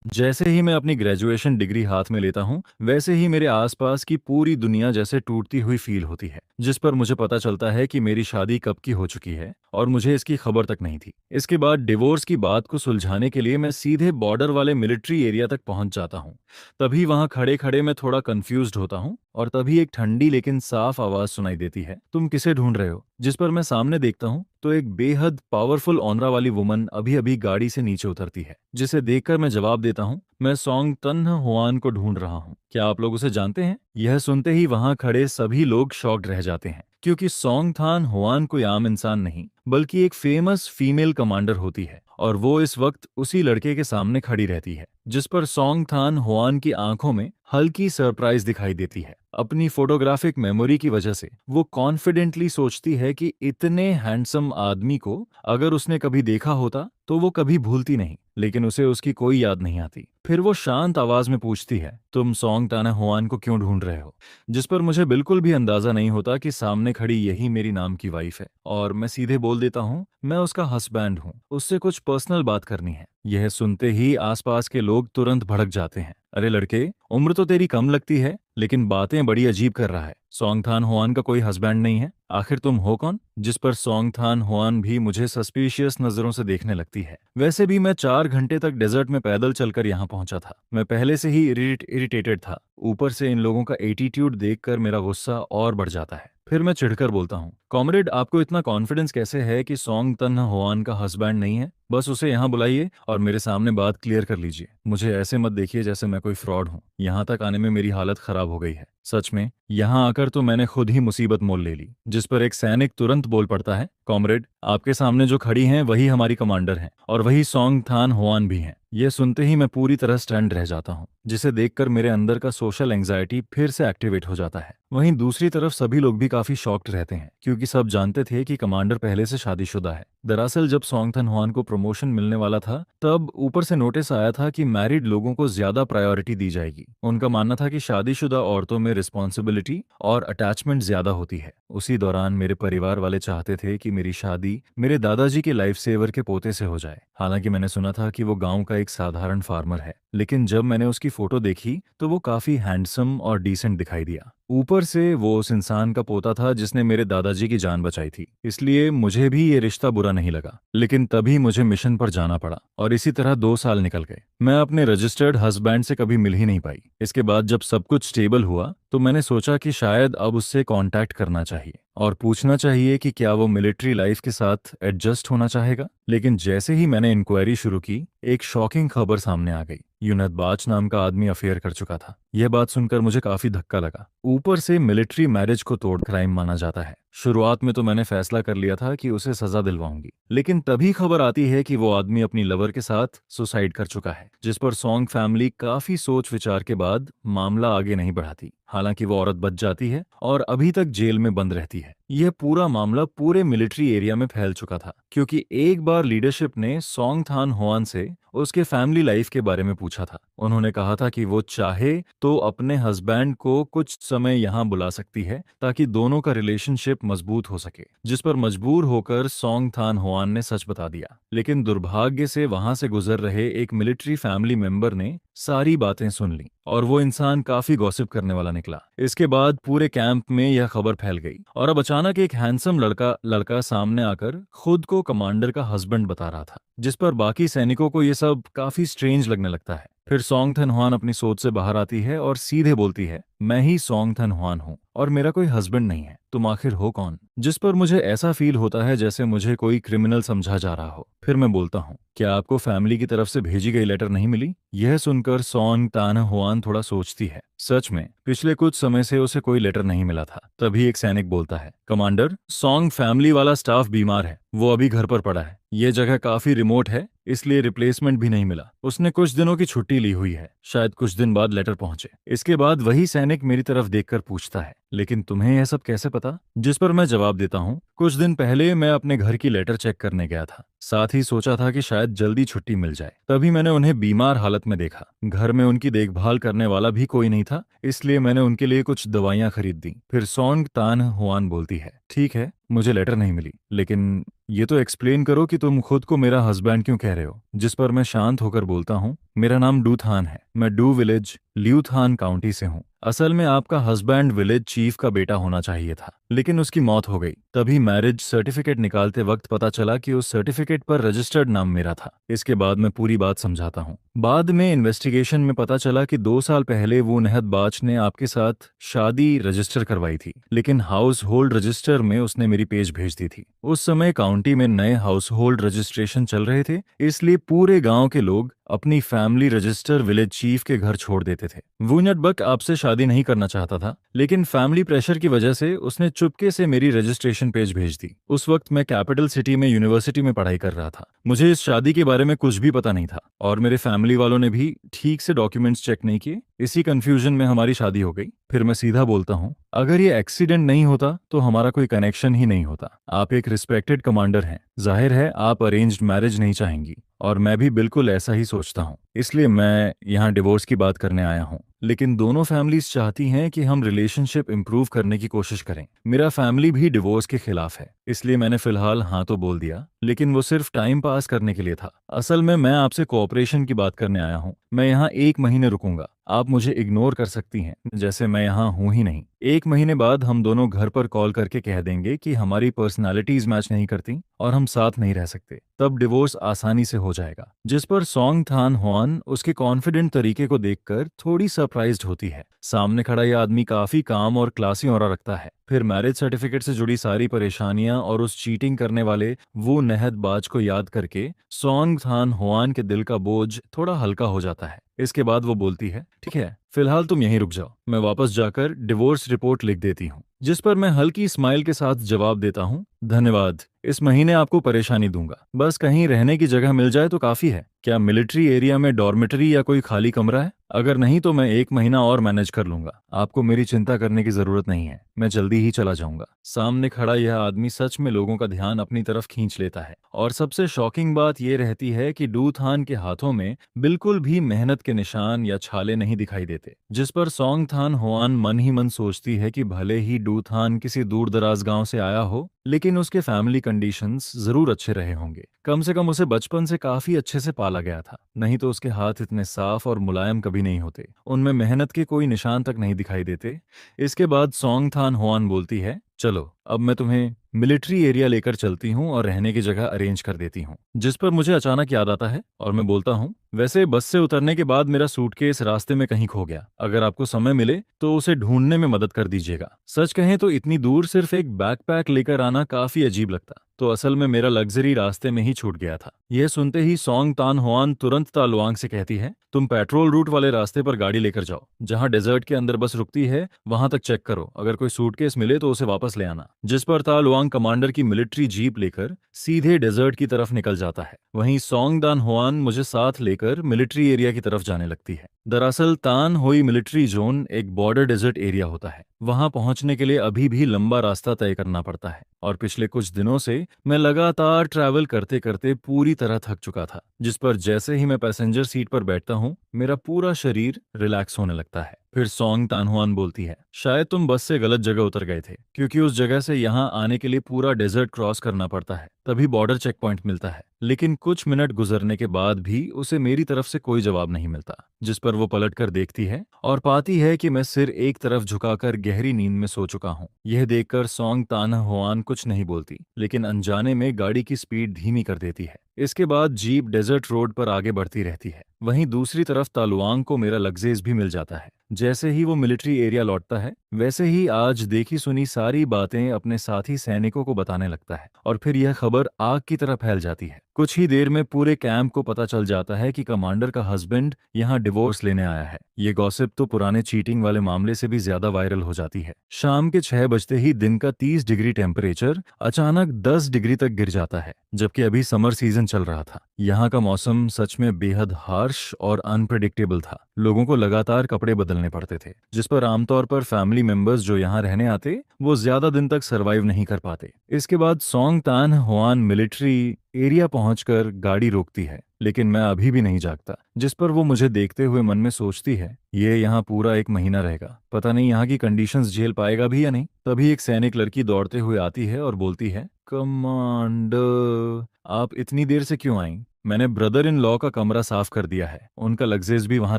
जैसे ही मैं अपनी ग्रेजुएशन डिग्री हाथ में लेता हूँ, वैसे ही मेरे आसपास की पूरी दुनिया जैसे टूटती हुई फील होती है, जिस पर मुझे पता चलता है कि मेरी शादी कब की हो चुकी है और मुझे इसकी खबर तक नहीं थी। इसके बाद डिवोर्स की बात को सुलझाने के लिए मैं सीधे बॉर्डर वाले मिलिट्री एरिया तक पहुंच जाता हूँ। तभी वहां खड़े खड़े मैं थोड़ा कंफ्यूज्ड होता हूँ और तभी एक ठंडी लेकिन साफ आवाज सुनाई देती है, तुम किसे ढूंढ रहे हो? जिस पर मैं सामने देखता हूँ तो एक बेहद पावरफुल ऑनरा वाली वुमन अभी अभी गाड़ी से नीचे उतरती है, जिसे देखकर मैं जवाब देता हूँ, मैं सॉन्ग तन्ह हुआन को ढूंढ रहा हूँ। क्या आप लोग उसे जानते हैं? यह सुनते ही वहां खड़े सभी लोग शॉक्ड रह जाते हैं, क्योंकि सॉन्ग थान हुआन कोई आम इंसान नहीं बल्कि एक फेमस फीमेल कमांडर होती है और वो इस वक्त उसी लड़के के सामने खड़ी रहती है। जिस पर सॉन्ग थान हुआन की आंखों में हल्की सरप्राइज दिखाई देती है। अपनी फोटोग्राफिक मेमोरी की वजह से वो कॉन्फिडेंटली सोचती है कि इतने हैंडसम आदमी को अगर उसने कभी देखा होता तो वो कभी भूलती नहीं, लेकिन उसे उसकी कोई याद नहीं आती। फिर वो शांत आवाज में पूछती है, तुम सॉन्ग ताना हुआन को क्यों ढूंढ रहे हो? जिस पर मुझे बिल्कुल भी अंदाजा नहीं होता कि सामने खड़ी यही मेरी नाम की वाइफ है, और मैं सीधे बोल देता हूँ, मैं उसका हस्बैंड हूँ, उससे कुछ पर्सनल बात करनी है। यह सुनते ही आसपास के लोग तुरंत भड़क जाते हैं। अरे लड़के, उम्र तो तेरी कम लगती है लेकिन बातें बड़ी अजीब कर रहा है। सॉन्ग थान हुआन का कोई हस्बैंड नहीं है, आखिर तुम हो कौन? जिस पर सॉन्ग थान हुआन भी मुझे सस्पिशियस नजरों से देखने लगती है। वैसे भी मैं 4 घंटे तक डेजर्ट में पैदल चलकर यहाँ पहुंचा था, मैं पहले से ही इरिटेटेड था, ऊपर से इन लोगों का एटीट्यूड देखकर मेरा गुस्सा और बढ़ जाता है। फिर मैं चिढ़कर बोलता हूँ, कॉमरेड, आपको इतना कॉन्फिडेंस कैसे है कि सॉन्ग तन्हा हुआन का हस्बैंड नहीं है? बस उसे यहाँ बुलाइए और मेरे सामने बात क्लियर कर लीजिए। मुझे ऐसे मत देखिए जैसे मैं कोई फ्रॉड हूँ। यहाँ तक आने में मेरी हालत खराब हो गई है। सच में यहाँ आकर तो मैंने खुद ही मुसीबत मोल ले ली। जिस पर एक सैनिक तुरंत बोल पड़ता है, कॉमरेड, आपके सामने जो खड़ी हैं वही हमारी कमांडर हैं और वही सॉन्ग थान हुआन भी हैं। यह सुनते ही मैं पूरी तरह स्टैंड रह जाता हूँ, जिसे देखकर मेरे अंदर का सोशल एंजाइटी फिर से एक्टिवेट हो जाता है। वहीं दूसरी तरफ सभी लोग भी काफी शॉक्ड रहते हैं, क्योंकि सब जानते थे कि कमांडर पहले से शादीशुदा है। दरअसल जब सॉन्ग थन हुआन को प्रमोशन मिलने वाला था, तब ऊपर से नोटिस आया था कि मैरिड लोगों को ज्यादा प्रायोरिटी दी जाएगी। उनका मानना था कि शादीशुदा औरतों में रिस्पॉन्सिबिलिटी और अटैचमेंट ज्यादा होती है। उसी दौरान मेरे परिवार वाले चाहते थे कि मेरी शादी मेरे दादाजी के लाइफ सेवर के पोते से हो जाए। हालांकि मैंने सुना था कि वो गांव का एक साधारण फार्मर है, लेकिन जब मैंने उसकी फोटो देखी तो वो काफी हैंडसम और डिसेंट दिखाई दिया। ऊपर से वो उस इंसान का पोता था जिसने मेरे दादाजी की जान बचाई थी, इसलिए मुझे भी ये रिश्ता बुरा नहीं लगा। लेकिन तभी मुझे मिशन पर जाना पड़ा और इसी तरह 2 साल निकल गए। मैं अपने रजिस्टर्ड हस्बैंड से कभी मिल ही नहीं पाई। इसके बाद जब सब कुछ स्टेबल हुआ तो मैंने सोचा कि शायद अब उससे कांटेक्ट करना चाहिए और पूछना चाहिए कि क्या वो मिलिट्री लाइफ के साथ एडजस्ट होना चाहेगा। लेकिन जैसे ही मैंने इंक्वायरी शुरू की, एक शॉकिंग खबर सामने आ गई। यूनत बाच नाम का आदमी अफेयर कर चुका था। यह बात सुनकर मुझे काफी धक्का लगा। ऊपर से मिलिट्री मैरिज को तोड़ क्राइम माना जाता है। शुरुआत में तो मैंने फैसला कर लिया था कि उसे सजा दिलवाऊंगी, लेकिन तभी खबर आती है कि वो आदमी अपनी लवर के साथ सुसाइड कर चुका है। जिस पर सॉन्ग फैमिली काफी सोच विचार के बाद मामला आगे नहीं बढ़ाती। हालांकि वो औरत बच जाती है और अभी तक जेल में बंद रहती है। यह पूरा मामला पूरे मिलिट्री एरिया में फैल चुका था, क्योंकि एक बार लीडरशिप ने सॉन्ग थान हुआन से उसके फैमिली लाइफ के बारे में पूछा था। उन्होंने कहा था कि वो चाहे तो अपने हस्बैंड को कुछ समय यहाँ बुला सकती है ताकि दोनों का रिलेशनशिप मजबूत हो सके। जिस पर मजबूर होकर सॉन्ग थान हुआन ने सच बता दिया। लेकिन दुर्भाग्य से वहां से गुजर रहे एक मिलिट्री फैमिली मेंबर ने सारी बातें सुन ली और वो इंसान काफी गॉसिप करने वाला निकला। इसके बाद पूरे कैंप में यह खबर फैल गई और अब अचानक एक हैंडसम लड़का सामने आकर खुद को कमांडर का हस्बैंड बता रहा था, जिस पर बाकी सैनिकों को यह सब काफी स्ट्रेंज लगने लगता है। फिर सॉन्ग थन हुआन अपनी सोच से बाहर आती है और सीधे बोलती है, मैं ही सॉन्ग थन हुआन हूँ और मेरा कोई हस्बैंड नहीं है, तुम आखिर हो कौन? जिस पर मुझे ऐसा फील होता है जैसे मुझे कोई क्रिमिनल समझा जा रहा हो। फिर मैं बोलता हूँ, क्या आपको फैमिली की तरफ से भेजी गई लेटर नहीं मिली? यह सुनकर सॉन्ग ताना हुआन थोड़ा सोचती है। सच में पिछले कुछ समय से उसे कोई लेटर नहीं मिला था। तभी एक सैनिक बोलता है, कमांडर, सॉन्ग फैमिली वाला स्टाफ बीमार है, वो अभी घर पर पड़ा है। ये जगह काफी रिमोट है, इसलिए रिप्लेसमेंट भी नहीं मिला। उसने कुछ दिनों की छुट्टी ली हुई है, शायद कुछ दिन बाद लेटर पहुंचे। इसके बाद वही सैनिक मेरी तरफ देखकर पूछता है, लेकिन तुम्हें यह सब कैसे पता? जिस पर मैं जवाब देता हूँ, कुछ दिन पहले मैं अपने घर की लेटर चेक करने गया था। साथ ही सोचा था कि शायद जल्दी छुट्टी मिल जाए। तभी मैंने उन्हें बीमार हालत में देखा। घर में उनकी देखभाल करने वाला भी कोई नहीं था, इसलिए मैंने उनके लिए कुछ दवाइयां खरीद दी। फिर सोंग तान हुआन बोलती है, ठीक है, मुझे लेटर नहीं मिली, लेकिन ये तो एक्सप्लेन करो कि तुम खुद को मेरा हस्बैंड क्यों कह रहे हो? जिस पर मैं शांत होकर बोलता हूँ, मेरा नाम डू थान है, मैं डू विलेज ल्यूथान काउंटी से हूँ। असल में आपका हस्बैंड विलेज चीफ का बेटा होना चाहिए था, लेकिन उसकी मौत हो गई। तभी मैरिज सर्टिफिकेट निकालते वक्त पता चला कि उस सर्टिफिकेट पर रजिस्टर्ड नाम मेरा था। इसके बाद मैं पूरी बात समझाता हूँ। बाद में इन्वेस्टिगेशन में पता चला कि 2 साल पहले वो नहद बाच ने आपके साथ शादी रजिस्टर करवाई थी, लेकिन हाउस होल्ड रजिस्टर में उसने मेरी पेज भेज दी थी। उस समय काउंटी में नए हाउस होल्ड रजिस्ट्रेशन चल रहे थे, इसलिए पूरे गांव के लोग अपनी फैमिली रजिस्टर विलेज चीफ के घर छोड़ देते थे। वो नटबक आपसे शादी नहीं करना चाहता था, लेकिन फैमिली प्रेशर की वजह से उसने चुपके से मेरी रजिस्ट्रेशन पेज भेज दी। उस वक्त मैं कैपिटल सिटी में यूनिवर्सिटी में पढ़ाई कर रहा था। मुझे इस शादी के बारे में कुछ भी पता नहीं था, और मेरे फैमिली वालों ने भी ठीक से डॉक्यूमेंट्स चेक नहीं किए। इसी कंफ्यूजन में हमारी शादी हो गई। फिर मैं सीधा बोलता हूँ, अगर ये एक्सीडेंट नहीं होता तो हमारा कोई कनेक्शन ही नहीं होता। आप एक रिस्पेक्टेड कमांडर हैं, जाहिर है आप अरेंज्ड मैरिज नहीं चाहेंगी, और मैं भी बिल्कुल ऐसा ही सोचता हूँ। इसलिए मैं यहाँ डिवोर्स की बात करने आया हूँ। लेकिन दोनों फैमिलीज चाहती हैं कि हम रिलेशनशिप इंप्रूव करने की कोशिश करें। मेरा फैमिली भी डिवोर्स के खिलाफ है, इसलिए मैंने फिलहाल हाँ तो बोल दिया, लेकिन वो सिर्फ टाइम पास करने के लिए था। असल में मैं आपसे कोऑपरेशन की बात करने आया हूँ। मैं यहाँ 1 महीने रुकूंगा। आप मुझे इग्नोर कर सकती हैं, जैसे मैं यहाँ हूँ ही नहीं। 1 महीने बाद हम दोनों घर पर कॉल करके कह देंगे कि हमारी पर्सनालिटीज मैच नहीं करती और हम साथ नहीं रह सकते। तब डिवोर्स आसानी से हो जाएगा। जिस पर सोंग थान हुआन उसके कॉन्फिडेंट तरीके को देखकर थोड़ी सरप्राइज्ड होती है। सामने खड़ा यह आदमी काफी काम और क्लासी ऑरा रखता है। फिर मैरिज सर्टिफिकेट से जुड़ी सारी परेशानियां और उस चीटिंग करने वाले वो नहदबाज को याद करके सोंग थान हुआन के दिल का बोझ थोड़ा हल्का हो जाता है। इसके बाद वो बोलती है, ठीक है, फिलहाल तुम यहीं रुक जाओ, मैं वापस जाकर डिवोर्स रिपोर्ट लिख देती हूँ। जिस पर मैं हल्की स्माइल के साथ जवाब देता हूँ, धन्यवाद, इस महीने आपको परेशानी दूंगा, बस कहीं रहने की जगह मिल जाए तो काफी है। क्या मिलिट्री एरिया में डॉर्मेटरी या कोई खाली कमरा है? अगर नहीं तो मैं 1 महीना और मैनेज कर लूंगा। आपको मेरी चिंता करने की जरूरत नहीं है, मैं जल्दी ही चला जाऊंगा। सामने खड़ा यह आदमी सच में लोगों का ध्यान अपनी तरफ खींच लेता है। और सबसे शॉकिंग बात यह रहती है कि डू थान के हाथों में बिल्कुल भी मेहनत के निशान या छाले नहीं दिखाई देते। जिस पर सोंग थान हुआन मन ही मन सोचती है कि भले ही डू थान किसी दूर दराज गांव से आया हो, लेकिन उसके फैमिली कंडीशंस जरूर अच्छे रहे होंगे। कम से कम उसे बचपन से काफी अच्छे से पाला गया था, नहीं तो उसके हाथ इतने साफ और मुलायम कभी नहीं होते। उनमें मेहनत के कोई निशान तक नहीं दिखाई देते। इसके बाद सोंग थान हुआन बोलती है, चलो अब मैं तुम्हें मिलिट्री एरिया लेकर चलती हूँ और रहने की जगह अरेंज कर देती हूँ। जिस पर मुझे अचानक याद आता है और मैं बोलता हूँ, वैसे बस से उतरने के बाद मेरा सूटकेस रास्ते में कहीं खो गया। अगर आपको समय मिले तो उसे ढूंढने में मदद कर दीजिएगा। सच कहें तो इतनी दूर सिर्फ एक बैकपैक लेकर आना काफी अजीब लगता, तो असल में मेरा लग्जरी रास्ते में ही छूट गया था। यह सुनते ही सोंग तान हुआन तुरंत तालुआंग से कहती है, तुम पेट्रोल रूट वाले रास्ते पर गाड़ी लेकर जाओ, जहां डेजर्ट के अंदर बस रुकती है वहां तक चेक करो, अगर कोई सूटकेस मिले तो उसे वापस ले आना। जिस पर तालुआंग कमांडर की मिलिट्री जीप लेकर सीधे डेजर्ट की तरफ निकल जाता है। वहीं सोंग दान हुआन मुझे साथ लेकर मिलिट्री एरिया की तरफ जाने लगती है। दरअसल तान होई मिलिट्री जोन एक बॉर्डर डेजर्ट एरिया होता है। वहां पहुंचने के लिए अभी भी लंबा रास्ता तय करना पड़ता है, और पिछले कुछ दिनों से मैं लगातार ट्रैवल करते करते पूरी तरह थक चुका था। जिस पर जैसे ही मैं पैसेंजर सीट पर बैठता हूँ, मेरा पूरा शरीर रिलैक्स होने लगता है। फिर सोंग तानहुआन बोलती है, शायद तुम बस से गलत जगह उतर गए थे, क्योंकि उस जगह से यहाँ आने के लिए पूरा डेजर्ट क्रॉस करना पड़ता है, तभी बॉर्डर चेक पॉइंट मिलता है। लेकिन कुछ मिनट गुजरने के बाद भी उसे मेरी तरफ से कोई जवाब नहीं मिलता। जिस पर वो पलट कर देखती है और पाती है कि मैं सिर एक तरफ झुकाकर गहरी नींद में सो चुका हूँ। यह देखकर सोंग तानहुआन कुछ नहीं बोलती, लेकिन अनजाने में गाड़ी की स्पीड धीमी कर देती है। इसके बाद जीप डेजर्ट रोड पर आगे बढ़ती रहती है। वहीं दूसरी तरफ तालुआंग को मेरा लग्जेज भी मिल जाता है। जैसे ही वो मिलिट्री एरिया लौटता है, वैसे ही आज देखी सुनी सारी बातें अपने साथी सैनिकों को बताने लगता है, और फिर यह खबर आग की तरह फैल जाती है। कुछ ही देर में पूरे कैंप को पता चल जाता है कि कमांडर का हस्बैंड यहाँ डिवोर्स लेने आया है। ये गॉसिप तो पुराने चीटिंग वाले मामले से भी ज्यादा वायरल हो जाती है। शाम के 6 बजते ही दिन का 30 डिग्री टेम्परेचर अचानक 10 डिग्री तक गिर जाता है, जबकि अभी समर सीजन चल रहा था। यहाँ का मौसम सच में बेहद हार्श और अनप्रेडिक्टेबल था। लोगों को लगातार कपड़े बदलने पड़ते थे, जिस पर आमतौर पर फैमिली फैमिली मेंबर्स जो यहाँ रहने आते वो ज्यादा दिन तक सरवाइव नहीं कर पाते। इसके बाद सोंग तान हुआन मिलिट्री एरिया पहुंचकर गाड़ी रोकती है, लेकिन मैं अभी भी नहीं जागता, जिस पर वो मुझे देखते हुए मन में सोचती है ये यहाँ पूरा 1 महीना रहेगा, पता नहीं यहाँ की कंडीशंस झेल पाएगा भी या नहीं। तभी एक सैनिक लड़की दौड़ते हुए आती है और बोलती है, कमांडर आप इतनी देर से क्यों आई? मैंने ब्रदर इन लॉ का कमरा साफ कर दिया है, उनका लगेज भी वहां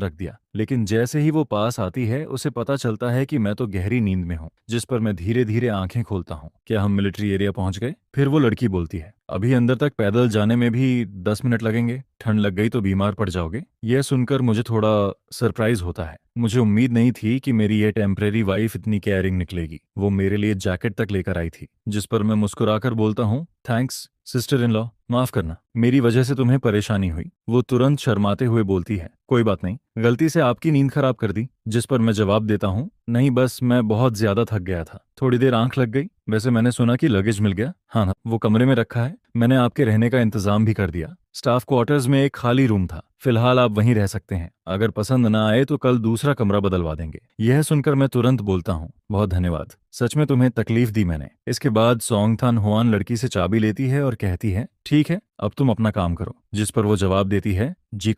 रख दिया। लेकिन जैसे ही वो पास आती है उसे पता चलता है कि मैं तो गहरी नींद में हूँ, जिस पर मैं धीरे धीरे आंखें खोलता हूँ। क्या हम मिलिट्री एरिया पहुंच गए? फिर वो लड़की बोलती है, अभी अंदर तक पैदल जाने में भी 10 मिनट लगेंगे, ठंड लग गई तो बीमार पड़ जाओगे। यह सुनकर मुझे थोड़ा सरप्राइज होता है। मुझे उम्मीद नहीं थी कि मेरी ये टेम्परेरी वाइफ इतनी केयरिंग निकलेगी। वो मेरे लिए जैकेट तक लेकर आई थी, जिस पर मैं मुस्कुराकर बोलता हूँ, थैंक्स सिस्टर इन लॉ, माफ करना मेरी वजह से तुम्हें परेशानी हुई। वो तुरंत शर्माते हुए बोलती है, कोई बात नहीं, गलती से आपकी नींद खराब कर दी। जिस पर मैं जवाब देता हूँ, नहीं बस मैं बहुत ज्यादा थक गया था, थोड़ी देर आंख लग गई। वैसे मैंने सुना कि लगेज मिल गया। हाँ वो कमरे में रखा है, मैंने आपके रहने का इंतजाम भी कर दिया। स्टाफ क्वार्टर्स में एक खाली रूम था, फिलहाल आप वहीं रह सकते हैं। अगर पसंद ना आए तो कल दूसरा कमरा बदलवा देंगे। यह सुनकर मैं तुरंत बोलता हूँ, बहुत धन्यवाद, सच में तुम्हें तकलीफ दी मैंने। इसके बाद सोंग थान हुआन लड़की से चाबी लेती है और कहती है, ठीक है अब तुम अपना काम करो। जिस पर वो जवाब देती है, जी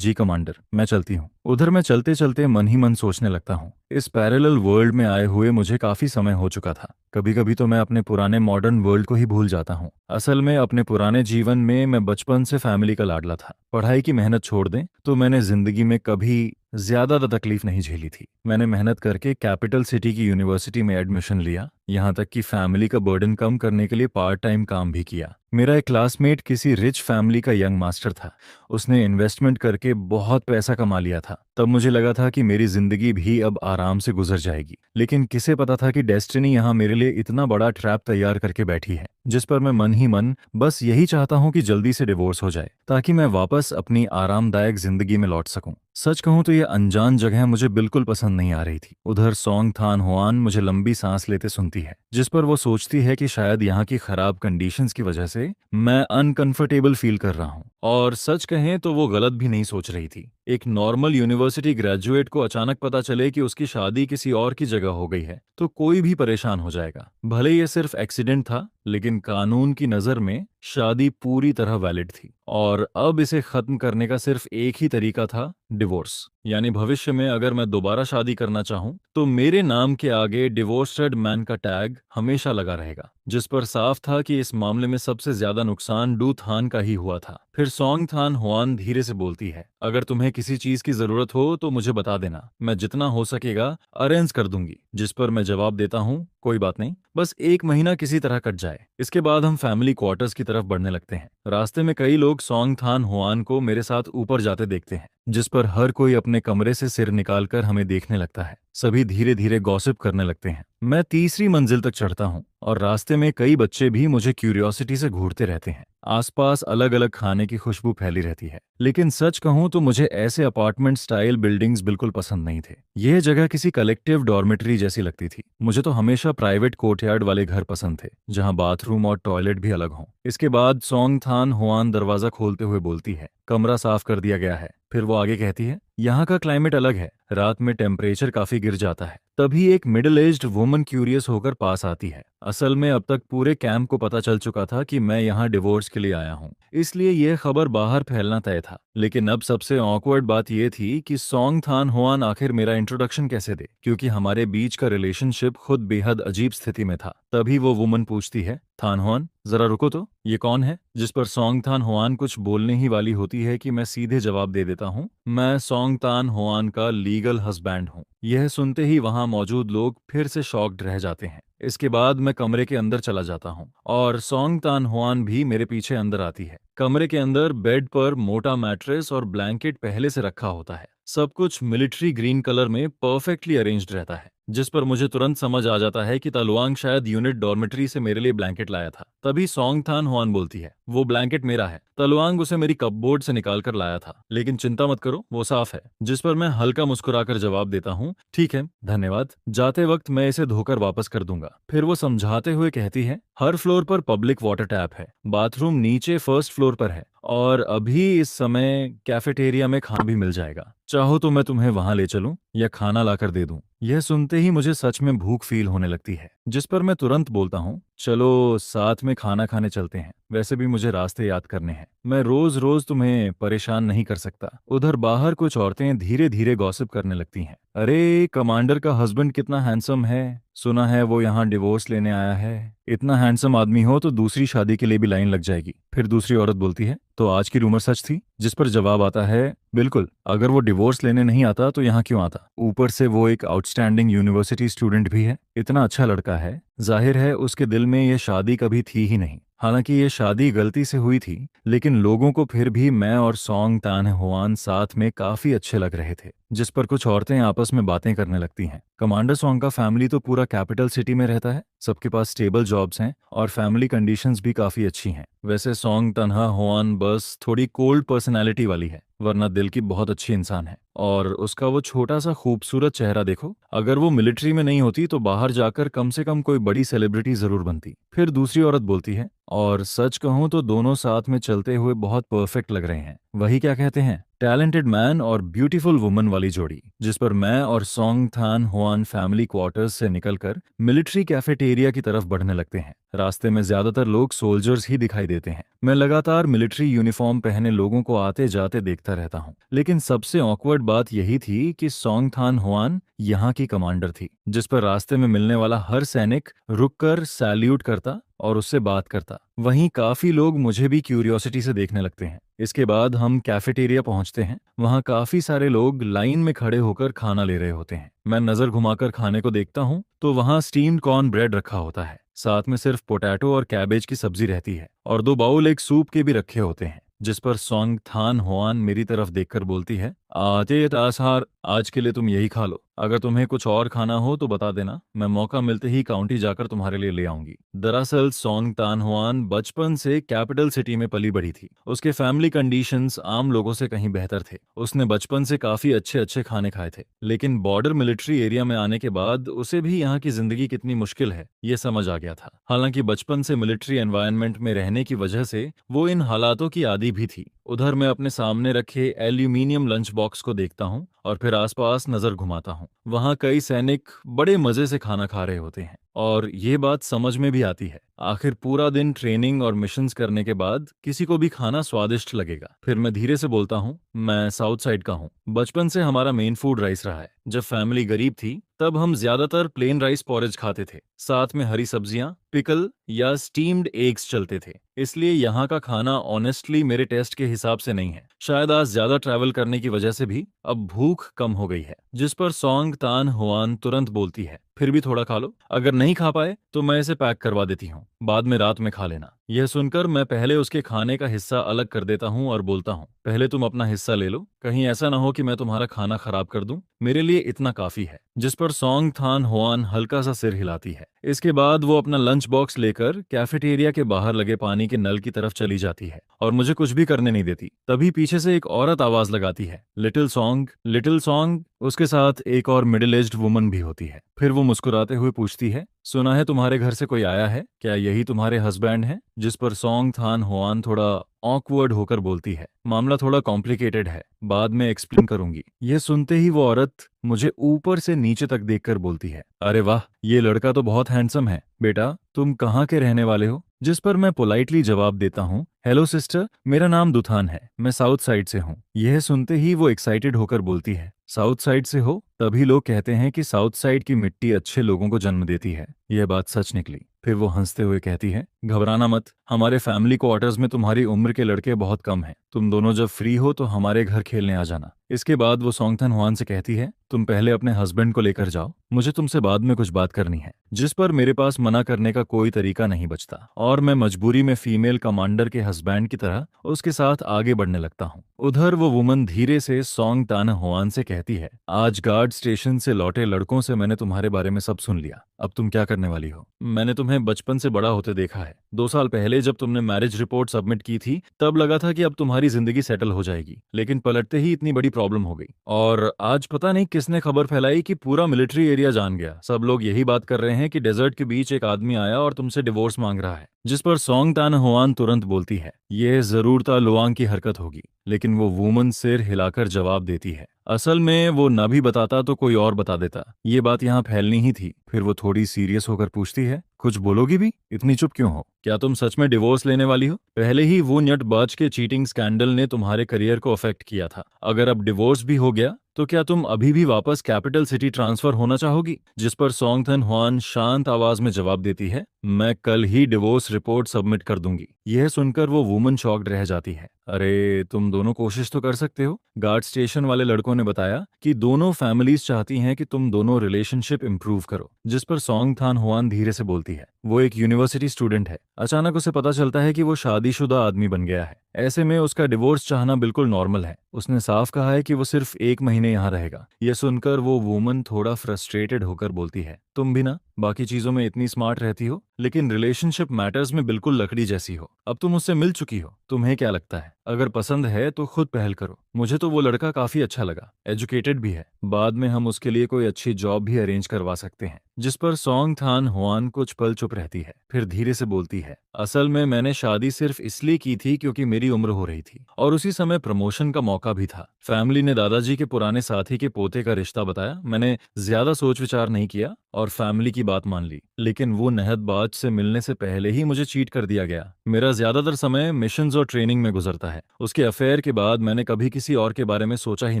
कमांडर, मैं चलती हूँ। उधर मैं चलते चलते मन ही मन सोचने लगता हूँ, इस पैरेलल वर्ल्ड में आए हुए मुझे काफी समय हो चुका था। कभी कभी तो मैं अपने पुराने मॉडर्न वर्ल्ड को ही भूल जाता हूँ। असल में अपने पुराने जीवन में मैं बचपन से फैमिली का लाडला था। पढ़ाई की मेहनत छोड़ दें तो मैंने जिंदगी में कभी ज्यादा तकलीफ नहीं झेली थी। मैंने मेहनत करके कैपिटल सिटी की यूनिवर्सिटी में एडमिशन लिया, यहाँ तक कि फैमिली का बर्डन कम करने के लिए पार्ट टाइम काम भी किया। मेरा एक क्लासमेट किसी रिच फैमिली का यंग मास्टर था, उसने इन्वेस्टमेंट करके बहुत पैसा कमा लिया था। तब मुझे लगा था कि मेरी जिंदगी भी अब आराम से गुजर जाएगी, लेकिन किसे पता था कि डेस्टिनी यहाँ मेरे लिए इतना बड़ा ट्रैप तैयार करके बैठी है। जिस पर मैं मन ही मन बस यही चाहता हूँ कि जल्दी से डिवोर्स हो जाए, ताकि मैं वापस अपनी आरामदायक जिंदगी में लौट सकूं। सच कहूं तो ये अनजान जगह मुझे बिल्कुल पसंद नहीं आ रही थी। उधर सोंग थान हुआन मुझे लंबी सांस लेते सुनती है, जिस पर वो सोचती है कि शायद यहाँ की खराब कंडीशंस की वजह से मैं अनकंफर्टेबल फील कर रहा हूँ। और सच कहें तो वो गलत भी नहीं सोच रही थी। एक नॉर्मल यूनिवर्सिटी ग्रेजुएट को अचानक पता चले कि उसकी शादी किसी और की जगह हो गई है तो कोई भी परेशान हो जाएगा। भले ये सिर्फ एक्सीडेंट था, लेकिन कानून की नजर में शादी पूरी तरह वैलिड थी, और अब इसे खत्म करने का सिर्फ एक ही तरीका था, डिवोर्स। यानी भविष्य में अगर मैं दोबारा शादी करना चाहूं तो मेरे नाम के आगे डिवोर्स्ड मैन का टैग हमेशा लगा रहेगा। जिस पर साफ था कि इस मामले में सबसे ज्यादा नुकसान डू थान का ही हुआ था। फिर सोंग थान हुआन धीरे से बोलती है, अगर तुम्हें किसी चीज की जरूरत हो तो मुझे बता देना, मैं जितना हो सकेगा अरेंज कर दूंगी। जिस पर मैं जवाब देता हूँ, कोई बात नहीं, बस 1 महीना किसी तरह कट जाए। इसके बाद हम फैमिली क्वार्टर्स की तरफ बढ़ने लगते हैं। रास्ते में कई लोग सोंग थान हुआन को मेरे साथ ऊपर जाते देखते हैं, जिस पर हर कोई अपने कमरे से सिर निकालकर हमें देखने लगता है। सभी धीरे धीरे गॉसिप करने लगते हैं। मैं तीसरी मंजिल तक चढ़ता हूँ और रास्ते में कई बच्चे भी मुझे क्यूरियोसिटी से घूरते रहते हैं। आसपास अलग अलग खाने की खुशबू फैली रहती है, लेकिन सच कहूं तो मुझे ऐसे अपार्टमेंट स्टाइल बिल्डिंग्स बिल्कुल पसंद नहीं थे। यह जगह किसी कलेक्टिव डॉर्मेटरी जैसी लगती थी। मुझे तो हमेशा प्राइवेट कोर्टयार्ड वाले घर पसंद थे, जहां बाथरूम और टॉयलेट भी अलग हों। इसके बाद सोंग थान हुआन दरवाजा खोलते हुए बोलती है, कमरा साफ कर दिया गया है। फिर वो आगे कहती है, यहाँ का क्लाइमेट अलग है, रात में टेम्परेचर काफी गिर जाता है। तभी एक मिडिल एज्ड वुमन क्यूरियस होकर पास आती है। असल में अब तक पूरे कैंप को पता चल चुका था कि मैं यहाँ डिवोर्स के लिए आया हूँ, इसलिए यह खबर बाहर फैलना तय था। लेकिन अब सबसे ऑकवर्ड बात यह थी कि सोंग थान हुआन आखिर मेरा इंट्रोडक्शन कैसे दे, क्योंकि हमारे बीच का रिलेशनशिप खुद बेहद अजीब स्थिति में था। तभी वो वुमन पूछती है, थान हुआन जरा रुको तो, ये कौन है? जिस पर सोंग थान हुआन कुछ बोलने ही वाली होती है कि मैं सीधे जवाब दे देता हूँ, मैं सोंग थान हुआन का लीगल हस्बैंड हूँ। यह सुनते ही वहां मौजूद लोग फिर से शॉक्ड रह जाते हैं। इसके बाद मैं कमरे के अंदर चला जाता हूँ और सोंग थान हुआन भी मेरे पीछे अंदर आती है। कमरे के अंदर बेड पर मोटा मैट्रेस और ब्लैंकेट पहले से रखा होता है। सब कुछ मिलिट्री ग्रीन कलर में परफेक्टली अरेंज्ड रहता है, जिस पर मुझे तुरंत समझ आ जाता है कि तलवांग शायद यूनिट डॉर्मेटरी से मेरे लिए ब्लैंकेट लाया था। तभी सोंग थान हुआन बोलती है, वो ब्लैंकेट मेरा है, तलवांग उसे मेरी कपबोर्ड से निकाल कर लाया था, लेकिन चिंता मत करो वो साफ है। जिस पर मैं हल्का मुस्कुराकर जवाब देता हूँ, ठीक है धन्यवाद, जाते वक्त मैं इसे धोकर वापस कर दूंगा। फिर वो समझाते हुए कहती है, हर फ्लोर पर पब्लिक वाटर टैप है, बाथरूम नीचे फर्स्ट फ्लोर पर है और अभी इस समय कैफेटेरिया में खाना भी मिल जाएगा, चाहो तो मैं तुम्हें वहां ले चलूं या खाना लाकर दे दूं। यह सुनते ही मुझे सच में भूख फील होने लगती है, जिस पर मैं तुरंत बोलता हूँ, चलो साथ में खाना खाने चलते हैं, वैसे भी मुझे रास्ते याद करने हैं, मैं रोज रोज तुम्हें परेशान नहीं कर सकता। उधर बाहर कुछ औरतें धीरे धीरे गॉसिप करने लगती हैं। अरे कमांडर का हस्बैंड कितना हैंडसम है, सुना है वो यहाँ डिवोर्स लेने आया है। इतना हैंडसम आदमी हो तो दूसरी शादी के लिए भी लाइन लग जाएगी। फिर दूसरी औरत बोलती है, तो आज की रूमर सच थी? जिस पर जवाब आता है, बिल्कुल, अगर वो डिवोर्स लेने नहीं आता तो यहाँ क्यों आता? ऊपर से वो एक आउटस्टैंडिंग यूनिवर्सिटी स्टूडेंट भी है, इतना अच्छा लड़का है, जाहिर है उसके दिल में ये शादी कभी थी ही नहीं। हालांकि ये शादी गलती से हुई थी, लेकिन लोगों को फिर भी मैं और सॉन्ग तान हुआन साथ में काफी अच्छे लग रहे थे। जिस पर कुछ औरतें आपस में बातें करने लगती हैं। कमांडर सॉन्ग का फैमिली तो पूरा कैपिटल सिटी में रहता है, सबके पास स्टेबल जॉब्स हैं और फैमिली कंडीशंस भी काफी अच्छी हैं। वैसे सॉन्ग तन्हा हुआन बस थोड़ी कोल्ड पर्सनैलिटी वाली है, वरना दिल की बहुत अच्छी इंसान है। और उसका वो छोटा सा खूबसूरत चेहरा देखो, अगर वो मिलिट्री में नहीं होती तो बाहर जाकर कम से कम कोई बड़ी सेलिब्रिटी जरूर बनती। फिर दूसरी औरत बोलती है, और सच कहूं तो दोनों साथ में चलते हुए बहुत परफेक्ट लग रहे हैं। वही क्या कहते हैं, टैलेंटेड मैन और ब्यूटीफुल वुमन वाली जोड़ी। जिस पर मैं और सॉन्ग थान हुआन फैमिली क्वार्टर्स से निकलकर मिलिट्री कैफेटेरिया की तरफ बढ़ने लगते हैं। रास्ते में ज्यादातर लोग सोल्जर्स ही दिखाई देते हैं। मैं लगातार मिलिट्री यूनिफॉर्म पहने लोगों को आते जाते देखता रहता हूँ, लेकिन सबसे ऑकवर्ड बात यही थी कि सॉन्ग थान हुआन यहाँ की कमांडर थी। जिस पर रास्ते में मिलने वाला हर सैनिक रुककर सैल्यूट करता और उससे बात करता। वहीं काफी लोग मुझे भी क्यूरियोसिटी से देखने लगते हैं। इसके बाद हम कैफेटेरिया पहुंचते हैं। वहां काफी सारे लोग लाइन में खड़े होकर खाना ले रहे होते हैं। मैं नजर घुमाकर खाने को देखता हूं तो वहां स्टीम्ड कॉर्न ब्रेड रखा होता है, साथ में सिर्फ पोटैटो और कैबेज की सब्जी रहती है, और 2 बाउल एक सूप के भी रखे होते हैं। जिस पर सॉन्ग थान हुआन मेरी तरफ देखकर बोलती है, आते तासहार, आज के लिए तुम यही खा लो, अगर तुम्हें कुछ और खाना हो तो बता देना, मैं मौका मिलते ही काउंटी जाकर तुम्हारे लिए ले आऊंगी। दरअसल सॉन्ग तान हुआन बचपन से कैपिटल सिटी में पली बढ़ी थी। उसके फैमिली कंडीशंस आम लोगों से कहीं बेहतर थे। उसने बचपन से काफी अच्छे अच्छे खाने खाए थे, लेकिन बॉर्डर मिलिट्री एरिया में आने के बाद उसे भी यहाँ की जिंदगी कितनी मुश्किल है ये समझ आ गया था। हालांकि बचपन से मिलिट्री एनवायरनमेंट में रहने की वजह से वो इन हालातों की आदी भी थी। उधर मैं अपने सामने रखे एल्यूमिनियम लंच बॉक्स को देखता हूँ और फिर आसपास नजर घुमाता हूँ। वहाँ कई सैनिक बड़े मजे से खाना खा रहे होते हैं, और ये बात समझ में भी आती है। आखिर पूरा दिन ट्रेनिंग और मिशंस करने के बाद किसी को भी खाना स्वादिष्ट लगेगा। फिर मैं धीरे से बोलता हूँ, मैं साउथ साइड का हूँ, बचपन से हमारा मेन फूड राइस रहा है। जब फैमिली गरीब थी तब हम ज्यादातर प्लेन राइस पॉरेज खाते थे, साथ में हरी सब्जियां, पिकल या स्टीम्ड एग्स चलते थे। इसलिए यहाँ का खाना ऑनेस्टली मेरे टेस्ट के हिसाब से नहीं है। शायद आज ज्यादा ट्रैवल करने की वजह से भी अब भूख कम हो गई है। जिस पर सॉन्ग तान हुआन तुरंत बोलती है, फिर भी थोड़ा खा लो, अगर नहीं खा पाए तो मैं इसे पैक करवा देती हूँ, बाद में रात में खा लेना। यह सुनकर मैं पहले उसके खाने का हिस्सा अलग कर देता हूँ और बोलता हूँ, पहले तुम अपना हिस्सा ले लो, कहीं ऐसा ना हो कि मैं तुम्हारा खाना खराब कर दूं, मेरे लिए इतना काफी है। जिस पर सॉन्ग थान हुआन हल्का सा सिर हिलाती है। इसके बाद वो अपना लंच बॉक्स लेकर कैफेटेरिया के बाहर लगे पानी के नल की तरफ चली जाती है और मुझे कुछ भी करने नहीं देती। तभी पीछे से एक औरत आवाज लगाती है, लिटिल सॉन्ग, लिटिल सॉन्ग। उसके साथ एक और मिडिल एज्ड वुमन भी होती है। फिर वो मुस्कुराते हुए पूछती है, सुना है तुम्हारे घर से कोई आया है, क्या यही तुम्हारे हस्बैंड हैं? जिस पर सॉन्ग थान हुआन थोड़ा ऑकवर्ड होकर बोलती है, मामला थोड़ा कॉम्प्लिकेटेड है, बाद में एक्सप्लेन करूंगी। यह सुनते ही वो औरत मुझे ऊपर से नीचे तक देखकर बोलती है, अरे वाह, ये लड़का तो बहुत हैंडसम है। बेटा तुम कहाँ के रहने वाले हो? जिस पर मैं पोलाइटली जवाब देता हूँ, हेलो सिस्टर, मेरा नाम दुथान है, मैं साउथ साइड से हूँ। यह सुनते ही वो एक्साइटेड होकर बोलती है, साउथ साइड से हो? तभी लोग कहते हैं कि साउथ साइड की मिट्टी अच्छे लोगों को जन्म देती है। यह बात सच निकली। फिर वो हंसते हुए कहती है, घबराना मत, हमारे फैमिली क्वार्टर्स में तुम्हारी उम्र के लड़के बहुत कम हैं। तुम दोनों जब फ्री हो तो हमारे घर खेलने आ जाना। इसके बाद वो सॉन्गथन हुआन से कहती है, तुम पहले अपने हस्बैंड को लेकर जाओ, मुझे तुमसे बाद में कुछ बात करनी है। जिस पर मेरे पास मना करने का कोई तरीका नहीं बचता और मैं मजबूरी में फीमेल कमांडर के हस्बैंड की तरह उसके साथ आगे बढ़ने लगता हूँ। उधर वो वुमन धीरे से सॉन्ग तान हुआन से कहती है, आज गार्ड स्टेशन से लौटे लड़कों से मैंने तुम्हारे बारे में सब सुन लिया, अब तुम क्या करने वाली हो? मैंने तुम्हें बचपन से बड़ा होते देखा है, है। 2 साल पहले जब तुमने मैरिज रिपोर्ट सबमिट की थी तब लगा था कि अब तुम्हारी जिंदगी सेटल हो जाएगी, लेकिन पलटते ही इतनी बड़ी प्रॉब्लम हो गई। और आज पता नहीं किसने खबर फैलाई कि पूरा मिलिट्री एरिया जान गया। सब लोग यही बात कर रहे हैं कि डेजर्ट के बीच एक आदमी आया और तुमसे डिवोर्स मांग रहा है। जिस पर सोंग तान हुआन तुरंत बोलती है, यह जरूर ता लुआंग की हरकत होगी, लेकिन वो वुमन सिर हिलाकर जवाब देती है, असल में वो न भी बताता तो कोई और बता देता। ये बात यहाँ फैलनी ही थी। फिर वो थोड़ी सीरियस होकर पूछती है, कुछ बोलोगी भी? इतनी चुप क्यों हो? क्या तुम सच में डिवोर्स लेने वाली हो? पहले ही वो न्यटबाज के चीटिंग स्कैंडल ने तुम्हारे करियर को अफेक्ट किया था। अगर अब डिवोर्स भी हो गया तो क्या तुम अभी भी वापस कैपिटल सिटी ट्रांसफर होना चाहोगी? जिस पर सोंग थन हुआन शांत आवाज में जवाब देती है, मैं कल ही डिवोर्स रिपोर्ट सबमिट कर दूंगी। यह सुनकर वो वुमन शॉक्ड रह जाती है। अरे तुम दोनों कोशिश तो कर सकते हो। गार्ड स्टेशन वाले लड़कों ने बताया कि दोनों फैमिलीज चाहती हैं कि तुम दोनों रिलेशनशिप इंप्रूव करो। जिस पर सोंग थान हुआन धीरे से बोलती है, वो एक यूनिवर्सिटी स्टूडेंट है। अचानक उसे पता चलता है कि वो शादीशुदा आदमी बन गया है। ऐसे में उसका डिवोर्स चाहना बिल्कुल नॉर्मल है। उसने साफ कहा है कि वो सिर्फ 1 महीने यहाँ रहेगा। यह सुनकर वो वुमन थोड़ा फ्रस्ट्रेटेड होकर बोलती है, तुम भी ना बाकी चीजों में इतनी स्मार्ट रहती हो, लेकिन रिलेशनशिप मैटर्स में बिल्कुल लकड़ी जैसी हो। अब तुम उससे मिल चुकी हो, तुम्हें क्या लगता है? अगर पसंद है तो खुद पहल करो। मुझे तो वो लड़का काफी अच्छा लगा, एजुकेटेड भी है। बाद में हम उसके लिए कोई अच्छी जॉब भी अरेंज करवा सकते हैं। जिस पर सोंग थान हुआन कुछ पल चुप रहती है, फिर धीरे से बोलती है, असल में मैंने शादी सिर्फ इसलिए की थी क्योंकि मेरी उम्र हो रही थी और उसी समय प्रमोशन का मौका भी था। फैमिली ने दादाजी के पुराने साथी के पोते का रिश्ता बताया। मैंने ज्यादा सोच विचार नहीं किया और फैमिली की बात मान ली, लेकिन वो नहदबाज से मिलने से पहले ही मुझे चीट कर दिया गया। मेरा ज्यादातर समय मिशंस और ट्रेनिंग में गुजरता है। उसके अफेयर के बाद मैंने कभी किसी और के बारे में सोचा ही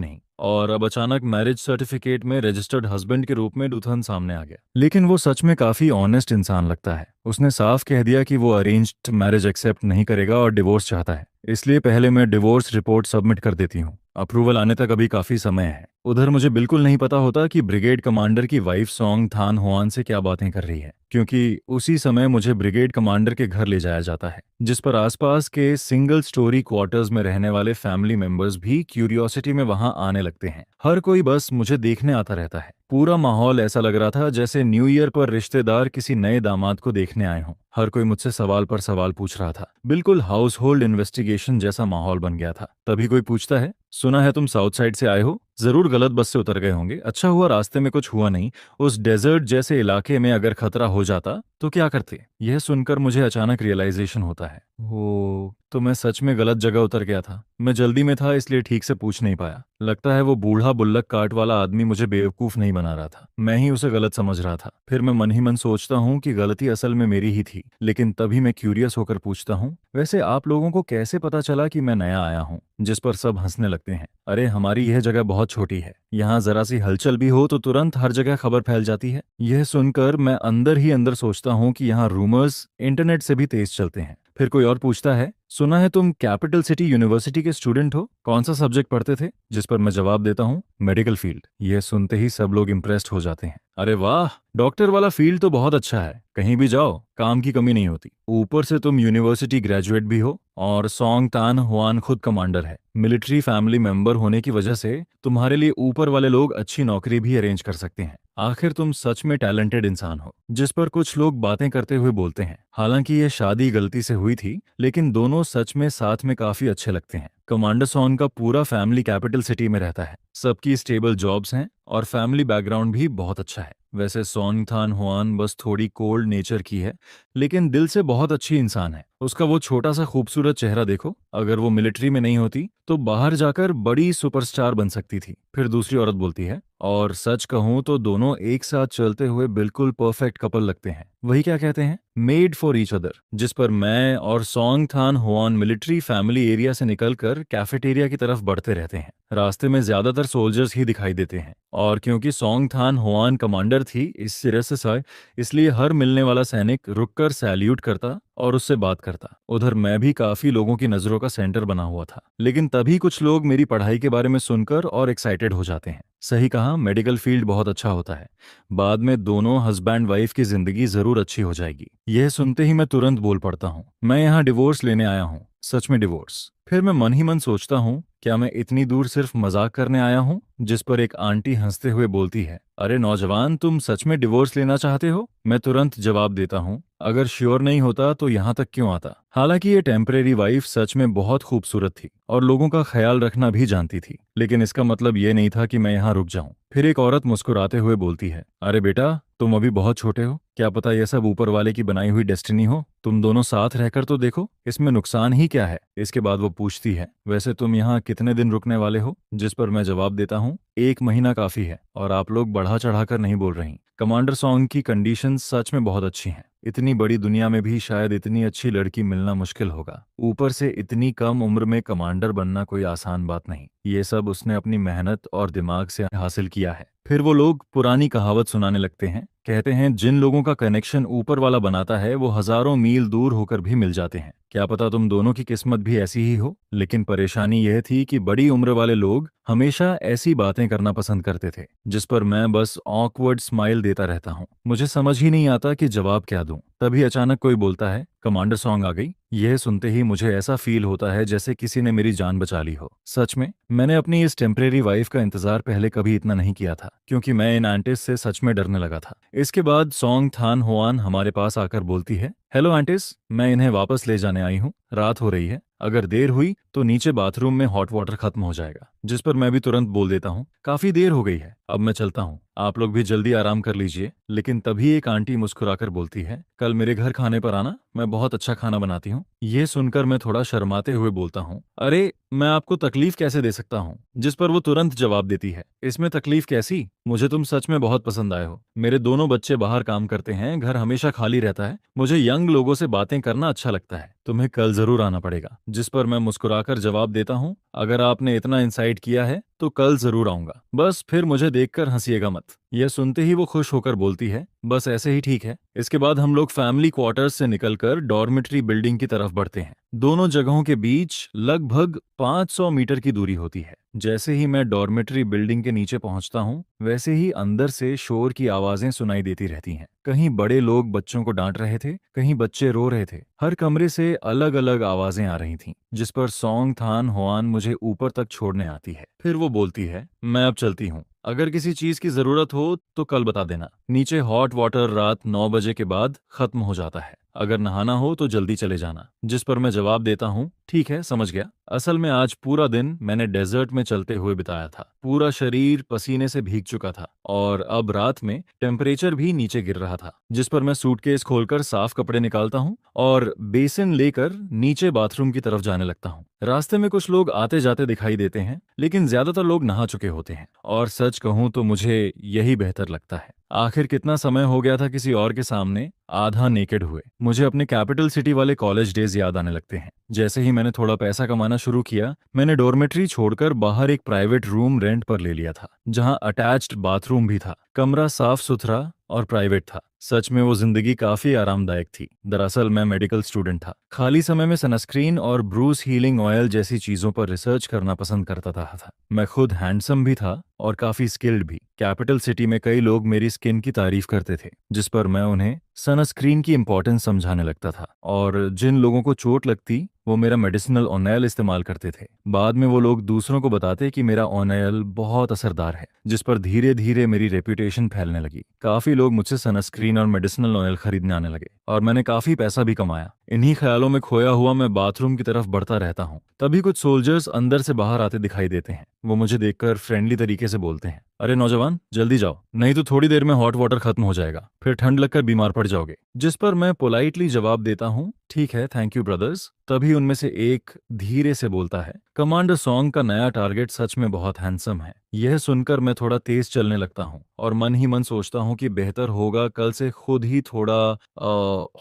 नहीं, और अब अचानक मैरिज सर्टिफिकेट में रजिस्टर्ड हस्बैंड के रूप में डुथन सामने आ गया। लेकिन वो सच में काफी ऑनेस्ट इंसान लगता है। उसने साफ कह दिया कि वो अरेंज्ड मैरिज एक्सेप्ट नहीं करेगा और डिवोर्स चाहता है। इसलिए पहले मैं डिवोर्स रिपोर्ट सबमिट कर देती हूँ। अप्रूवल आने तक अभी काफी समय है। उधर मुझे बिल्कुल नहीं पता होता कि ब्रिगेड कमांडर की वाइफ सोंग थान हुआन से क्या बातें कर रही है, क्योंकि उसी समय मुझे ब्रिगेड कमांडर के घर ले जाया जाता है, जिस पर आसपास के सिंगल स्टोरी क्वार्टर्स में रहने वाले फैमिली मेंबर्स भी क्यूरियोसिटी में वहां आने लगते हैं। हर कोई बस मुझे देखने आता रहता है। पूरा माहौल ऐसा लग रहा था जैसे न्यू ईयर पर रिश्तेदार किसी नए दामाद को देखने आए हों। हर कोई मुझसे सवाल पर सवाल पूछ रहा था। बिल्कुल हाउस होल्ड इन्वेस्टिगेशन जैसा माहौल बन गया था। तभी कोई पूछता है, सुना है तुम साउथ साइड से आए हो, जरूर गलत बस से उतर गए होंगे। अच्छा हुआ रास्ते में कुछ हुआ नहीं। उस डेजर्ट जैसे इलाके में अगर खतरा हो जाता तो क्या करते? यह सुनकर मुझे अचानक रियलाइजेशन होता है, ओ तो मैं सच में गलत जगह उतर गया था। मैं जल्दी में था इसलिए ठीक से पूछ नहीं पाया। लगता है वो बूढ़ा बुल्लक काट वाला आदमी मुझे बेवकूफ नहीं बना रहा था, मैं ही उसे गलत समझ रहा था। फिर मैं मन ही मन सोचता हूँ कि गलती असल में मेरी ही थी, लेकिन तभी मैं क्यूरियस होकर पूछता हूँ, वैसे आप लोगों को कैसे पता चला कि मैं नया आया हूँ? जिस पर सब हंसने लगते हैं। अरे हमारी यह जगह बहुत छोटी है, यहाँ जरा सी हलचल भी हो तो तुरंत हर जगह खबर फैल जाती है। यह सुनकर मैं अंदर ही अंदर सोचता हूँ कि यहाँ रूमर्स इंटरनेट से भी तेज चलते हैं। फिर कोई और पूछता है, सुना है तुम कैपिटल सिटी यूनिवर्सिटी के स्टूडेंट हो, कौन सा सब्जेक्ट पढ़ते थे? जिस पर मैं जवाब देता हूँ, मेडिकल फील्ड। यह सुनते ही सब लोग इम्प्रेस्ड हो जाते हैं। अरे वाह, डॉक्टर वाला फील्ड तो बहुत अच्छा है, कहीं भी जाओ काम की कमी नहीं होती। ऊपर से तुम यूनिवर्सिटी ग्रेजुएट भी हो और सोंग तान हुआन खुद कमांडर है। मिलिट्री फैमिली मेंबर होने की वजह से तुम्हारे लिए ऊपर वाले लोग अच्छी नौकरी भी अरेंज कर सकते हैं। आखिर तुम सच में टैलेंटेड इंसान हो। जिस पर कुछ लोग बातें करते हुए बोलते हैं, हालांकि यह शादी गलती से हुई थी, लेकिन दोनों सच में साथ में काफी अच्छे लगते हैं। कमांडर सोन का पूरा फैमिली कैपिटल सिटी में रहता है। सबकी स्टेबल जॉब्स हैं और फैमिली बैकग्राउंड भी बहुत अच्छा है। वैसे सोंग थान हुआन बस थोड़ी कोल्ड नेचर की है, लेकिन दिल से बहुत अच्छी इंसान है। उसका वो छोटा सा खूबसूरत चेहरा देखो, अगर वो मिलिट्री में नहीं होती तो बाहर जाकर बड़ी सुपरस्टार बन सकती थी। फिर दूसरी औरत बोलती है, और सच कहूं तो दोनों एक साथ चलते हुए बिल्कुल परफेक्ट कपल लगते हैं। वही क्या कहते हैं, मेड फॉर ईच अदर। जिस पर मैं और सोंग थान हुआन मिलिट्री फैमिली एरिया से निकलकर कैफेटेरिया की तरफ बढ़ते रहते हैं। रास्ते में ज्यादातर सोल्जर्स ही दिखाई देते हैं, और क्योंकि सोंग थान हुआन कमांडर थी इस सिरे से इसलिए हर मिलने वाला सैनिक रुककर सैल्यूट करता और उससे बात करता। उधर मैं भी काफी लोगों की नजरों का सेंटर बना हुआ था। लेकिन तभी कुछ लोग मेरी पढ़ाई के बारे में सुनकर और एक्साइटेड हो जाते हैं। सही कहा, मेडिकल फील्ड बहुत अच्छा होता है। बाद में दोनों हस्बैंड वाइफ की जिंदगी जरूर अच्छी हो जाएगी। यह सुनते ही मैं तुरंत बोल पड़ता हूँ, मैं यहाँ डिवोर्स लेने आया हूँ। सच में डिवोर्स। फिर मैं मन ही मन सोचता हूँ, क्या मैं इतनी दूर सिर्फ मजाक करने आया हूँ? जिस पर एक आंटी हंसते हुए बोलती है, अरे नौजवान, तुम सच में डिवोर्स लेना चाहते हो? मैं तुरंत जवाब देता हूँ, अगर श्योर नहीं होता तो यहाँ तक क्यों आता। हालांकि ये टेम्परेरी वाइफ सच में बहुत खूबसूरत थी और लोगों का ख्याल रखना भी जानती थी, लेकिन इसका मतलब ये नहीं था कि मैं यहाँ रुक जाऊं। फिर एक औरत मुस्कुराते हुए बोलती है, अरे बेटा, तुम अभी बहुत छोटे हो, क्या पता यह सब ऊपर वाले की बनाई हुई डेस्टिनी हो। तुम दोनों साथ रहकर तो देखो, इसमें नुकसान ही क्या है। इसके बाद वो पूछती है, वैसे तुम यहाँ कितने दिन रुकने वाले हो? जिस पर मैं जवाब देता हूँ, 1 महीना काफी है। और आप लोग बढ़ा चढ़ाकर नहीं बोल रही। कमांडर सॉन्ग की कंडीशन सच में बहुत अच्छी हैं। इतनी बड़ी दुनिया में भी शायद इतनी अच्छी लड़की मिलना मुश्किल होगा। ऊपर से इतनी कम उम्र में कमांडर बनना कोई आसान बात नहीं। ये सब उसने अपनी मेहनत और दिमाग से हासिल किया है। फिर वो लोग पुरानी कहावत सुनाने लगते हैं। कहते हैं, जिन लोगों का कनेक्शन ऊपर वाला बनाता है वो हजारों मील दूर होकर भी मिल जाते हैं। क्या पता तुम दोनों की किस्मत भी ऐसी ही हो। लेकिन परेशानी यह थी कि बड़ी उम्र वाले लोग हमेशा ऐसी बातें करना पसंद करते थे, जिस पर मैं बस ऑकवर्ड स्माइल देता रहता हूँ। मुझे समझ ही नहीं आता कि जवाब क्या दूं। तभी अचानक कोई बोलता है, कमांडर सॉन्ग आ गई। यह सुनते ही मुझे ऐसा फील होता है जैसे किसी ने मेरी जान बचा ली हो। सच में मैंने अपनी इस टेम्परेरी वाइफ का इंतजार पहले कभी इतना नहीं किया था, क्योंकि मैं इन आंटिस से सच में डरने लगा था। इसके बाद सॉन्ग थान होआन हमारे पास आकर बोलती है, हेलो आंटिस, मैं इन्हें वापस ले जाने आई हूँ। रात हो रही है, अगर देर हुई तो नीचे बाथरूम में हॉट वाटर खत्म हो जाएगा। जिस पर मैं भी तुरंत बोल देता हूँ, काफी देर हो गई है, अब मैं चलता हूँ, आप लोग भी जल्दी आराम कर लीजिए। लेकिन तभी एक आंटी मुस्कुराकर बोलती है, कल मेरे घर खाने पर आना, मैं बहुत अच्छा खाना बनाती हूँ। ये सुनकर मैं थोड़ा शर्माते हुए बोलता हूँ, अरे मैं आपको तकलीफ कैसे दे सकता हूँ। जिस पर वो तुरंत जवाब देती है, इसमें तकलीफ कैसी, मुझे तुम सच में बहुत पसंद आए हो। मेरे दोनों बच्चे बाहर काम करते हैं, घर हमेशा खाली रहता है, मुझे यंग लोगों से बातें करना अच्छा लगता है, तुम्हें कल जरूर आना पड़ेगा। जिस पर मैं मुस्कुराकर जवाब देता हूँ, अगर आपने इतना इंसाइट किया है तो कल जरूर आऊंगा, बस फिर मुझे देखकर हंसिएगा मत। यह सुनते ही वो खुश होकर बोलती है, बस ऐसे ही ठीक है। इसके बाद हम लोग फैमिली क्वार्टर्स से निकलकर डॉर्मेट्री बिल्डिंग की तरफ बढ़ते हैं। दोनों जगहों के बीच लगभग 500 मीटर की दूरी होती है। जैसे ही मैं डॉर्मेट्री बिल्डिंग के नीचे पहुंचता हूं, वैसे ही अंदर से शोर की आवाजें सुनाई देती रहती हैं। कहीं बड़े लोग बच्चों को डांट रहे थे, कहीं बच्चे रो रहे थे। हर कमरे से अलग अलग आवाजें आ रही थीं, जिस पर सॉन्ग थान होआन मुझे ऊपर तक छोड़ने आती है। फिर वो बोलती है, मैं अब चलती हूँ, अगर किसी चीज की जरूरत हो तो कल बता देना। नीचे हॉट वाटर रात 9 बजे के बाद खत्म हो जाता है, अगर नहाना हो तो जल्दी चले जाना। जिस पर मैं जवाब देता हूँ, ठीक है, समझ गया। असल में आज पूरा दिन मैंने डेजर्ट में चलते हुए बिताया था, पूरा शरीर पसीने से भीग चुका था और अब रात में टेम्परेचर भी नीचे गिर रहा था। जिस पर मैं सूटकेस खोलकर साफ कपड़े निकालता हूँ और बेसिन लेकर नीचे बाथरूम की तरफ जाने लगता हूँ। रास्ते में कुछ लोग आते जाते दिखाई देते हैं, लेकिन ज्यादातर लोग नहा चुके होते हैं और सच कहूँ तो मुझे यही बेहतर लगता है। आखिर कितना समय हो गया था किसी और के सामने आधा नेकेड हुए। मुझे अपने कैपिटल सिटी वाले कॉलेज डेज याद आने लगते हैं। जैसे ही मैंने थोड़ा पैसा कमाना शुरू किया, मैंने डॉर्मेट्री छोड़कर बाहर एक प्राइवेट रूम रेंट पर ले लिया था, जहां अटैच्ड बाथरूम भी था। कमरा साफ सुथरा और प्राइवेट था। सच में वो जिंदगी काफी आरामदायक थी। दरअसल मैं मेडिकल स्टूडेंट था। खाली समय में सनस्क्रीन और ब्रूस हीलिंग ऑयल जैसी चीजों पर रिसर्च करना पसंद करता था। मैं खुद हैंडसम भी था और काफी स्किल्ड भी। कैपिटल सिटी में कई लोग मेरी स्किन की तारीफ करते थे, जिस पर मैं उन्हें सनस्क्रीन की इंपॉर्टेंस समझाने लगता था और जिन लोगों को चोट लगती वो मेरा मेडिसिनल ऑनयल इस्तेमाल करते थे। बाद में वो लोग दूसरों को बताते कि मेरा ऑनयल बहुत असरदार है, जिस पर धीरे धीरे मेरी रेपुटेशन फैलने लगी। काफी लोग मुझसे सनस्क्रीन और मेडिसिनल ऑयल खरीदने आने लगे और मैंने काफी पैसा भी कमाया। इन्हीं ख्यालों में खोया हुआ मैं बाथरूम की तरफ बढ़ता रहता हूँ। तभी कुछ सोल्जर्स अंदर से बाहर आते दिखाई देते हैं। वो मुझे देखकर फ्रेंडली तरीके से बोलते हैं, अरे नौजवान, जल्दी जाओ, नहीं तो थोड़ी देर में हॉट वाटर खत्म हो जाएगा, फिर ठंड लगकर बीमार पड़ जाओगे। जिस पर मैं पोलाइटली जवाब देता हूँ, ठीक है, थैंक यू ब्रदर्स। तभी उनमें से एक धीरे से बोलता है, कमांडर सॉन्ग का नया टारगेट सच में बहुत हैंडसम है। यह सुनकर मैं थोड़ा तेज चलने लगता हूँ और मन ही मन सोचता हूँ कि बेहतर होगा कल से खुद ही थोड़ा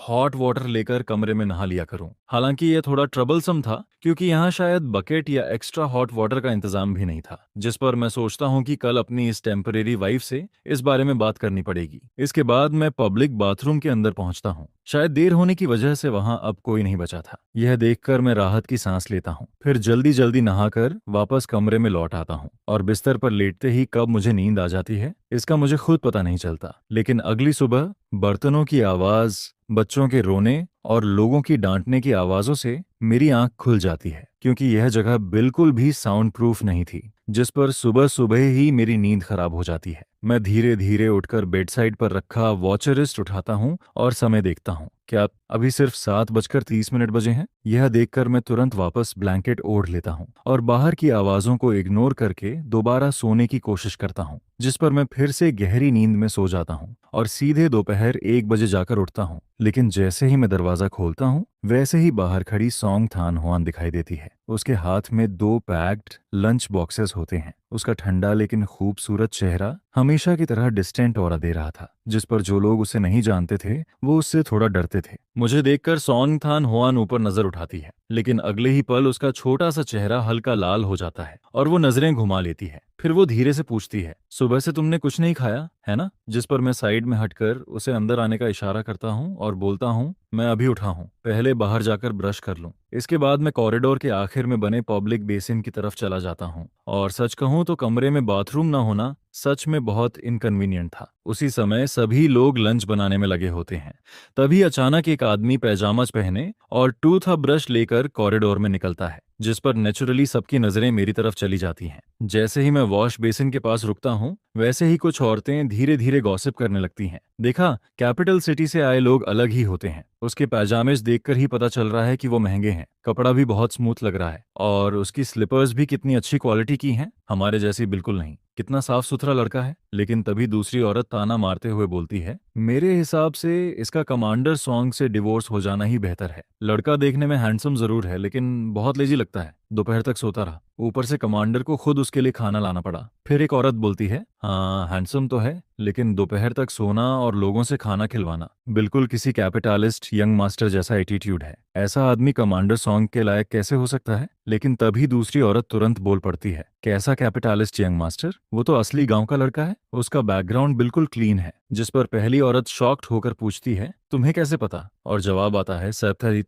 हॉट वाटर लेकर कमरे में नहा लिया करूँ। हालांकि यह थोड़ा ट्रबलसम था, क्योंकि यहाँ शायद बकेट या एक्स्ट्रा हॉट वाटर का इंतजाम भी नहीं था। जिस पर मैं सोचता हूँ कि कल अपनी इस टेम्परेरी वाइफ से इस बारे में बात करनी पड़ेगी। इसके बाद मैं पब्लिक बाथरूम के अंदर पहुंचता हूँ। शायद देर होने की वजह से वहां अब कोई नहीं बचा था। यह देखकर मैं राहत की सांस लेता हूँ। फिर जल्दी जल्दी नहाकर वापस कमरे में लौट आता हूँ और बिस्तर पर लेटते ही कब मुझे नींद आ जाती है इसका मुझे खुद पता नहीं चलता। लेकिन अगली सुबह बर्तनों की आवाज, बच्चों के रोने और लोगों की डांटने की आवाजों से मेरी आंख खुल जाती है क्योंकि यह जगह बिल्कुल भी साउंड प्रूफ नहीं थी, जिस पर सुबह सुबह ही मेरी नींद खराब हो जाती है। मैं धीरे धीरे उठकर बेड साइड पर रखा वॉचरिस्ट उठाता हूँ और समय देखता हूँ। क्या अभी सिर्फ 7:30 बजे हैं? यह देखकर मैं तुरंत वापस ब्लैंकेट ओढ़ लेता हूँ और बाहर की आवाजों को इग्नोर करके दोबारा सोने की कोशिश करता हूँ, जिस पर मैं फिर से गहरी नींद में सो जाता हूँ और सीधे दोपहर 1 बजे जाकर उठता हूँ। लेकिन जैसे ही मैं दरवाजा खोलता हूँ, वैसे ही बाहर खड़ी सॉन्ग थान हुआन दिखाई देती है। उसके हाथ में 2 पैक्ड लंच बॉक्सेस होते हैं। उसका ठंडा लेकिन खूबसूरत चेहरा हमेशा की तरह डिस्टेंट ऑरा दे रहा था, जिस पर जो लोग उसे नहीं जानते थे वो उससे थोड़ा डरते थे। मुझे देखकर सॉन्ग थान हुआन ऊपर नजर उठाती है, लेकिन अगले ही पल उसका छोटा सा चेहरा हल्का लाल हो जाता है और वो नजरें घुमा लेती है। फिर वो धीरे से पूछती है, सुबह से तुमने कुछ नहीं खाया है ना? जिस पर मैं साइड में हटकर उसे अंदर आने का इशारा करता हूँ और बोलता हूँ, मैं अभी उठा हूँ, पहले बाहर जाकर ब्रश कर लूँ। इसके बाद मैं कॉरिडोर के आखिर में बने पब्लिक बेसिन की तरफ चला जाता हूँ और सच कहूँ तो कमरे में बाथरूम न होना सच में बहुत इनकन्वीनियंट था। उसी समय सभी लोग लंच बनाने में लगे होते हैं। तभी अचानक एक आदमी पैजामाज पहने और टूथ ब्रश लेकर कॉरिडोर में निकलता है, जिस पर नेचुरली सबकी नजरें मेरी तरफ चली जाती हैं। जैसे ही मैं वॉश बेसिन के पास रुकता हूँ, वैसे ही कुछ औरतें धीरे धीरे गॉसिप करने लगती हैं। देखा, कैपिटल सिटी से आए लोग अलग ही होते हैं। उसके पैजामेज देखकर ही पता चल रहा है कि वो महंगे हैं। कपड़ा भी बहुत स्मूथ लग रहा है और उसकी स्लीपर्स भी कितनी अच्छी क्वालिटी की हैं, हमारे जैसी बिल्कुल नहीं। कितना साफ सुथरा लड़का है। लेकिन तभी दूसरी औरत ताना मारते हुए बोलती है, मेरे हिसाब से इसका कमांडर सॉन्ग से डिवोर्स हो जाना ही बेहतर है। लड़का देखने में हैंडसम जरूर है, लेकिन बहुत लेजी लगता है। दोपहर तक सोता रहा, ऊपर से कमांडर को खुद उसके लिए खाना लाना पड़ा। फिर एक औरत बोलती है, हाँ हैंडसम तो है, लेकिन दोपहर तक सोना और लोगों से खाना खिलवाना बिल्कुल किसी कैपिटलिस्ट यंग मास्टर जैसा एटीट्यूड है। ऐसा आदमी कमांडर सॉन्ग के लायक कैसे हो सकता है? लेकिन तभी दूसरी औरत तुरंत बोल पड़ती है, कैसा कैपिटलिस्ट यंग मास्टर? वो तो असली गांव का लड़का है, उसका बैकग्राउंड बिल्कुल क्लीन है। जिस पर पहली औरत शॉक्ड होकर पूछती है, तुम्हें कैसे पता? और जवाब आता है,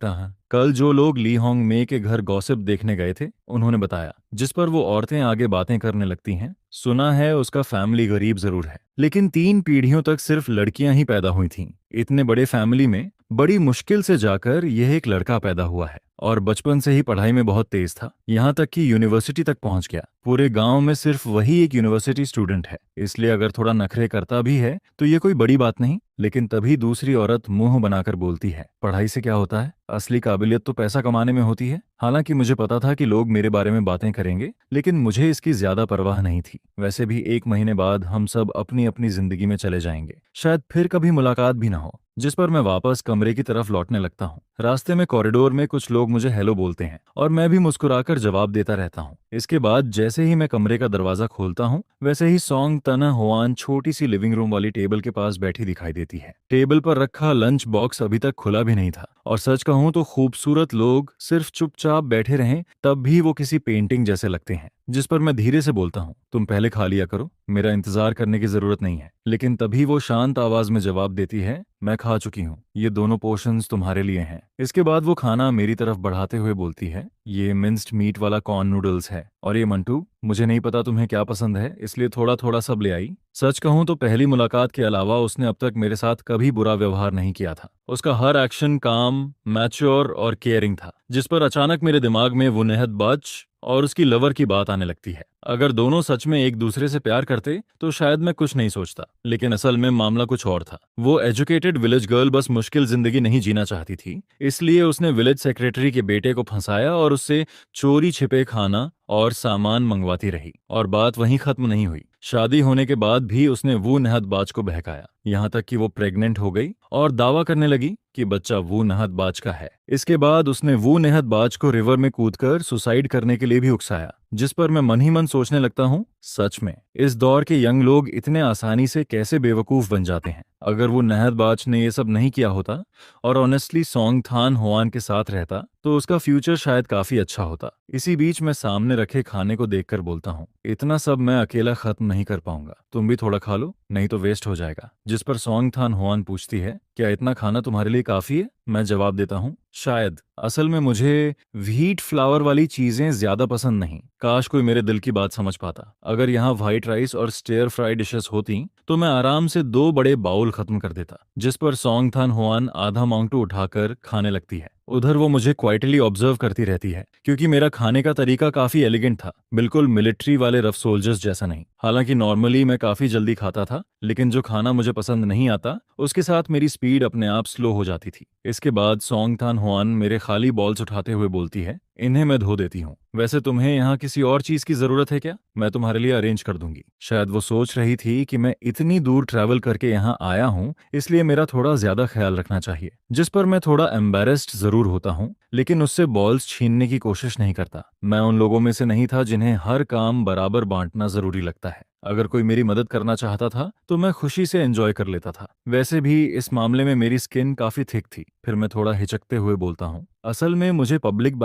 हाँ, कल जो लोग ली होंग मे के घर गॉसिप देखने गए थे उन्होंने बताया। जिस पर वो औरतें आगे बातें करने लगती हैं, सुना है उसका फैमिली गरीब जरूर है, लेकिन 3 पीढ़ियों तक सिर्फ लड़कियां ही पैदा हुई थीं। इतने बड़े फैमिली में बड़ी मुश्किल से जाकर यह एक लड़का पैदा हुआ है और बचपन से ही पढ़ाई में बहुत तेज था, यहाँ तक कि यूनिवर्सिटी तक पहुंच गया। पूरे गांव में सिर्फ वही एक यूनिवर्सिटी स्टूडेंट है, इसलिए अगर थोड़ा नखरे करता भी है तो ये कोई बड़ी बात नहीं। लेकिन तभी दूसरी औरत मुंह बनाकर बोलती है, पढ़ाई से क्या होता है? असली काबिलियत तो पैसा कमाने में होती है। हालांकि मुझे पता था कि लोग मेरे बारे में बातें करेंगे, लेकिन मुझे इसकी ज्यादा परवाह नहीं थी। वैसे भी 1 महीने बाद हम सब अपनी अपनी जिंदगी में चले जाएंगे, शायद फिर कभी मुलाकात भी ना हो। जिस पर मैं वापस कमरे की तरफ लौटने लगता हूँ। रास्ते में कॉरिडोर में कुछ लोग मुझे हेलो बोलते हैं और मैं भी मुस्कुराकर जवाब देता रहता हूँ। इसके बाद जैसे ही मैं कमरे का दरवाजा खोलता हूँ, वैसे ही सॉन्ग तना हुआन छोटी सी लिविंग रूम वाली टेबल के पास बैठी दिखाई देती है। टेबल पर रखा लंच बॉक्स अभी तक खुला भी नहीं था और सच कहूँ तो खूबसूरत लोग सिर्फ चुपचाप बैठे रहें तब भी वो किसी पेंटिंग जैसे लगते हैं। जिस पर मैं धीरे से बोलता हूँ, तुम पहले खा लिया करो, मेरा इंतजार करने की जरूरत नहीं है। लेकिन तभी वो शांत आवाज में जवाब देती है, मैं खा चुकी हूँ, ये दोनों पोर्शंस तुम्हारे लिए हैं। इसके बाद वो खाना मेरी तरफ बढ़ाते हुए बोलती है, ये मिंस्ड मीट वाला कॉर्न नूडल्स है और ये मंटू, मुझे नहीं पता तुम्हें क्या पसंद है, इसलिए थोड़ा थोड़ा सब ले आई। सच कहूँ तो पहली मुलाकात के अलावा उसने अब तक मेरे साथ कभी बुरा व्यवहार नहीं किया था। उसका हर एक्शन काम, मैच्योर और केयरिंग था। जिस पर अचानक मेरे दिमाग में वो नेहद बच और उसकी लवर की बात आने लगती है। अगर दोनों सच में एक दूसरे से प्यार करते तो शायद मैं कुछ नहीं सोचता, लेकिन असल में मामला कुछ और था। वो एजुकेटेड विलेज गर्ल बस मुश्किल जिंदगी नहीं जीना चाहती थी, इसलिए उसने विलेज सेक्रेटरी के बेटे को फंसाया और उससे चोरी छिपे खाना और सामान मंगवाती रही। और बात वहीं खत्म नहीं हुई। शादी होने के बाद भी उसने वो नहद बाज को बहकाया, यहाँ तक कि वो प्रेग्नेंट हो गई और दावा करने लगी कि बच्चा वो नहद बाज का है। इसके बाद उसने वो नहद बाज को रिवर में कूदकर सुसाइड करने के लिए भी उकसाया। जिस पर मैं मन ही मन सोचने लगता हूँ, सच में इस दौर के यंग लोग इतने आसानी से कैसे बेवकूफ बन जाते हैं। अगर वो नहद बाज ने ये सब नहीं किया होता और ऑनेस्टली सॉन्ग थान हुआन के साथ रहता तो उसका फ्यूचर शायद काफी अच्छा होता। इसी बीच मैं सामने रखे खाने को देखकर बोलता हूँ, इतना सब मैं अकेला खत्म नहीं कर पाऊंगा, तुम भी थोड़ा खा लो, नहीं तो वेस्ट हो जाएगा। जिस पर सॉन्ग थान हुआन पूछती है, क्या इतना खाना तुम्हारे लिए काफी है? मैं जवाब देता हूँ, शायद। असल में मुझे व्हीट फ्लावर वाली चीजें ज्यादा पसंद नहीं। काश कोई मेरे दिल की बात समझ पाता। अगर यहाँ व्हाइट राइस और स्टेयर फ्राई डिशेस होती तो मैं आराम से 2 बड़े बाउल खत्म कर देता। जिस पर सॉन्ग थान हुआन आधा मांगटू उठाकर खाने लगती है उधर वो मुझे क्वाइटली ऑब्जर्व करती रहती है क्योंकि मेरा खाने का तरीका काफी एलिगेंट था, बिल्कुल मिलिट्री वाले रफ सोल्जर्स जैसा नहीं। हालांकि नॉर्मली मैं काफी जल्दी खाता था, लेकिन जो खाना मुझे पसंद नहीं आता उसके साथ मेरी स्पीड अपने आप स्लो हो जाती थी। इसके बाद सोंग थान हुआन मेरे खाली बॉल्स उठाते हुए बोलती है, इन्हें मैं धो देती हूँ। वैसे तुम्हें यहाँ किसी और चीज की जरूरत है क्या? मैं तुम्हारे लिए अरेंज कर दूंगी। शायद वो सोच रही थी कि मैं इतनी दूर ट्रैवल करके यहाँ आया हूँ, इसलिए मेरा थोड़ा ज्यादा ख्याल रखना चाहिए, जिस पर मैं थोड़ा एम्बेरस्ड जरूर होता हूँ, लेकिन उससे बॉल्स छीनने की कोशिश नहीं करता। मैं उन लोगों में से नहीं था जिन्हें हर काम बराबर बांटना जरूरी लगता है। अगर कोई मेरी मदद करना चाहता था तो मैं खुशी से एंजॉय कर लेता था। वैसे भी इस मामले में मेरी स्किन काफी थिक थी। फिर मैं थोड़ा हिचकते हुए बोलता हूँ, असल में मुझे पब्लिक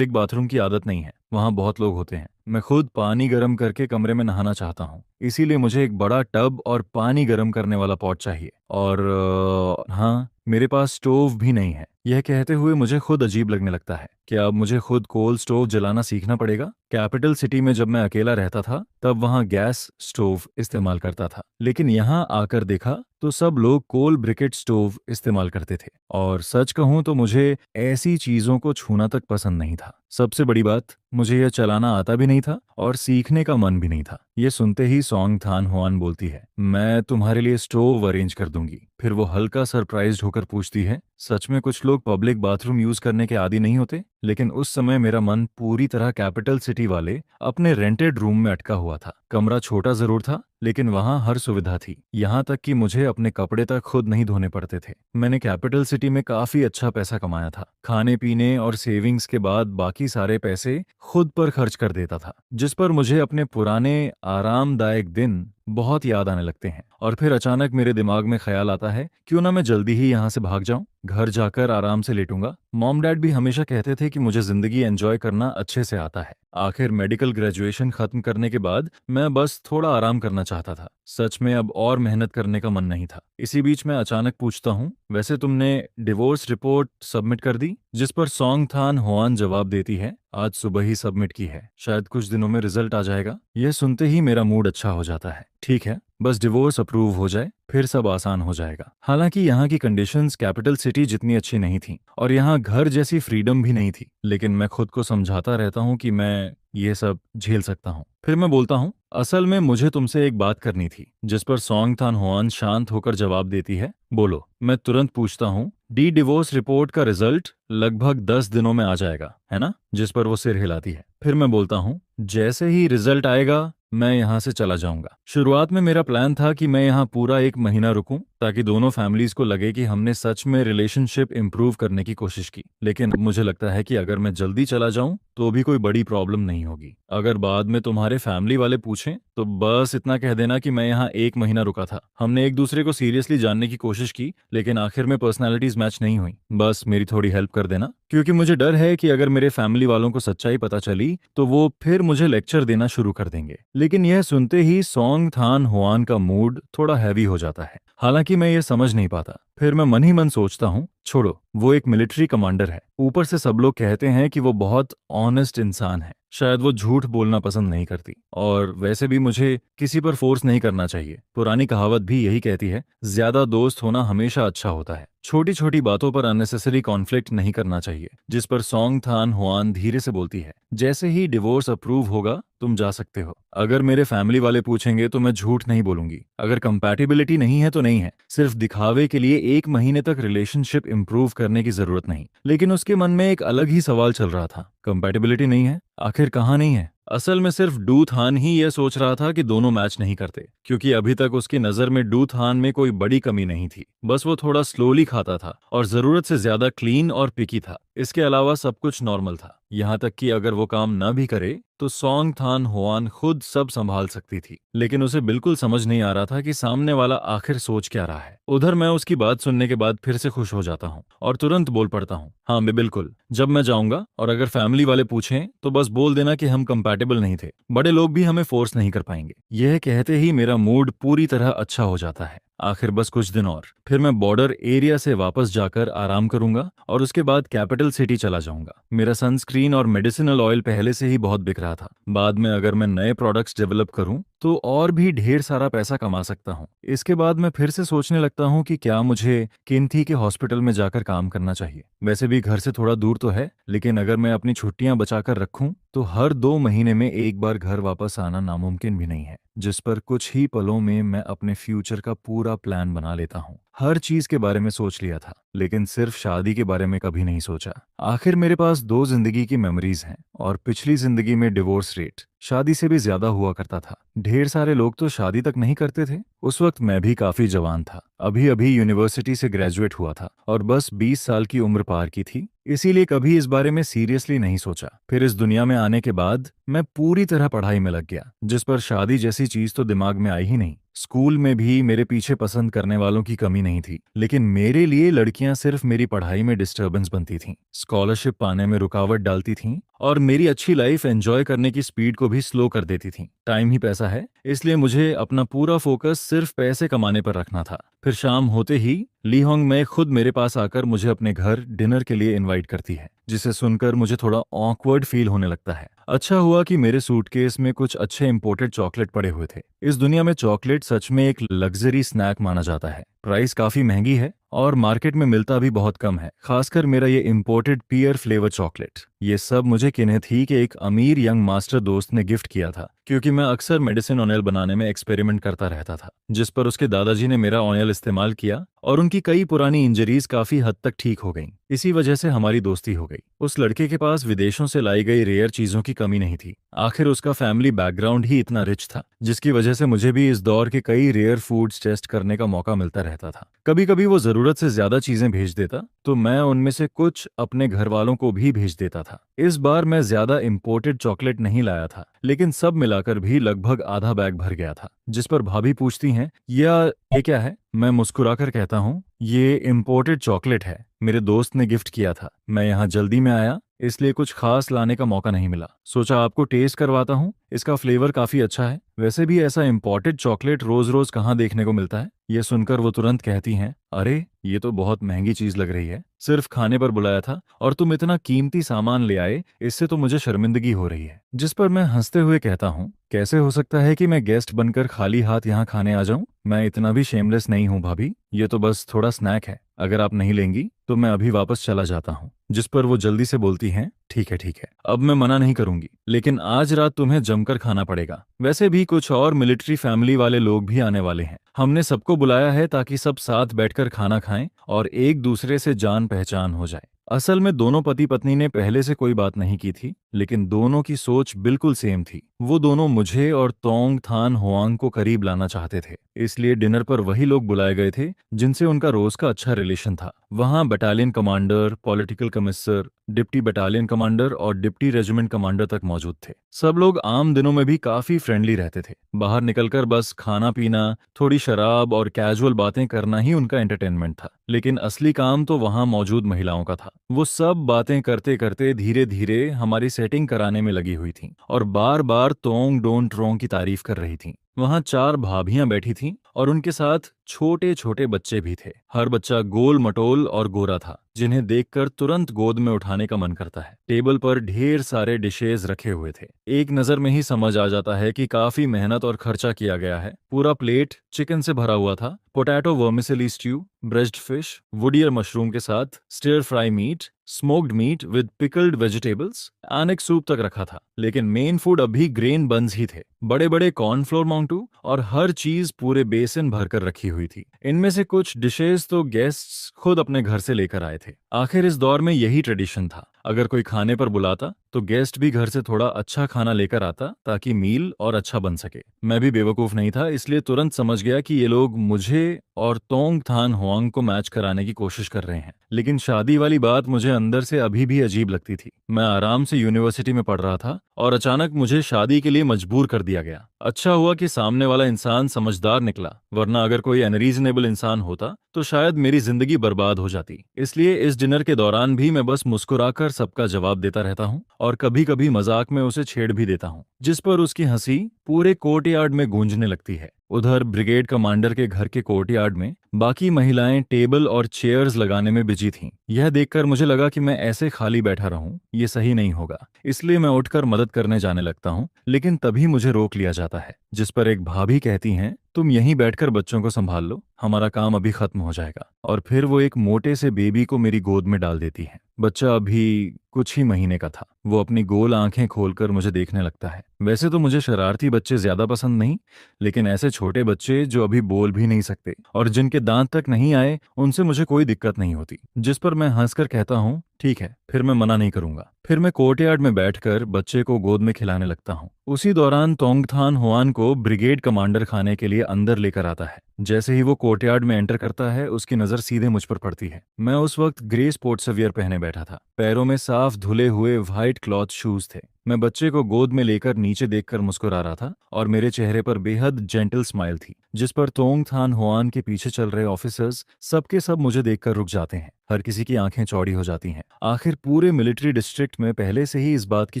बाथरूम की आदत नहीं है, वहाँ बहुत लोग होते हैं। मैं खुद पानी गर्म करके कमरे में नहाना चाहता हूँ, इसीलिए मुझे एक बड़ा टब और पानी गर्म करने वाला पॉट चाहिए। और हाँ, मेरे पास स्टोव भी नहीं है। यह कहते हुए मुझे खुद अजीब लगने लगता है कि अब मुझे खुद कोल स्टोव जलाना सीखना पड़ेगा। कैपिटल सिटी में जब मैं अकेला रहता था तब वहाँ गैस स्टोव इस्तेमाल करता था, लेकिन यहाँ आकर देखा तो सब लोग कोल ब्रिकेट स्टोव इस्तेमाल करते थे। और सच कहूँ तो मुझे ऐसी चीजों को छूना तक पसंद नहीं था। सबसे बड़ी बात, मुझे यह चलाना आता भी नहीं था और सीखने का मन भी नहीं था। ये सुनते ही सोंग थान हुआन बोलती है, मैं तुम्हारे लिए स्टोव अरेंज कर दूंगी। फिर वो हल्का सरप्राइज्ड होकर पूछती है, सच में कुछ लोग पब्लिक बाथरूम यूज करने के आदी नहीं होते? लेकिन उस समय मेरा मन पूरी तरह कैपिटल सिटी वाले अपने रेंटेड रूम में अटका हुआ था। कमरा छोटा जरूर था, लेकिन वहाँ हर सुविधा थी, यहाँ तक कि मुझे अपने कपड़े तक खुद नहीं धोने पड़ते थे। मैंने कैपिटल सिटी में काफी अच्छा पैसा कमाया था। खाने पीने और सेविंग्स के बाद बाकी सारे पैसे खुद पर खर्च कर देता था, जिस पर मुझे अपने पुराने आरामदायक दिन बहुत याद आने लगते हैं। और फिर अचानक मेरे दिमाग में ख्याल आता है, क्यों ना मैं जल्दी ही यहाँ से भाग जाऊं, घर जाकर आराम से लेटूंगा। मॉम डैड भी हमेशा कहते थे कि मुझे जिंदगी एंजॉय करना अच्छे से आता है। आखिर मेडिकल ग्रेजुएशन खत्म करने के बाद मैं बस थोड़ा आराम करना चाहता था। सच में अब और मेहनत करने का मन नहीं था। इसी बीच मैं अचानक पूछता हूँ, वैसे तुमने डिवोर्स रिपोर्ट सबमिट कर दी? जिस पर सोंग थान हुआन जवाब देती है, आज सुबह ही सबमिट की है, शायद कुछ दिनों में रिजल्ट आ जाएगा। यह सुनते ही मेरा मूड अच्छा हो जाता है। ठीक है, बस डिवोर्स अप्रूव हो जाए फिर सब आसान हो जाएगा। हालांकि यहाँ की कंडीशंस कैपिटल सिटी जितनी अच्छी नहीं थी और यहाँ घर जैसी फ्रीडम भी नहीं थी, लेकिन मैं खुद को समझाता रहता हूँ कि मैं ये सब झेल सकता हूँ। फिर मैं बोलता हूँ, असल में मुझे तुमसे एक बात करनी थी। जिस पर सोंग थान हुआन शांत होकर जवाब देती है, बोलो। मैं तुरंत पूछता हूँ, डी डिवोर्स रिपोर्ट का रिजल्ट लगभग 10 दिनों में आ जाएगा, है ना? जिस पर वो सिर हिलाती है। फिर मैं बोलता हूँ, जैसे ही रिजल्ट आएगा मैं यहाँ से चला जाऊंगा। शुरुआत में मेरा प्लान था कि मैं यहाँ पूरा 1 महीना रुकूं ताकि दोनों फैमिलीज को लगे कि हमने सच में रिलेशनशिप इंप्रूव करने की कोशिश की। लेकिन मुझे लगता है कि अगर मैं जल्दी चला जाऊं तो भी कोई बड़ी प्रॉब्लम नहीं होगी। अगर बाद में तुम्हारे फैमिली वाले पूछें तो बस इतना कह देना कि मैं यहाँ 1 महीना रुका था। हमने एक दूसरे को सीरियसली जानने की कोशिश की, लेकिन आखिर में पर्सनैलिटीज मैच नहीं हुई। बस मेरी थोड़ी हेल्प कर देना, क्योंकि मुझे डर है कि अगर मेरे फैमिली वालों को सच्चाई पता चली तो वो फिर मुझे लेक्चर देना शुरू कर देंगे। लेकिन यह सुनते ही सोंग थान हुआन का मूड थोड़ा हैवी हो जाता है। हालांकि मैं ये समझ नहीं पाता। फिर मैं मन ही मन सोचता हूँ, छोड़ो, वो एक मिलिट्री कमांडर है, ऊपर से सब लोग कहते हैं कि वो बहुत ऑनेस्ट इंसान है, शायद वो झूठ बोलना पसंद नहीं करती। और वैसे भी मुझे किसी पर फोर्स नहीं करना चाहिए। पुरानी कहावत भी यही कहती है, ज्यादा दोस्त होना हमेशा अच्छा होता है। छोटी छोटी बातों पर अननेसेसरी कॉन्फ्लिक्ट नहीं करना चाहिए। जिस पर सोंग थान हुआन धीरे से बोलती है, जैसे ही डिवोर्स अप्रूव होगा तुम जा सकते हो। अगर मेरे फैमिली वाले पूछेंगे तो मैं झूठ नहीं बोलूंगी। अगर कंपैटिबिलिटी नहीं है तो नहीं है, सिर्फ दिखावे के लिए 1 महीने तक रिलेशनशिप इंप्रूव करने की जरूरत नहीं। लेकिन उसके मन में एक अलग ही सवाल चल रहा था, कंपैटिबिलिटी नहीं है, आखिर कहाँ नहीं है? असल में सिर्फ डू थान ही यह सोच रहा था कि दोनों मैच नहीं करते, क्योंकि अभी तक उसकी नजर में डू थान में कोई बड़ी कमी नहीं थी। बस वो थोड़ा स्लोली खाता था और जरूरत से ज्यादा क्लीन और पिकी था। इसके अलावा सब कुछ नॉर्मल था। यहाँ तक कि अगर वो काम न भी करे तो सोंग थान हुआन खुद सब संभाल सकती थी। लेकिन उसे बिल्कुल समझ नहीं आ रहा था कि सामने वाला आखिर सोच क्या रहा है। उधर मैं उसकी बात सुनने के बाद फिर से खुश हो जाता हूँ और तुरंत बोल पड़ता हूँ, हाँ मैं बिल्कुल, जब मैं जाऊंगा और अगर फैमिली वाले पूछें तो बस बोल देना कि हम कंपैटिबल नहीं थे। बड़े लोग भी हमें फोर्स नहीं कर पाएंगे। यह कहते ही मेरा मूड पूरी तरह अच्छा हो जाता है। आखिर बस कुछ दिन और, फिर मैं बॉर्डर एरिया से वापस जाकर आराम करूंगा और उसके बाद कैपिटल सिटी चला जाऊंगा। मेरा सनस्क्रीन और मेडिसिनल ऑयल पहले से ही बहुत बिक रहा था। बाद में अगर मैं नए प्रोडक्ट्स डेवलप करूं तो और भी ढेर सारा पैसा कमा सकता हूँ। इसके बाद मैं फिर से सोचने लगता हूँ कि क्या मुझे किन्थी के हॉस्पिटल में जाकर काम करना चाहिए। वैसे भी घर से थोड़ा दूर तो है, लेकिन अगर मैं अपनी छुट्टियां बचाकर रखूं तो हर 2 महीने में एक बार घर वापस आना नामुमकिन भी नहीं है। जिस पर कुछ ही पलों में मैं अपने फ्यूचर का पूरा प्लान बना लेता हूँ। हर चीज के बारे में सोच लिया था, लेकिन सिर्फ शादी के बारे में कभी नहीं सोचा। आखिर मेरे पास 2 जिंदगी की मेमोरीज हैं, और पिछली जिंदगी में डिवोर्स रेट शादी से भी ज्यादा हुआ करता था। ढेर सारे लोग तो शादी तक नहीं करते थे। उस वक्त मैं भी काफी जवान था, अभी अभी यूनिवर्सिटी से ग्रेजुएट हुआ था और बस 20 साल की उम्र पार की थी। इसीलिए कभी इस बारे में सीरियसली नहीं सोचा। फिर इस दुनिया में आने के बाद मैं पूरी तरह पढ़ाई में लग गया, जिस पर शादी जैसी चीज तो दिमाग में आई ही नहीं। स्कूल में भी मेरे पीछे पसंद करने वालों की कमी नहीं थी, लेकिन मेरे लिए लड़कियां सिर्फ मेरी पढ़ाई में डिस्टरबेंस बनती थीं, स्कॉलरशिप पाने में रुकावट डालती थीं और मेरी अच्छी लाइफ एंजॉय करने की स्पीड को भी स्लो कर देती थीं। टाइम ही पैसा है, इसलिए मुझे अपना पूरा फोकस सिर्फ पैसे कमाने पर रखना था। फिर शाम होते ही ली होंग में खुद मेरे पास आकर मुझे अपने घर डिनर के लिए इनवाइट करती है, जिसे सुनकर मुझे थोड़ा ऑकवर्ड फील होने लगता है। अच्छा हुआ कि मेरे सूटकेस में कुछ अच्छे इंपोर्टेड चॉकलेट पड़े हुए थे। इस दुनिया में चॉकलेट सच में एक लग्जरी स्नैक माना जाता है। प्राइस काफी महंगी है और मार्केट में मिलता भी बहुत कम है, खासकर मेरा ये इंपोर्टेड पियर फ्लेवर चॉकलेट। ये सब मुझे किन्हें के एक अमीर यंग मास्टर दोस्त ने गिफ्ट किया था, क्योंकि मैं अक्सर मेडिसिन ऑयल बनाने में एक्सपेरिमेंट करता रहता था, जिस पर उसके दादाजी ने मेरा ऑयल इस्तेमाल किया और उनकी कई पुरानी इंजरीज काफी हद तक ठीक हो गईं। इसी वजह से हमारी दोस्ती हो गई। उस लड़के के पास विदेशों से लाई गई रेयर चीजों की कमी नहीं थी। आखिर उसका फैमिली बैकग्राउंड ही इतना रिच था, जिसकी वजह से मुझे भी इस दौर के कई रेयर फूड्स टेस्ट करने का मौका मिलता रहता था। कभी कभी वो जरूरत से ज्यादा चीजें भेज देता, तो मैं उनमें से कुछ अपने घर वालों को भी भेज देता था। इस बार मैं ज्यादा इंपोर्टेड चॉकलेट नहीं लाया था, लेकिन सब मिलाकर भी लगभग आधा बैग भर गया था। जिस पर भाभी पूछती हैं, ये क्या है? मैं मुस्कुराकर कहता हूँ, ये इंपोर्टेड चॉकलेट है, मेरे दोस्त ने गिफ्ट किया था। मैं यहाँ जल्दी में आया, इसलिए कुछ खास लाने का मौका नहीं मिला। सोचा आपको टेस्ट करवाता हूँ, इसका फ्लेवर काफी अच्छा है। वैसे भी ऐसा इंपोर्टेड चॉकलेट रोज रोज कहाँ देखने को मिलता है। ये सुनकर वो तुरंत कहती हैं, अरे ये तो बहुत महंगी चीज लग रही है, सिर्फ खाने पर बुलाया था और तुम इतना कीमती सामान ले आए, इससे तो मुझे शर्मिंदगी हो रही है। जिस पर मैं हंसते हुए कहता हूँ, कैसे हो सकता है कि मैं गेस्ट बनकर खाली हाथ यहाँ खाने आ जाऊं? मैं इतना भी शेमलेस नहीं हूँ भाभी, ये तो बस थोड़ा स्नैक है। अगर आप नहीं लेंगी तो मैं अभी वापस चला जाता हूँ। जिस पर वो जल्दी से बोलती हैं, ठीक है, अब मैं मना नहीं करूंगी, लेकिन आज रात तुम्हें जमकर खाना पड़ेगा। वैसे भी कुछ और मिलिट्री फैमिली वाले लोग भी आने वाले हैं। हमने सबको बुलाया है ताकि सब साथ बैठकर खाना खाएं और एक दूसरे से जान पहचान हो जाए। असल में दोनों पति पत्नी ने पहले से कोई बात नहीं की थी, लेकिन दोनों की सोच बिल्कुल सेम थी। वो दोनों मुझे और तोंग थान होआंग को करीब लाना चाहते थे, इसलिए डिनर पर वही लोग बुलाए गए थे जिनसे उनका रोज का अच्छा रिलेशन था। वहाँ battalion commander, political commissioner, deputy battalion commander और डिप्टी रेजिमेंट कमांडर तक मौजूद थे। सब लोग आम दिनों में भी काफी फ्रेंडली रहते थे। बाहर निकलकर बस खाना पीना, थोड़ी शराब और कैजुअल बातें करना ही उनका एंटरटेनमेंट था। लेकिन असली काम तो वहाँ मौजूद महिलाओं का था। वो सब बातें करते करते धीरे धीरे हमारी सेटिंग कराने में लगी हुई थीं और बार बार तोंग डोंग ट्रोंग की तारीफ कर रही थीं। वहाँ 4 भाभियां बैठी थीं और उनके साथ छोटे छोटे बच्चे भी थे। हर बच्चा गोल मटोल और गोरा था, जिन्हें देखकर तुरंत गोद में उठाने का मन करता है। टेबल पर ढेर सारे डिशेज रखे हुए थे। एक नजर में ही समझ आ जाता है कि काफी मेहनत और खर्चा किया गया है। पूरा प्लेट चिकन से भरा हुआ था, potato vermicelli stew, breast fish, wood ear mushroom के साथ stir fry meat, smoked meat with pickled vegetables, अनेक सूप तक रखा था। लेकिन मेन फूड अभी ग्रेन बन्स ही थे, बड़े बड़े कॉर्नफ्लोर माउंटू, और हर चीज पूरे बेसिन भरकर रखी हुई थी। इनमें से कुछ डिशेज तो गेस्ट्स खुद अपने घर से लेकर आए थे। आखिर इस दौर में यही ट्रेडिशन था, अगर कोई खाने पर बुलाता तो गेस्ट भी घर से थोड़ा अच्छा खाना लेकर आता ताकि मील और अच्छा बन सके। मैं भी बेवकूफ नहीं था, इसलिए तुरंत समझ गया कि ये लोग मुझे और तोंग थान होआंग को मैच कराने की कोशिश कर रहे हैं। लेकिन शादी वाली बात मुझे अंदर से अभी भी अजीब लगती थी। मैं आराम से यूनिवर्सिटी में पढ़ रहा था और अचानक मुझे शादी के लिए मजबूर कर दिया गया। अच्छा हुआ कि सामने वाला इंसान समझदार निकला, वरना अगर कोई अनरीजनेबल इंसान होता तो शायद मेरी जिंदगी बर्बाद हो जाती। इसलिए इस डिनर के दौरान भी मैं बस मुस्कुराकर सबका जवाब देता रहता हूँ और कभी कभी मजाक में उसे छेड़ भी देता हूँ, जिस पर उसकी हंसी पूरे कोर्टयार्ड में गूंजने लगती है। उधर ब्रिगेड कमांडर के घर के कोर्टयार्ड में बाकी महिलाएं टेबल और चेयर्स लगाने में बिजी थीं। यह देखकर मुझे लगा कि मैं ऐसे खाली बैठा रहूं ये सही नहीं होगा, इसलिए मैं उठकर मदद करने जाने लगता हूं, लेकिन तभी मुझे रोक लिया जाता है, जिस पर एक भाभी कहती हैं, तुम यहीं बैठकर बच्चों को संभाल लो, हमारा काम अभी खत्म हो जाएगा। और फिर वो एक मोटे से बेबी को मेरी गोद में डाल देती हैं। बच्चा अभी कुछ ही महीने का था। वो अपनी गोल आंखें खोलकर मुझे देखने लगता है। वैसे तो मुझे शरारती बच्चे ज्यादा पसंद नहीं, लेकिन ऐसे छोटे बच्चे जो अभी बोल भी नहीं सकते और जिनके दांत तक नहीं आए, उनसे मुझे कोई दिक्कत नहीं होती। जिस पर मैं हंसकर कहता हूँ, ठीक है, फिर मैं मना नहीं करूंगा। फिर मैं कोर्टयार्ड में बैठकर बच्चे को गोद में खिलाने लगता हूँ। उसी दौरान तोंगथान हुआन को ब्रिगेड कमांडर खाने के लिए अंदर लेकर आता है। जैसे ही वो कोर्टयार्ड में एंटर करता है, उसकी नजर सीधे मुझ पर पड़ती है। मैं उस वक्त ग्रे स्पोर्ट्स वियर पहने बैठा था। पैरों में साफ धुले हुए व्हाइट क्लॉथ शूज थे। मैं बच्चे को गोद में लेकर नीचे देखकर मुस्कुरा रहा था और मेरे चेहरे पर बेहद जेंटल स्माइल थी, जिस पर तोंगथान हुआन के पीछे चल रहे ऑफिसर्स सबके सब मुझे देखकर रुक जाते हैं। हर किसी की आंखें चौड़ी हो जाती हैं। आखिर पूरे मिलिट्री डिस्ट्रिक्ट में पहले से ही इस बात की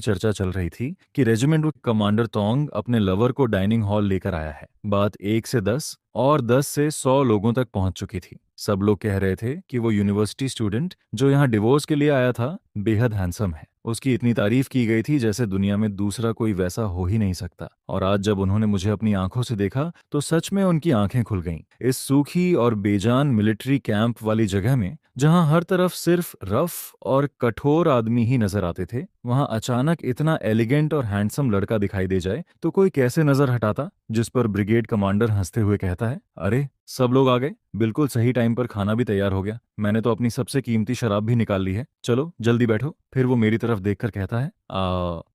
चर्चा चल रही थी कि रेजिमेंट कमांडर तोंग अपने लवर को डाइनिंग हॉल लेकर आया है। बात 1 से 10 और 10 से 100 लोगों तक पहुंच चुकी थी। सब लोग कह रहे थे कि वो यूनिवर्सिटी स्टूडेंट जो यहाँ डिवोर्स के लिए आया था बेहद हैंडसम है। उसकी इतनी तारीफ की गई थी जैसे दुनिया में दूसरा कोई वैसा हो ही नहीं सकता। और आज जब उन्होंने मुझे अपनी आंखों से देखा तो सच में उनकी आंखें खुल गईं। इस सूखी और बेजान मिलिट्री कैंप वाली जगह में, जहां हर तरफ सिर्फ रफ और कठोर आदमी ही नजर आते थे, वहां अचानक इतना एलिगेंट और हैंडसम लड़का दिखाई दे जाए तो कोई कैसे नजर हटाता। जिस पर ब्रिगेड कमांडर हंसते हुए कहता है, अरे सब लोग आ गए, बिल्कुल सही टाइम पर खाना भी तैयार हो गया। मैंने तो अपनी सबसे कीमती शराब भी निकाल ली है, चलो जल्दी बैठो। फिर वो मेरी तरफ देखकर कहता है,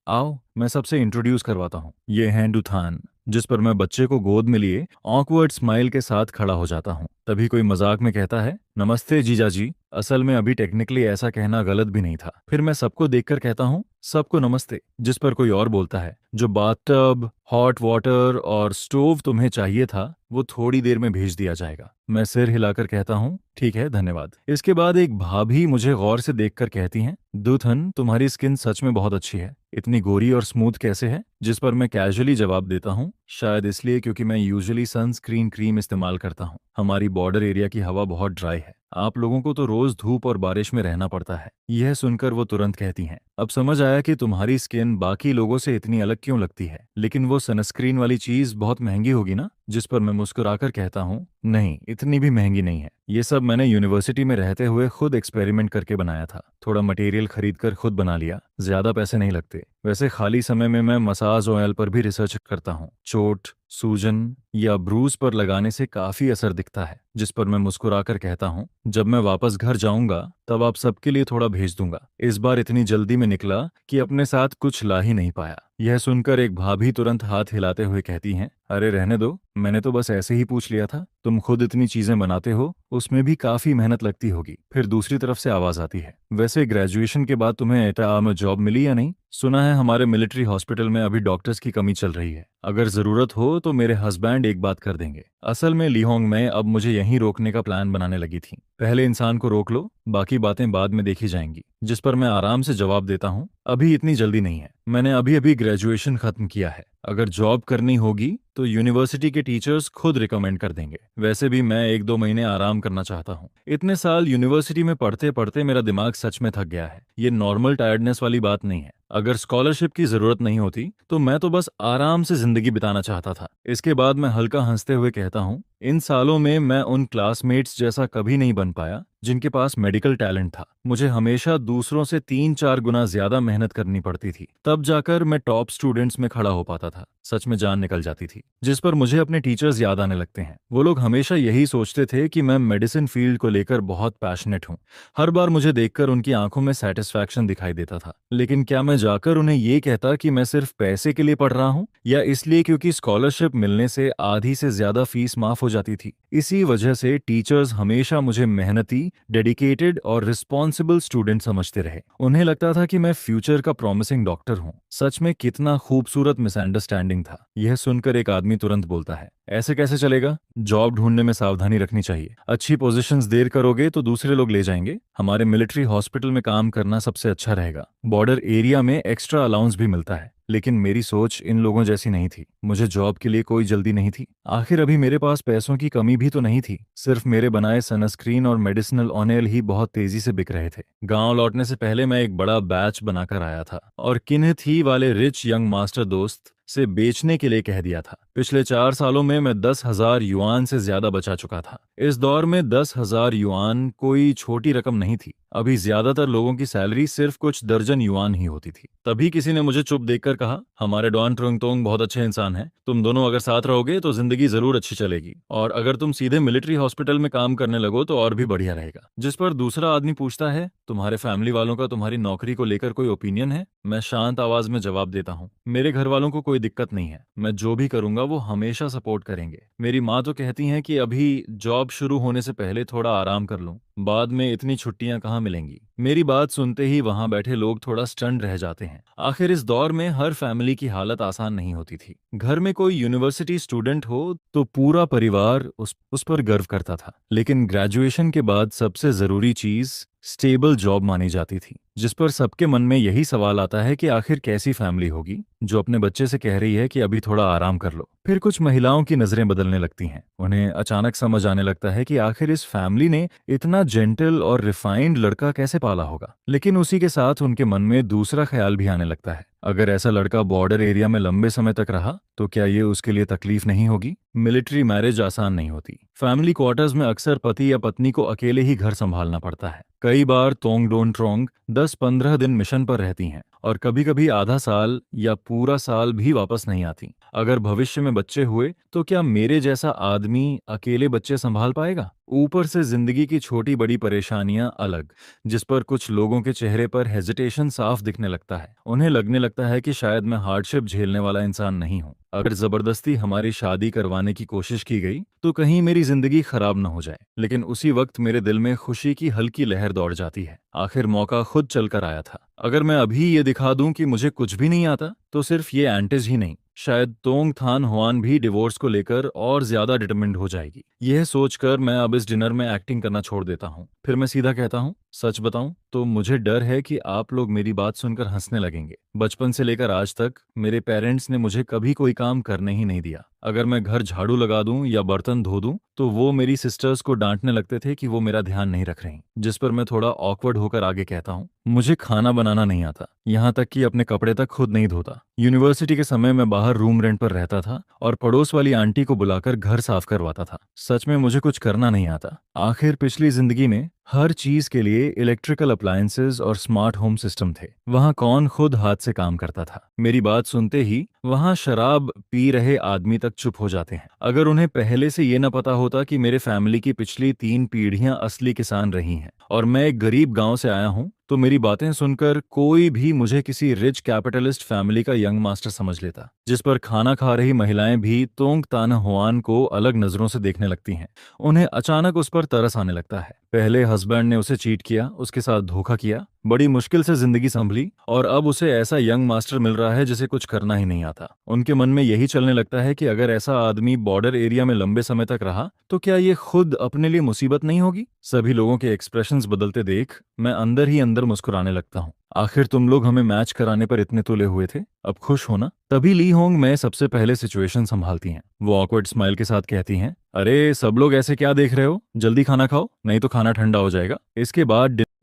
आओ मैं सबसे इंट्रोड्यूस करवाता हूँ, ये हैं डुथान। जिस पर मैं बच्चे को गोद में लिए ऑकवर्ड स्माइल के साथ खड़ा हो जाता हूँ। तभी कोई मजाक में कहता है, नमस्ते जीजा जी। असल में अभी टेक्निकली ऐसा कहना गलत भी नहीं था। फिर मैं सबको देखकर कहता हूँ, सबको नमस्ते। जिस पर कोई और बोलता है, जो बाथटब, हॉट वाटर और स्टोव तुम्हें चाहिए था वो थोड़ी देर में भेज दिया जाएगा। मैं सिर हिलाकर कहता हूँ, ठीक है, धन्यवाद। इसके बाद एक भाभी मुझे गौर से देखकर कहती हैं, दुथन तुम्हारी स्किन सच में बहुत अच्छी है, इतनी गोरी और स्मूथ कैसे है? जिस पर मैं कैजुअली जवाब देता हूँ, शायद इसलिए क्योंकि मैं यूजुअली सनस्क्रीन क्रीम इस्तेमाल करता हूँ। हमारी बॉर्डर एरिया की हवा बहुत ड्राई है, आप लोगों को तो रोज धूप और बारिश में रहना पड़ता है। यह सुनकर वो तुरंत कहती हैं, अब समझ आया कि तुम्हारी स्किन बाकी लोगों से इतनी अलग क्यों लगती है, लेकिन वो सनस्क्रीन वाली चीज बहुत महंगी होगी ना? जिस पर मैं मुस्कुराकर कहता हूँ, नहीं, इतनी भी महंगी नहीं है। ये सब मैंने यूनिवर्सिटी में रहते हुए खुद एक्सपेरिमेंट करके बनाया था। थोड़ा मटेरियल खरीद कर खुद बना लिया, ज्यादा पैसे नहीं लगते। वैसे खाली समय में मैं मसाज ऑयल पर भी रिसर्च करता हूँ। चोट, सूजन या ब्रूज पर लगाने से काफी असर दिखता है। जिस पर मैं मुस्कुराकर कहता हूँ, जब मैं वापस घर जाऊंगा तब आप सबके लिए थोड़ा भेज दूंगा। इस बार इतनी जल्दी में निकला कि अपने साथ कुछ ला ही नहीं पाया। यह सुनकर एक भाभी तुरंत हाथ हिलाते हुए कहती हैं, अरे रहने दो, मैंने तो बस ऐसे ही पूछ लिया था। तुम खुद इतनी चीजें बनाते हो, उसमें भी काफी मेहनत लगती होगी। फिर दूसरी तरफ से आवाज आती है, वैसे ग्रेजुएशन के बाद तुम्हें एटा में जॉब मिली या नहीं? सुना है हमारे मिलिट्री हॉस्पिटल में अभी डॉक्टर्स की कमी चल रही है। अगर जरूरत हो तो मेरे हस्बैंड एक बात कर देंगे। असल में लिहोंग में अब मुझे यहीं रोकने का प्लान बनाने लगी थी। पहले इंसान को रोक लो, बाकी बातें बाद में देखी जाएंगी। जिस पर मैं आराम से जवाब देता हूँ, अभी इतनी जल्दी नहीं है, मैंने अभी अभी ग्रेजुएशन खत्म किया है। अगर जॉब करनी होगी तो यूनिवर्सिटी के टीचर्स खुद रिकमेंड कर देंगे। वैसे भी मैं 1-2 महीने आराम करना चाहता हूँ। इतने साल यूनिवर्सिटी में पढ़ते पढ़ते मेरा दिमाग सच में थक गया है। ये नॉर्मल टायर्डनेस वाली बात नहीं है। अगर स्कॉलरशिप की जरूरत नहीं होती तो मैं तो बस आराम से जिंदगी बिताना चाहता था। इसके बाद मैं हल्का हंसते हुए कहता हूँ, इन सालों में मैं उन क्लासमेट्स जैसा कभी नहीं बन पाया जिनके पास मेडिकल टैलेंट था। मुझे हमेशा दूसरों से 3-4 गुना ज्यादा मेहनत करनी पड़ती थी, तब जाकर मैं टॉप स्टूडेंट्स में खड़ा हो पाता था। सच में जान निकल जाती थी। जिस पर मुझे अपने टीचर्स याद आने लगते हैं। वो लोग हमेशा यही सोचते थे कि मैं मेडिसिन फील्ड को लेकर बहुत पैशनेट हूँ। हर बार मुझे देखकर उनकी आंखों में सेटिस्फैक्शन दिखाई देता था। लेकिन क्या मैं जाकर उन्हें ये कहता कि मैं सिर्फ पैसे के लिए पढ़ रहा हूँ, या इसलिए क्योंकि स्कॉलरशिप मिलने से आधी से ज्यादा फीस माफ हो जाती थी? इसी वजह से टीचर्स हमेशा मुझे मेहनती, डेडिकेटेड और रिस्पॉन्सिबल स्टूडेंट समझते रहे। उन्हें लगता था कि मैं फ्यूचर का प्रॉमिसिंग डॉक्टर हूँ। सच में कितना खूबसूरत मिसअंडरस्टैंडिंग था। यह सुनकर एक आदमी तुरंत बोलता है, ऐसे कैसे चलेगा? जॉब ढूंढने में सावधानी रखनी चाहिए। अच्छी पोजीशंस देर करोगे तो दूसरे लोग ले जाएंगे। हमारे मिलिट्री हॉस्पिटल में काम करना सबसे अच्छा रहेगा। बॉर्डर एरिया में एक्स्ट्रा अलाउंस भी मिलता है। लेकिन मेरी सोच इन लोगों जैसी नहीं थी। मुझे जॉब के लिए कोई जल्दी नहीं थी। आखिर अभी मेरे पास पैसों की कमी भी तो नहीं थी। सिर्फ मेरे बनाए सनस्क्रीन और मेडिसिनल ऑनेल ही बहुत तेजी से बिक रहे थे। गांव लौटने से पहले मैं एक बड़ा बैच बनाकर आया था और किन्ह थी वाले रिच यंग मास्टर दोस्त से बेचने के लिए कह दिया था। पिछले 4 सालों में मैं 10,000 युआन से ज्यादा बचा चुका था। इस दौर में 10,000 युआन कोई छोटी रकम नहीं थी। अभी ज्यादातर लोगों की सैलरी सिर्फ कुछ दर्जन युआन ही होती थी। तभी किसी ने मुझे चुप देखकर कहा, हमारे डॉन ट्रुंगतोंग बहुत अच्छे इंसान हैं। तुम दोनों अगर साथ रहोगे तो जिंदगी जरूर अच्छी चलेगी, और अगर तुम सीधे मिलिट्री हॉस्पिटल में काम करने लगो तो और भी बढ़िया रहेगा। जिस पर दूसरा आदमी पूछता है, तुम्हारे फैमिली वालों का तुम्हारी नौकरी को लेकर कोई ओपिनियन है? मैं शांत आवाज में जवाब देता हूँ, मेरे घर वालों को कोई दिक्कत नहीं है। मैं जो भी करूंगा वो हमेशा सपोर्ट करेंगे। मेरी माँ तो कहती हैं कि अभी जॉब शुरू होने से पहले थोड़ा आराम कर लूं, बाद में इतनी छुट्टियां कहाँ मिलेंगी। मेरी बात सुनते ही वहां बैठे लोग थोड़ा स्टन्ड रह जाते हैं। आखिर इस दौर में हर फैमिली की हालत आसान नहीं होती थी। घर में कोई यूनिवर्सिटी स्टूडेंट हो तो पूरा परिवार उस पर गर्व करता था, लेकिन ग्रेजुएशन के बाद सबसे जरूरी चीज स्टेबल जॉब मानी जाती थी, जिस पर सबके मन में यही सवाल आता है कि आखिर कैसी फैमिली होगी जो अपने बच्चे से कह रही है कि अभी थोड़ा आराम कर लो। फिर कुछ महिलाओं की नजरें बदलने लगती हैं। उन्हें अचानक समझ आने लगता है कि आखिर इस फैमिली ने इतना जेंटल और रिफाइंड लड़का कैसे पाला होगा। लेकिन उसी के साथ उनके मन में दूसरा ख्याल भी आने लगता है, अगर ऐसा लड़का बॉर्डर एरिया में लंबे समय तक रहा तो क्या ये उसके लिए तकलीफ नहीं होगी? मिलिट्री मैरिज आसान नहीं होती। फैमिली क्वार्टर्स में अक्सर पति या पत्नी को अकेले ही घर संभालना पड़ता है। कई बार तोंग डोन ट्रोंग 10-15 दिन मिशन पर रहती हैं और कभी कभी आधा साल या पूरा साल भी वापस नहीं आती। अगर भविष्य में बच्चे हुए तो क्या मेरे जैसा आदमी अकेले बच्चे संभाल पाएगा? ऊपर से जिंदगी की छोटी बड़ी परेशानियां अलग, जिस पर कुछ लोगों के चेहरे पर हेजिटेशन साफ दिखने लगता है। उन्हें लगने लगता है कि शायद मैं हार्डशिप झेलने वाला इंसान नहीं हूं। अगर जबरदस्ती हमारी शादी करवाने की कोशिश की गई तो कहीं मेरी जिंदगी खराब न हो जाए। लेकिन उसी वक्त मेरे दिल में खुशी की हल्की लहर दौड़ जाती है। आखिर मौका खुद चलकर आया था। अगर मैं अभी ये दिखा दूं कि मुझे कुछ भी नहीं आता तो सिर्फ ये एंटेज ही नहीं, शायद तोंग थान हुआन भी डिवोर्स को लेकर और ज्यादा डिटरमिन्ड हो जाएगी। यह सोचकर मैं अब इस डिनर में एक्टिंग करना छोड़ देता हूँ। फिर मैं सीधा कहता हूँ, सच बताऊं तो मुझे डर है कि आप लोग मेरी बात सुनकर हंसने लगेंगे। बचपन से लेकर आज तक मेरे पेरेंट्स ने मुझे कभी कोई काम करने ही नहीं दिया। अगर मैं घर झाड़ू लगा दूं या बर्तन धो दूं तो वो मेरी सिस्टर्स को डांटने लगते थे कि वो मेरा ध्यान नहीं रख रही। जिस पर मैं थोड़ा ऑकवर्ड होकर आगे कहता हूँ, मुझे खाना बनाना नहीं आता, यहाँ तक कि अपने कपड़े तक खुद नहीं धोता। यूनिवर्सिटी के समय मैं बाहर रूम रेंट पर रहता था और पड़ोस वाली आंटी को बुलाकर घर साफ करवाता था। सच में मुझे कुछ करना नहीं आता। आखिर पिछली जिंदगी में हर चीज के लिए इलेक्ट्रिकल अप्लायंसेस और स्मार्ट होम सिस्टम थे। वहां कौन खुद हाथ से काम करता था? मेरी बात सुनते ही वहां शराब पी रहे आदमी तक चुप हो जाते हैं। अगर उन्हें पहले से ये न पता होता कि मेरे फैमिली की पिछली 3 पीढ़ियां असली किसान रही हैं और मैं एक गरीब गांव से आया हूं, तो मेरी बातें सुनकर कोई भी मुझे किसी रिच कैपिटलिस्ट फैमिली का यंग मास्टर समझ लेता। जिस पर खाना खा रही महिलाएं भी तोंग ताना हुआन को अलग नजरों से देखने लगती हैं। उन्हें अचानक उस पर तरस आने लगता है। पहले हस्बैंड ने उसे चीट किया, उसके साथ धोखा किया, बड़ी मुश्किल से जिंदगी संभली, और अब उसे ऐसा यंग मास्टर मिल रहा है जिसे कुछ करना ही नहीं आता। उनके मन में यही चलने लगता है कि अगर ऐसा आदमी बॉर्डर एरिया में लंबे समय तक रहा तो क्या ये खुद अपने लिए मुसीबत नहीं होगी? सभी लोगों के एक्सप्रेशंस बदलते देख मैं अंदर ही अंदर मुस्कुराने लगता हूँ। आखिर तुम लोग हमें मैच कराने पर इतने तुले हुए थे, अब खुश हो ना? तभी ली होंग मैं सबसे पहले सिचुएशन संभालती हैं। वो ऑकवर्ड स्माइल के साथ कहती हैं, अरे सब लोग ऐसे क्या देख रहे हो, जल्दी खाना खाओ नहीं तो खाना ठंडा हो जाएगा।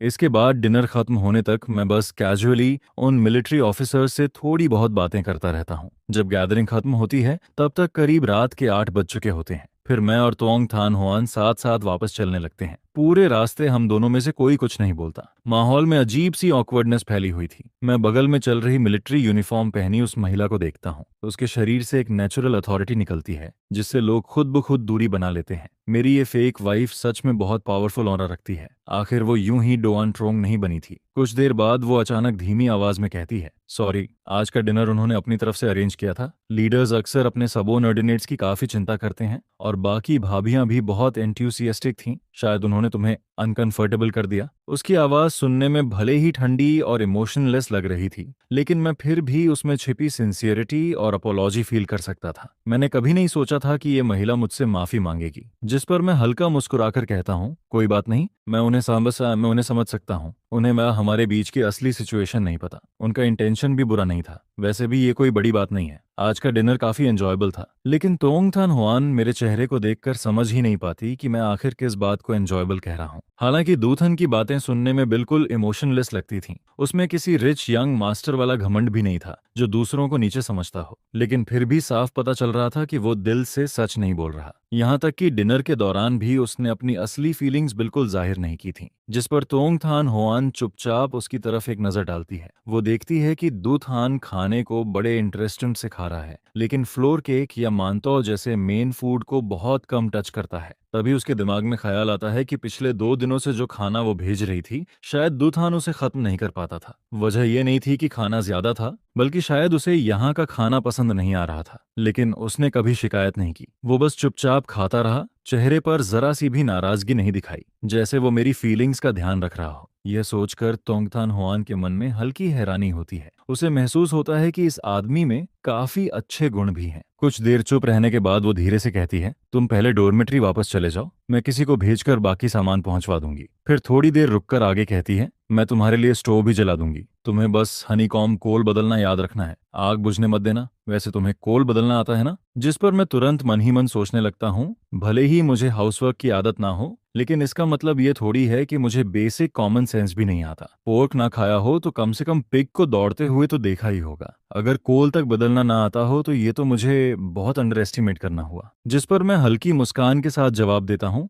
इसके बाद डिनर खत्म होने तक मैं बस कैजुअली उन मिलिट्री ऑफिसर्स से थोड़ी बहुत बातें करता रहता हूँ। जब गैदरिंग खत्म होती है तब तक करीब रात के 8 बज चुके होते हैं। फिर मैं और तोंग थान हुआन साथ साथ वापस चलने लगते हैं। पूरे रास्ते हम दोनों में से कोई कुछ नहीं बोलता। माहौल में अजीब सी ऑकवर्डनेस फैली हुई थी। मैं बगल में चल रही मिलिट्री यूनिफॉर्म पहनी उस महिला को देखता हूँ। उसके शरीर से एक नेचुरल अथॉरिटी निकलती है जिससे लोग खुद ब खुद दूरी बना लेते हैं। मेरी ये फेक वाइफ सच में बहुत पावरफुल ऑरा रखती है। आखिर वो यूं ही डोआन ट्रोंग नहीं बनी थी। कुछ देर बाद वो अचानक धीमी आवाज में कहती है, सॉरी, आज का डिनर उन्होंने अपनी तरफ से अरेंज किया था। लीडर्स अक्सर अपने सबोर्डिनेट्स की काफी चिंता करते हैं और बाकी भाभियां भी बहुत एंथुसियास्टिक थीं। शायद उन्होंने तुम्हें अनकंफर्टेबल कर दिया। उसकी आवाज सुनने में भले ही ठंडी और इमोशनलेस लग रही थी, लेकिन मैं फिर भी उसमें छिपी सिंसियरिटी और अपोलॉजी फील कर सकता था। मैंने कभी नहीं सोचा था कि ये महिला मुझसे माफी मांगेगी, जिस पर मैं हल्का मुस्कुराकर कहता हूँ, कोई बात नहीं, मैं उन्हें समझ सकता हूँ। उन्हें मैं हमारे बीच की असली सिचुएशन नहीं पता। उनका इंटेंशन भी बुरा नहीं था। वैसे भी ये कोई बड़ी बात नहीं है। आज का डिनर काफी एंजॉयबल था। लेकिन तोंग थान हुआन मेरे चेहरे को देखकर समझ ही नहीं पाती कि मैं आखिर किस बात को एंजॉयबल कह रहा हूँ। हालांकि दूथन की बातें सुनने में बिल्कुल इमोशनलेस लगती थीं। उसमें किसी रिच यंग मास्टर वाला घमंड भी नहीं था जो दूसरों को नीचे समझता हो, लेकिन फिर भी साफ पता चल रहा था कि वो दिल से सच नहीं बोल रहा। यहाँ तक कि डिनर के दौरान भी उसने अपनी असली फीलिंग्स बिल्कुल जाहिर नहीं की थीं, जिस पर तोंग थान होआन चुपचाप उसकी तरफ एक नजर डालती है। वो देखती है कि दूथान खाने को बड़े इंटरेस्टेड से खा रहा है, लेकिन फ्लोर केक या मानतौ जैसे मेन फूड को बहुत कम टच करता है। तभी उसके दिमाग में ख्याल आता है कि पिछले 2 दिनों से जो खाना वो भेज रही थी, शायद दूथान उसे खत्म नहीं कर पाता था। वजह ये नहीं थी कि खाना ज्यादा था, बल्कि शायद उसे यहाँ का खाना पसंद नहीं आ रहा था। लेकिन उसने कभी शिकायत नहीं की। वो बस चुपचाप खाता रहा, चेहरे पर जरा सी भी नाराजगी नहीं दिखाई, जैसे वो मेरी फीलिंग्स का ध्यान रख रहा हो। यह सोचकर तोंगथान हुआन के मन में हल्की हैरानी होती है। उसे महसूस होता है कि इस आदमी में काफी अच्छे गुण भी हैं। कुछ देर चुप रहने के बाद वो धीरे से कहती है, तुम पहले डोरमेट्री वापस चले जाओ, मैं किसी को भेजकर बाकी सामान पहुंचवा दूंगी। फिर थोड़ी देर रुककर आगे कहती है, मैं तुम्हारे लिए स्टोव भी जला दूंगी, तुम्हें बस हनीकॉम्ब कोल बदलना याद रखना है, आग बुझने मत देना। वैसे तुम्हें कोल बदलना आता है ना? जिस पर मैं तुरंत मन ही मन सोचने लगता हूँ, भले ही मुझे हाउसवर्क की आदत ना हो, लेकिन इसका मतलब ये थोड़ी है कि मुझे बेसिक कॉमन सेंस भी नहीं आता। पोर्क ना खाया हो तो कम से कम पिग को दौड़ते हुए तो देखा ही होगा। अगर कोल तक बदलना ना आता हो तो ये तो मुझे बहुत अंडर एस्टिमेट करना हुआ। जिस पर मैं हल्की मुस्कान के साथ जवाब देता हूँ,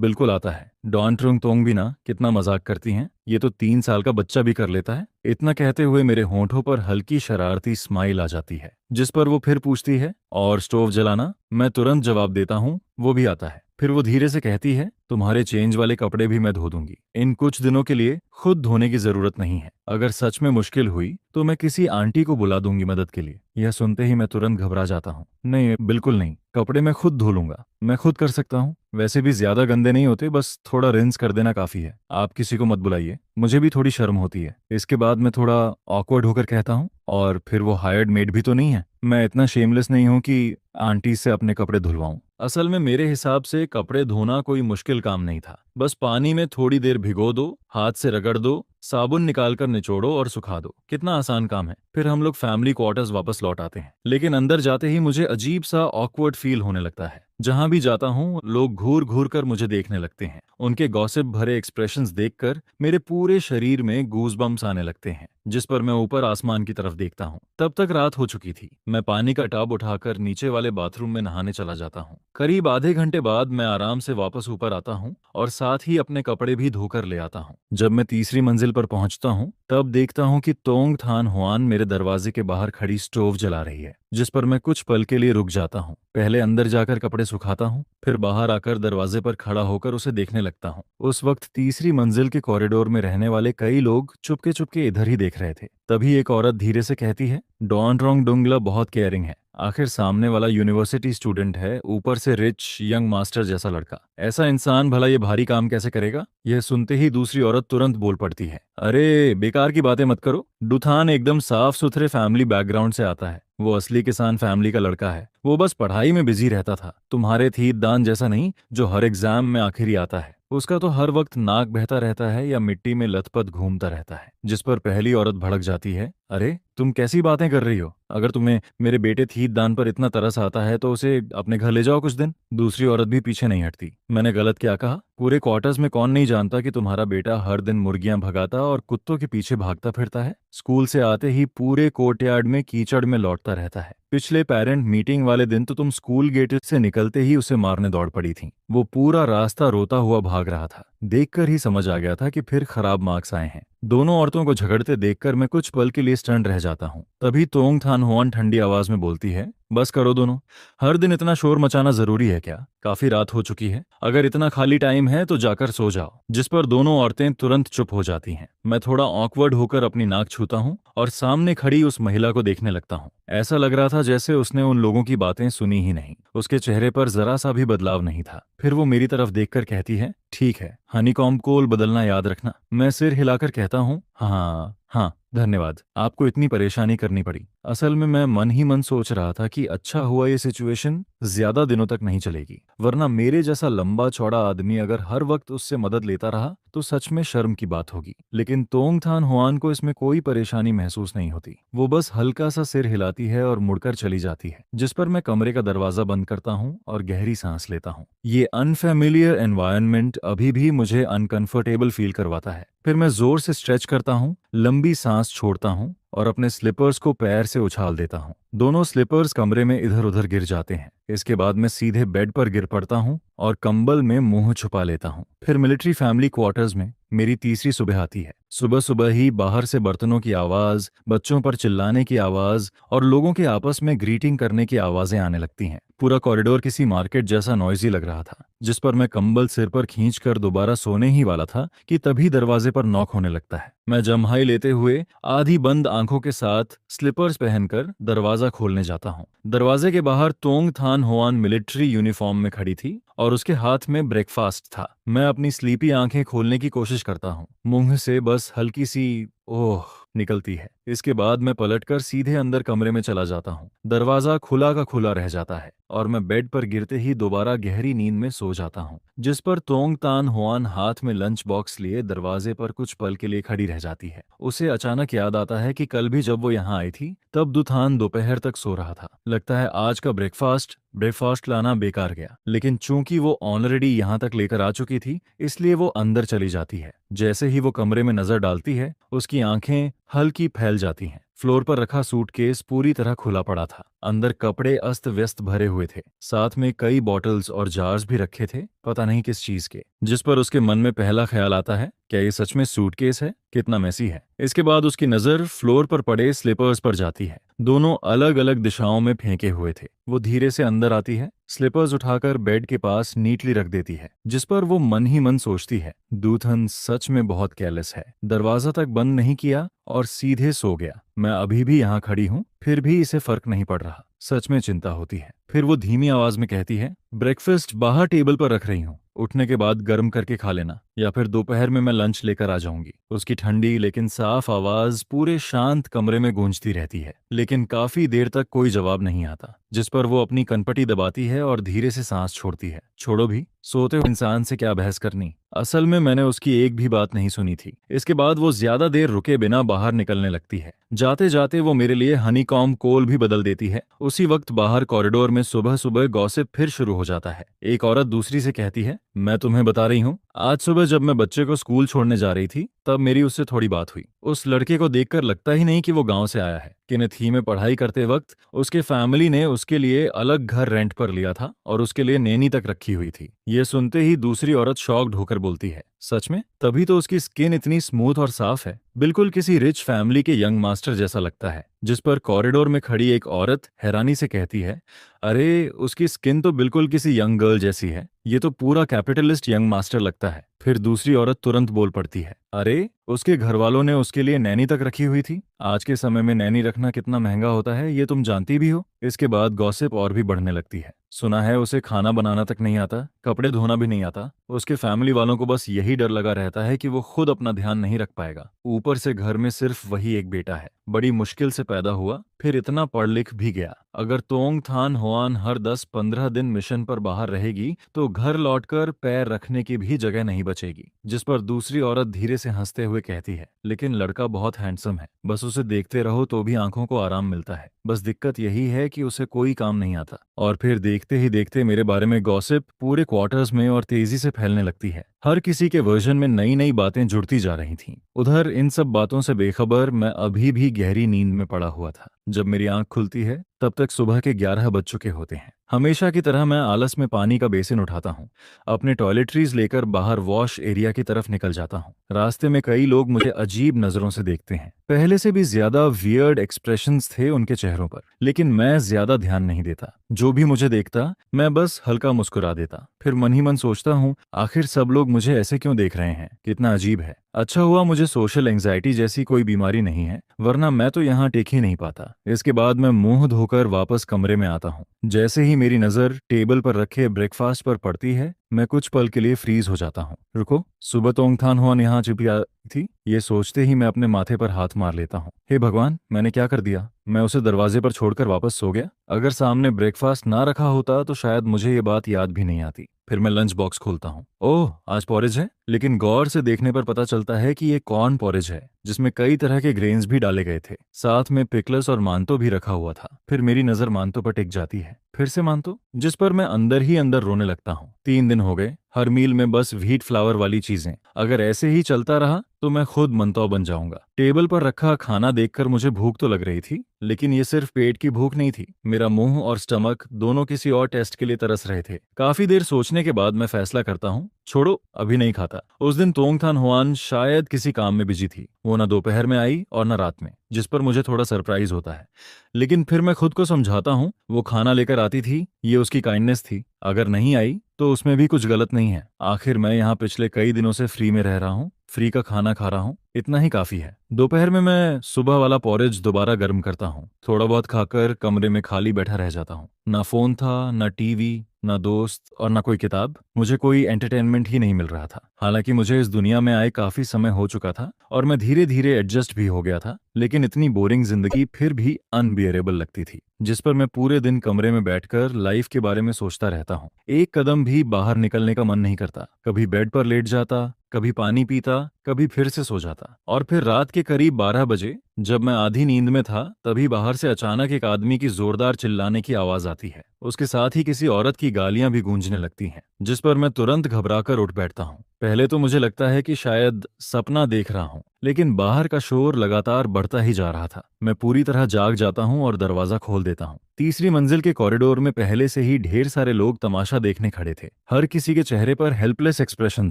बिल्कुल आता है। डॉन ट्रुंग तोंग भी ना कितना मजाक करती हैं, ये तो 3 साल का बच्चा भी कर लेता है। इतना कहते हुए मेरे होंठों पर हल्की शरारती स्माइल आ जाती है, जिस पर वो फिर पूछती है, और स्टोव जलाना? मैं तुरंत जवाब देता हूँ, वो भी आता है। फिर वो धीरे से कहती है, तुम्हारे चेंज वाले कपड़े भी मैं धो दूंगी। इन कुछ दिनों के लिए खुद धोने की जरूरत नहीं है। अगर सच में मुश्किल हुई तो मैं किसी आंटी को बुला दूंगी मदद के लिए। यह सुनते ही मैं तुरंत घबरा जाता हूँ। नहीं, बिल्कुल नहीं, कपड़े मैं खुद धो लूंगा, मैं खुद कर सकता हूँ। वैसे भी ज्यादा गंदे नहीं होते, बस थोड़ा रिंस कर देना काफी है। आप किसी को मत बुलाइए, मुझे भी थोड़ी शर्म होती है। इसके बाद मैं थोड़ा ऑकवर्ड होकर कहता हूँ, और फिर वो हायर्ड मेड भी तो नहीं है। मैं इतना शेमलेस नहीं हूँ कि आंटी से अपने कपड़े धुलवाऊं। असल में मेरे हिसाब से कपड़े धोना कोई मुश्किल काम नहीं था। बस पानी में थोड़ी देर भिगो दो, हाथ से रगड़ दो, साबुन निकालकर निचोड़ो और सुखा दो। कितना आसान काम है। फिर हम लोग फैमिली क्वार्टर्स वापस लौट आते हैं। लेकिन अंदर जाते ही मुझे अजीब सा ऑकवर्ड फील होने लगता है। जहां भी जाता हूं लोग घूर घूर कर मुझे देखने लगते हैं। उनके गॉसिप भरे एक्सप्रेशंस देखकर मेरे पूरे शरीर में गूज़बम्प्स आने लगते हैं। जिस पर मैं ऊपर आसमान की तरफ देखता हूँ। तब तक रात हो चुकी थी। मैं पानी का टब उठाकर नीचे वाले बाथरूम में नहाने चला जाता हूँ। करीब आधे घंटे बाद मैं आराम से वापस ऊपर आता हूँ और साथ ही अपने कपड़े भी धोकर ले आता हूँ। जब मैं तीसरी मंजिल पर पहुंचता हूँ तब देखता हूँ कि तोंग थान हुआन मेरे दरवाजे के बाहर खड़ी स्टोव जला रही है, जिस पर मैं कुछ पल के लिए रुक जाता हूँ। पहले अंदर जाकर कपड़े सुखाता हूँ, फिर बाहर आकर दरवाजे पर खड़ा होकर उसे देखने लगता हूँ। उस वक्त तीसरी मंजिल के कॉरिडोर में रहने वाले कई लोग चुपके चुपके इधर ही देख रहे थे। तभी एक औरत धीरे से कहती है, डॉन रोंग डुंगला बहुत केयरिंग है। आखिर सामने वाला यूनिवर्सिटी स्टूडेंट है, ऊपर से रिच यंग मास्टर जैसा लड़का। ऐसा इंसान भला ये भारी काम कैसे करेगा? यह सुनते ही दूसरी औरत तुरंत बोल पड़ती है, अरे बेकार की बातें मत करो। डुथान एकदम साफ सुथरे फैमिली बैकग्राउंड से आता है। वो असली किसान फैमिली का लड़का है। वो बस पढ़ाई में बिजी रहता था, तुम्हारे थीदान जैसा नहीं जो हर एग्जाम में आखिर ही आता है। उसका तो हर वक्त नाक बहता रहता है या मिट्टी में लथपथ घूमता रहता है। जिस पर पहली औरत भड़क जाती है, अरे तुम कैसी बातें कर रही हो? अगर तुम्हें मेरे बेटे थीदान पर इतना तरस आता है तो उसे अपने घर ले जाओ कुछ दिन। दूसरी औरत भी पीछे नहीं हटती। मैंने गलत क्या कहा? पूरे क्वार्टर्स में कौन नहीं जानता कि तुम्हारा बेटा हर दिन मुर्गियां भगाता और कुत्तों के पीछे भागता फिरता है। स्कूल से आते ही पूरे कोर्टयार्ड में कीचड़ में लौटता रहता है। पिछले पेरेंट मीटिंग वाले दिन तो तुम स्कूल गेट से निकलते ही उसे मारने दौड़ पड़ी थी। वो पूरा रास्ता रोता हुआ भाग रहा था। देखकर ही समझ आ गया था कि फिर खराब मार्क्स आए हैं। दोनों औरतों को झगड़ते देखकर मैं कुछ पल के लिए स्टन रह जाता हूँ। तभी तोंग थान हुआन ठंडी आवाज में बोलती है, बस करो दोनों। हर दिन इतना शोर मचाना जरूरी है क्या? काफी रात हो चुकी है, अगर इतना खाली टाइम है तो जाकर सो जाओ। जिस पर दोनों औरतें तुरंत चुप हो जाती हैं। मैं थोड़ा ऑकवर्ड होकर अपनी नाक छूता हूँ और सामने खड़ी उस महिला को देखने लगता हूँ। ऐसा लग रहा था जैसे उसने उन लोगों की बातें सुनी ही नहीं। उसके चेहरे पर जरा सा भी बदलाव नहीं था। फिर वो मेरी तरफ देखकर कहती है, ठीक है, हनीकॉम्ब कोल बदलना याद रखना। मैं सिर हिलाकर कहता हूँ, हाँ हाँ धन्यवाद, आपको इतनी परेशानी करनी पड़ी। असल में मैं मन ही मन सोच रहा था कि अच्छा हुआ ये सिचुएशन ज्यादा दिनों तक नहीं चलेगी, वरना मेरे जैसा लंबा चौड़ा आदमी अगर हर वक्त उससे मदद लेता रहा तो सच में शर्म की बात होगी। लेकिन तोंग थान हुआन को इसमें कोई परेशानी महसूस नहीं होती। वो बस हल्का सा सिर हिलाती है और मुड़कर चली जाती है, जिस पर मैं कमरे का दरवाजा बंद करता हूँ और गहरी सांस लेता हूँ। ये अनफेमिलियर एनवायरनमेंट अभी भी मुझे अनकंफर्टेबल फील करवाता है। फिर मैं जोर से स्ट्रेच करता हूँ, लंबी सांस छोड़ता हूँ और अपने स्लीपर्स को पैर से उछाल देता हूँ। दोनों स्लीपर्स कमरे में इधर उधर गिर जाते हैं। इसके बाद मैं सीधे बेड पर गिर पड़ता हूँ और कंबल में मुंह छुपा लेता हूँ। फिर मिलिट्री फैमिली क्वार्टर्स में मेरी तीसरी सुबह आती है। सुबह सुबह ही बाहर से बर्तनों की आवाज, बच्चों पर चिल्लाने की आवाज और लोगों के आपस में ग्रीटिंग करने की आवाजें आने लगती हैं। पूरा कॉरिडोर किसी मार्केट जैसा नॉइजी लग रहा था। जिस पर मैं कंबल सिर पर खींचकर दोबारा सोने ही वाला था कि तभी दरवाजे पर नॉक होने लगता है। मैं जम्हाई लेते हुए आधी बंद आंखों के साथ स्लीपर्स पहनकर दरवाजा खोलने जाता हूँ। दरवाजे के बाहर तोंग थान होआन मिलिट्री यूनिफॉर्म में खड़ी थी और उसके हाथ में ब्रेकफास्ट था। मैं अपनी स्लीपी आंखें खोलने की कोशिश करता हूँ। मुंह से बस हल्की सी ओह निकलती है। इसके बाद मैं पलटकर सीधे अंदर कमरे में चला जाता हूँ। दरवाजा खुला का खुला रह जाता है और मैं बेड पर गिरते ही दोबारा गहरी नींद में सो जाता हूँ। जिस पर तोंग तान हुआन हाथ में लंच बॉक्स लिए दरवाजे पर कुछ पल के लिए खड़ी रह जाती है। उसे अचानक याद आता है कि कल भी जब वो यहाँ आई थी तब दुथान दोपहर तक सो रहा था। लगता है आज का ब्रेकफास्ट लाना बेकार गया। लेकिन चूंकि वो ऑलरेडी यहाँ तक लेकर आ चुकी थी इसलिए वो अंदर चली जाती है। जैसे ही वो कमरे में नजर डालती है उसकी आंखें हल्की फैल जाती हैं। फ्लोर पर रखा सूटकेस पूरी तरह खुला पड़ा था। अंदर कपड़े अस्त व्यस्त भरे हुए थे। साथ में कई बॉटल्स और जार्स भी रखे थे, पता नहीं किस चीज के। जिस पर उसके मन में पहला ख्याल आता है, क्या ये सच में सूटकेस है? कितना मैसी है। इसके बाद उसकी नजर फ्लोर पर पड़े स्लीपर्स पर जाती है। दोनों अलग अलग दिशाओं में फेंके हुए थे। वो धीरे से अंदर आती है, स्लीपर्स उठाकर बेड के पास नीटली रख देती है। जिस पर वो मन ही मन सोचती है, दूथन सच में बहुत केयरलेस है। दरवाजा तक बंद नहीं किया और सीधे सो गया। मैं अभी भी यहाँ खड़ी हूँ, फिर भी इसे फर्क नहीं पड़ रहा। सच में चिंता होती है। फिर वो धीमी आवाज में कहती है, ब्रेकफास्ट बाहर टेबल पर रख रही हूँ, उठने के बाद गर्म करके खा लेना, या फिर दोपहर में मैं लंच लेकर आ जाऊंगी। उसकी ठंडी लेकिन साफ आवाज पूरे शांत कमरे में गूंजती रहती है, लेकिन काफी देर तक कोई जवाब नहीं आता। जिस पर वो अपनी कनपटी दबाती है और धीरे से सांस छोड़ती है। छोड़ो भी, सोते हुए इंसान से क्या बहस करनी। असल में मैंने उसकी एक भी बात नहीं सुनी थी। इसके बाद वो ज्यादा देर रुके बिना बाहर निकलने लगती है। जाते जाते वो मेरे लिए हनीकॉम्ब कोल भी बदल देती है। उसी वक्त बाहर कॉरिडोर में सुबह सुबह गॉसिप फिर शुरू हो जाता है। एक औरत दूसरी से कहती है, मैं तुम्हें बता रही हूँ, आज सुबह जब मैं बच्चे को स्कूल छोड़ने जा रही थी तब मेरी उससे थोड़ी बात हुई। उस लड़के को देखकर लगता ही नहीं कि वो गांव से आया है। किनेथी में पढ़ाई करते वक्त उसके फैमिली ने उसके लिए अलग घर रेंट पर लिया था और उसके लिए नैनी तक रखी हुई थी। ये सुनते ही दूसरी औरत शॉक्ड होकर बोलती है, सच में? तभी तो उसकी स्किन इतनी स्मूथ और साफ है, बिल्कुल किसी रिच फैमिली के यंग मास्टर जैसा लगता है। जिस पर कॉरिडोर में खड़ी एक औरत हैरानी से कहती है, अरे उसकी स्किन तो बिल्कुल किसी यंग गर्ल जैसी है, ये तो पूरा कैपिटलिस्ट यंग मास्टर लगता है। फिर दूसरी औरत तुरंत बोल पड़ती है, अरे उसके घर वालों ने उसके लिए नैनी तक रखी हुई थी। आज के समय में नैनी रखना कितना महंगा होता है ये तुम जानती भी हो। इसके बाद गॉसिप और भी बढ़ने लगती है। सुना है उसे खाना बनाना तक नहीं आता, कपड़े धोना भी नहीं आता। उसके फैमिली वालों को बस यही डर लगा रहता है कि वो खुद अपना ध्यान नहीं रख पाएगा। ऊपर से घर में सिर्फ वही एक बेटा है, बड़ी मुश्किल से पैदा हुआ, फिर इतना पढ़ लिख भी गया। अगर तोंग थान होआन हर 10-15 दिन मिशन पर बाहर रहेगी तो घर लौटकर पैर रखने की भी जगह नहीं बचेगी। जिस पर दूसरी औरत धीरे से हंसते हुए कहती है, लेकिन लड़का बहुत हैंडसम है, बस उसे देखते रहो तो भी आंखों को आराम मिलता है। बस दिक्कत यही है कि उसे कोई काम नहीं आता। और फिर देखते ही देखते मेरे बारे में गॉसिप पूरे क्वार्टर्स में और तेजी से फैलने लगती है। हर किसी के वर्जन में नई नई बातें जुड़ती जा रही थीं। उधर इन सब बातों से बेखबर मैं अभी भी गहरी नींद में पड़ा हुआ था। जब मेरी आंख खुलती है तब तक सुबह के 11 बज चुके होते हैं। हमेशा की तरह मैं आलस में पानी का बेसिन उठाता हूँ, अपने टॉयलेटरीज लेकर बाहर वॉश एरिया की तरफ निकल जाता हूँ। रास्ते में कई लोग मुझे अजीब नजरों से देखते हैं। पहले से भी ज्यादा वियर्ड एक्सप्रेशंस थे उनके चेहरों पर, लेकिन मैं ज्यादा ध्यान नहीं देता। जो भी मुझे देखता मैं बस हल्का मुस्कुरा देता। फिर मन ही मन सोचता हूँ, आखिर सब लोग मुझे ऐसे क्यों देख रहे हैं? कितना अजीब है। अच्छा हुआ मुझे सोशल एंजाइटी जैसी कोई बीमारी नहीं है, वरना मैं तो यहाँ टेक ही नहीं पाता। इसके बाद मैं मुंह धोकर वापस कमरे में आता हूँ। जैसे ही मेरी नजर टेबल पर रखे ब्रेकफास्ट पर पड़ती है, मैं कुछ पल के लिए फ्रीज हो जाता हूँ। रुको, सुबह तोंगथान हुआन यहाँ चिपिया थी, ये सोचते ही मैं अपने माथे पर हाथ मार लेता हूँ। हे भगवान, मैंने क्या कर दिया? मैं उसे दरवाजे पर छोड़कर वापस सो गया। अगर सामने ब्रेकफास्ट ना रखा होता तो शायद मुझे ये बात याद भी नहीं आती। फिर मैं लंच बॉक्स खोलता हूँ। ओह, आज पॉरेज है। लेकिन गौर से देखने पर पता चलता है कि ये कॉर्न पॉरेज है, जिसमें कई तरह के ग्रेन्स भी डाले गए थे। साथ में पिकल्स और मांतो भी रखा हुआ था। फिर मेरी नजर मांतो पर टिक जाती है। फिर से मांतो, जिस पर मैं अंदर ही अंदर रोने लगता हूँ। 3 दिन हो गए, हर मील में बस व्हीट फ्लावर वाली चीजें। अगर ऐसे ही चलता रहा तो मैं खुद मंतौ बन जाऊंगा। टेबल पर रखा खाना देखकर मुझे भूख तो लग रही थी, लेकिन ये सिर्फ पेट की भूख नहीं थी। मेरा मुंह और स्टमक दोनों किसी और टेस्ट के लिए तरस रहे थे। काफी देर सोचने के बाद मैं फैसला करता हूँ, छोड़ो, अभी नहीं खाता। उस दिन तोंगथान हुआन शायद किसी काम में बिजी थी। वो ना दोपहर में आई और ना रात में, जिस पर मुझे थोड़ा सरप्राइज होता है। लेकिन फिर मैं खुद को समझाता हूँ, वो खाना लेकर आती थी, ये उसकी काइंडनेस थी। अगर नहीं आई तो उसमें भी कुछ गलत नहीं है। आखिर मैं यहाँ पिछले कई दिनों से फ्री में रह रहा हूँ, फ्री का खाना खा रहा हूँ, इतना ही काफी है। दोपहर में मैं सुबह वाला पॉरेज दोबारा गर्म करता हूँ। थोड़ा बहुत खाकर कमरे में खाली बैठा रह जाता हूँ। ना फोन था, ना टीवी, ना दोस्त और ना कोई किताब। मुझे कोई एंटरटेनमेंट ही नहीं मिल रहा था। हालांकि मुझे इस दुनिया में आए काफी समय हो चुका था और मैं धीरे धीरे एडजस्ट भी हो गया था, लेकिन इतनी बोरिंग जिंदगी फिर भी अनबियरेबल लगती थी, जिस पर मैं पूरे दिन कमरे में बैठकर लाइफ के बारे में सोचता रहता हूँ। एक कदम भी बाहर निकलने का मन नहीं करता। कभी बेड पर लेट जाता, कभी पानी पीता, कभी फिर से सो जाता। और फिर रात के करीब 12 बजे, जब मैं आधी नींद में था, तभी बाहर से अचानक एक आदमी की जोरदार चिल्लाने की आवाज आती है। उसके साथ ही किसी औरत की गालियां भी गूंजने लगती हैं, जिस पर मैं तुरंत घबराकर उठ बैठता हूँ। पहले तो मुझे लगता है कि शायद सपना देख रहा हूँ, लेकिन बाहर का शोर लगातार बढ़ता ही जा रहा था। मैं पूरी तरह जाग जाता हूँ और दरवाजा खोल देता हूँ। तीसरी मंजिल के कॉरिडोर में पहले से ही ढेर सारे लोग तमाशा देखने खड़े थे। हर किसी के चेहरे पर हेल्पलेस एक्सप्रेशन